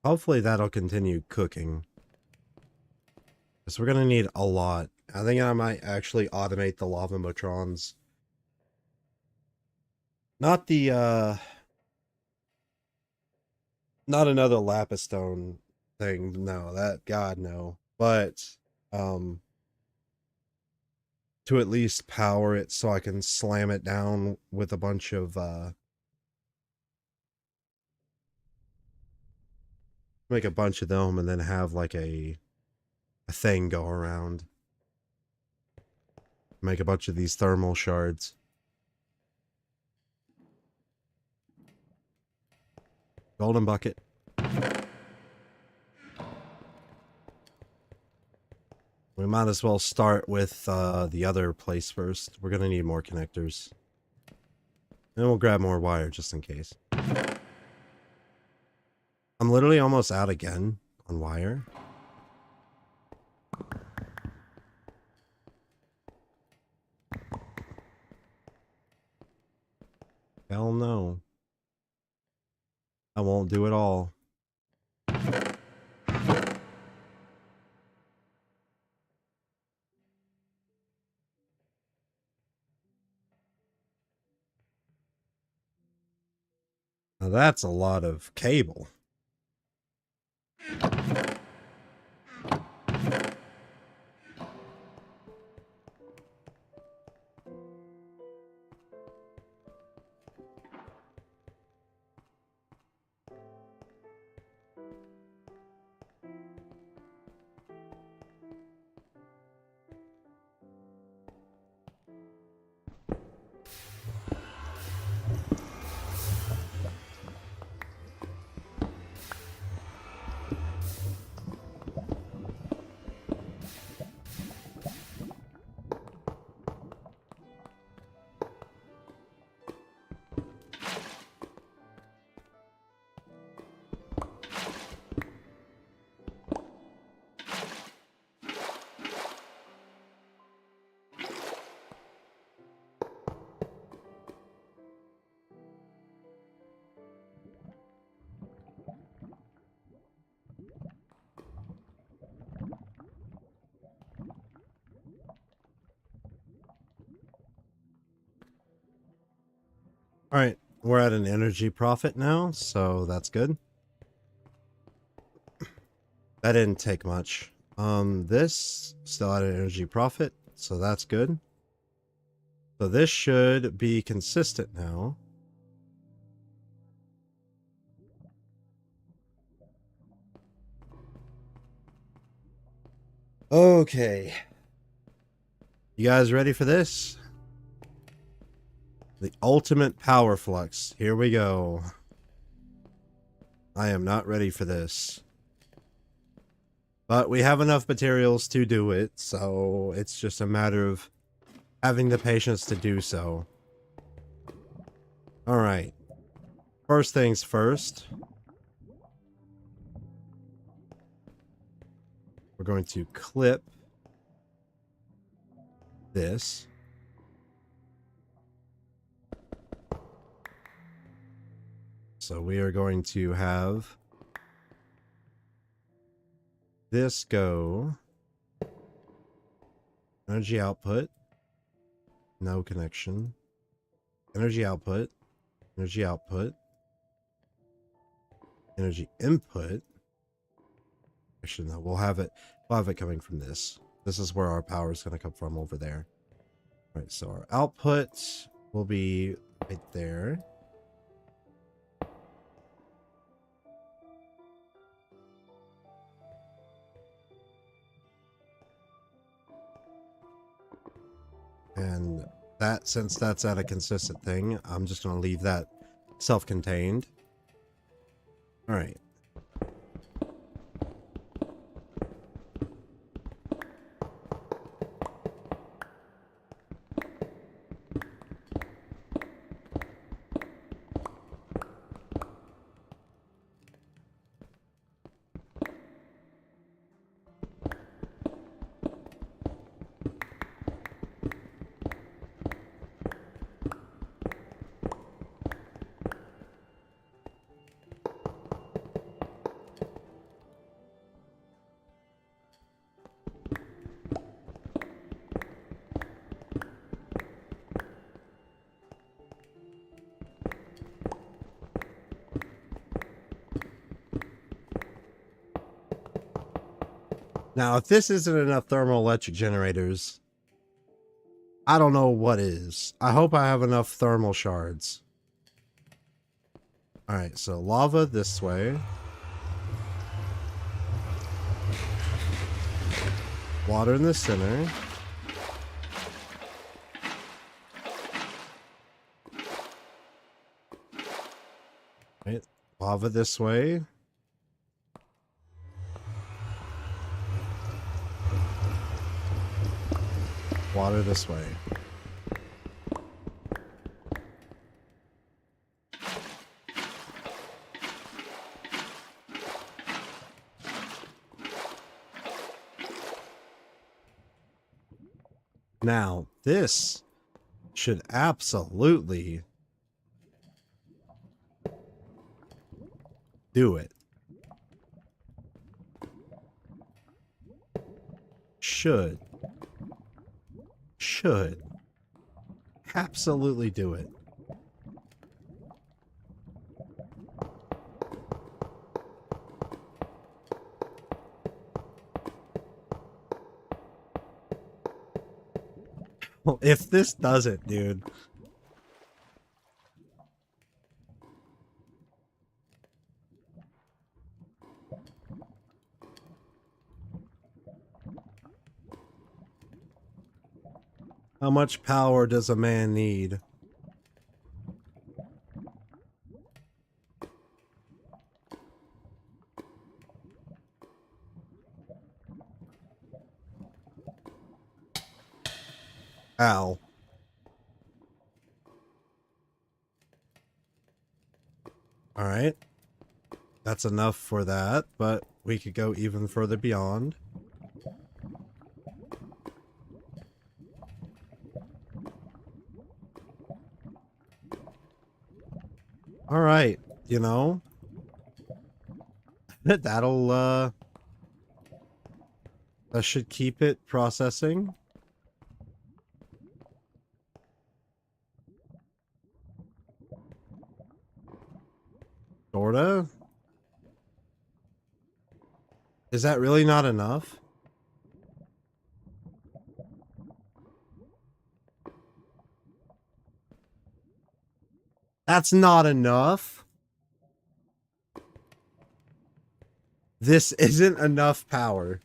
Hopefully that'll continue cooking. Because we're going to need a lot. I think I might actually automate the lava motrons. Not the not another lapis stone thing. No, that God no. But um to at least power it so I can slam it down with a bunch of make a bunch of them and then have like a thing go around. Make a bunch of these thermal shards. Golden bucket. We might as well start with the other place first. We're gonna need more connectors. And we'll grab more wire just in case. I'm literally almost out again on wire. Hell no. I won't do it all. Now that's a lot of cable. All right, we're at an energy profit now, so that's good. That didn't take much. This still at an energy profit, so that's good. So this should be consistent now. Okay. You guys ready for this? The ultimate power flux. Here we go. I am not ready for this. But we have enough materials to do it, so it's just a matter of having the patience to do so. Alright. First things first. We're going to clip this. So we are going to have this go. Energy output. No connection. Energy output. Energy output. Energy input. Actually, no, we'll have it coming from this. This is where our power is going to come from over there. All right, so our output will be right there. And that, since that's at a consistent thing, I'm just going to leave that self-contained. All right. Now, if this isn't enough thermoelectric generators, I don't know what is. I hope I have enough thermal shards. Alright, so lava this way. Water in the center. Right, lava this way. Water this way. Now, this should absolutely do it. Should absolutely do it. Well, if this doesn't, dude. How much power does a man need? Ow. Alright. That's enough for that, but we could go even further beyond. Alright, you know. That'll, that should keep it processing. Sorta. Is that really not enough? That's not enough. This isn't enough power.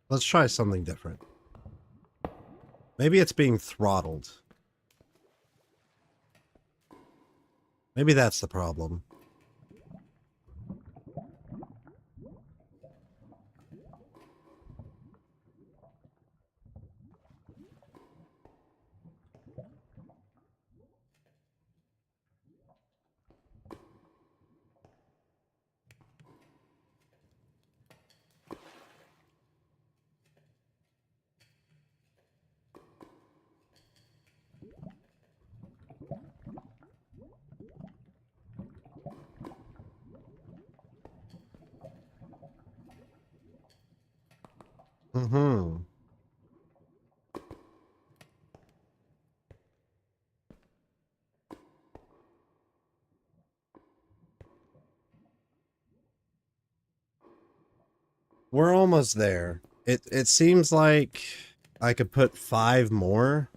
Let's try something different. Maybe it's being throttled. Maybe that's the problem. Mm-hmm. We're almost there. It seems like I could put 5 more.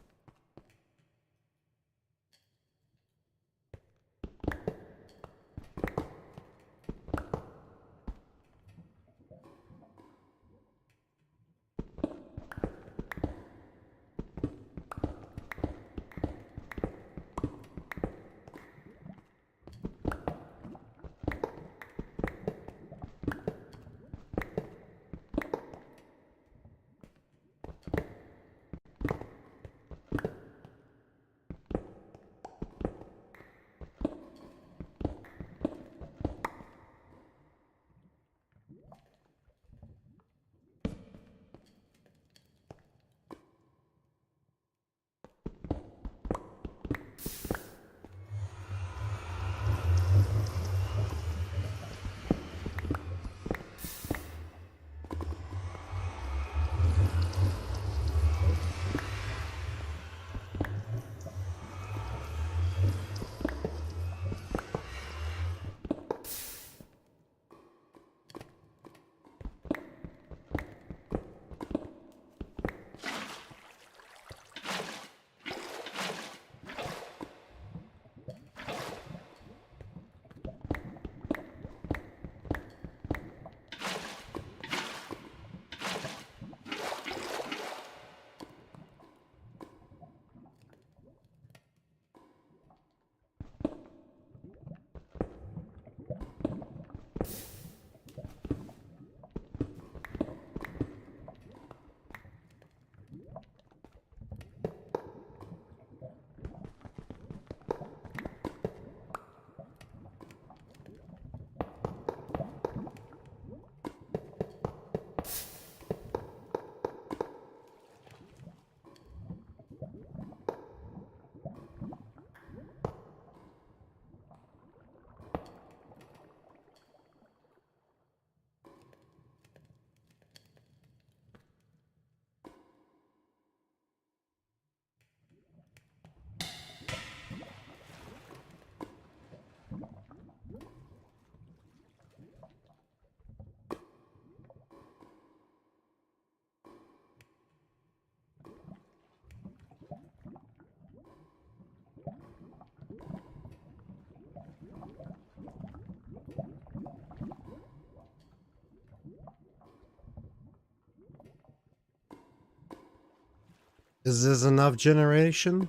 Is this enough generation?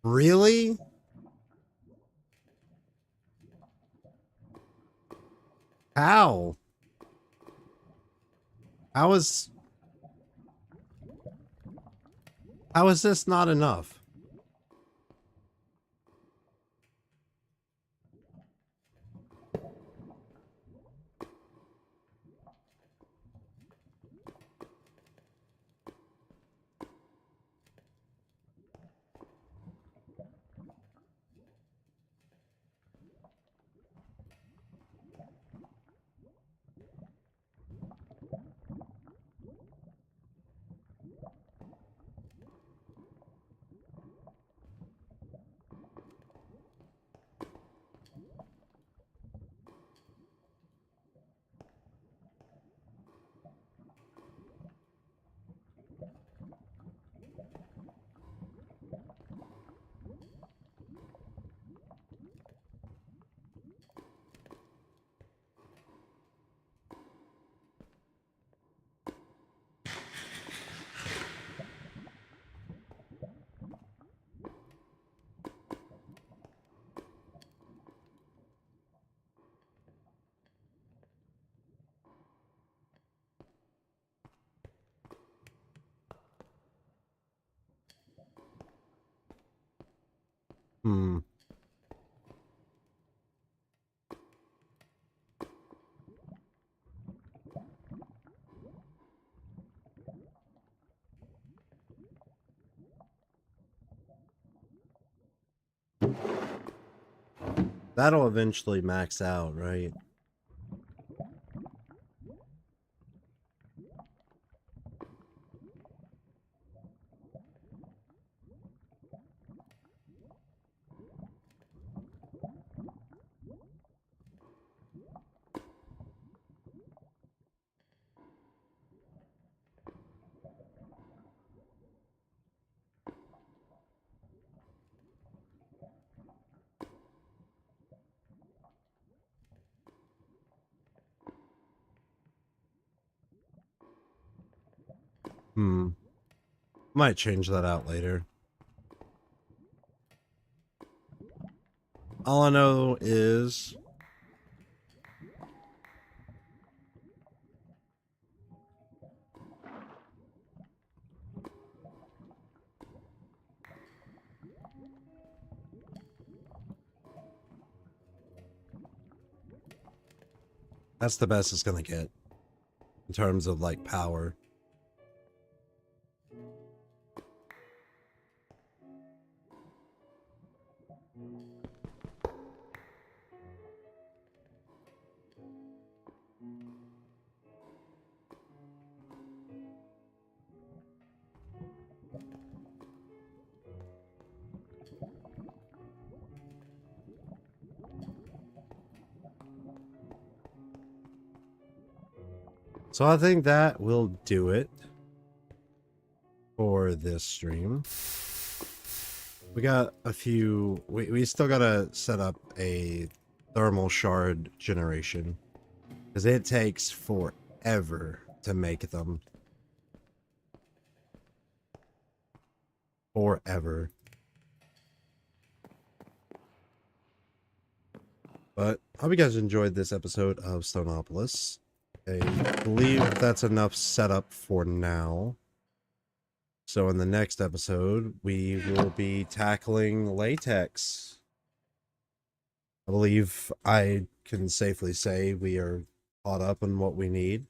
Really? How? How is... How is this not enough? Hmm. That'll eventually max out, right? Hmm. Might change that out later. All I know is that's the best it's gonna get in terms of like power. So I think that will do it for this stream. We got a few, we still gotta set up a thermal shard generation because it takes forever to make them. Forever. But I hope you guys enjoyed this episode of Stoneopolis. I believe that's enough setup for now. So in the next episode, we will be tackling latex. I believe I can safely say we are caught up on what we need.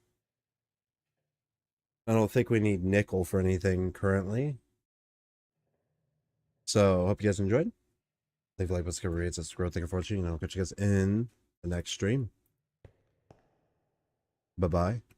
I don't think we need nickel for anything currently. So hope you guys enjoyed. Leave a like, subscribe, rate, subscribe, thank you for watching, and I'll catch you guys in the next stream. Bye-bye.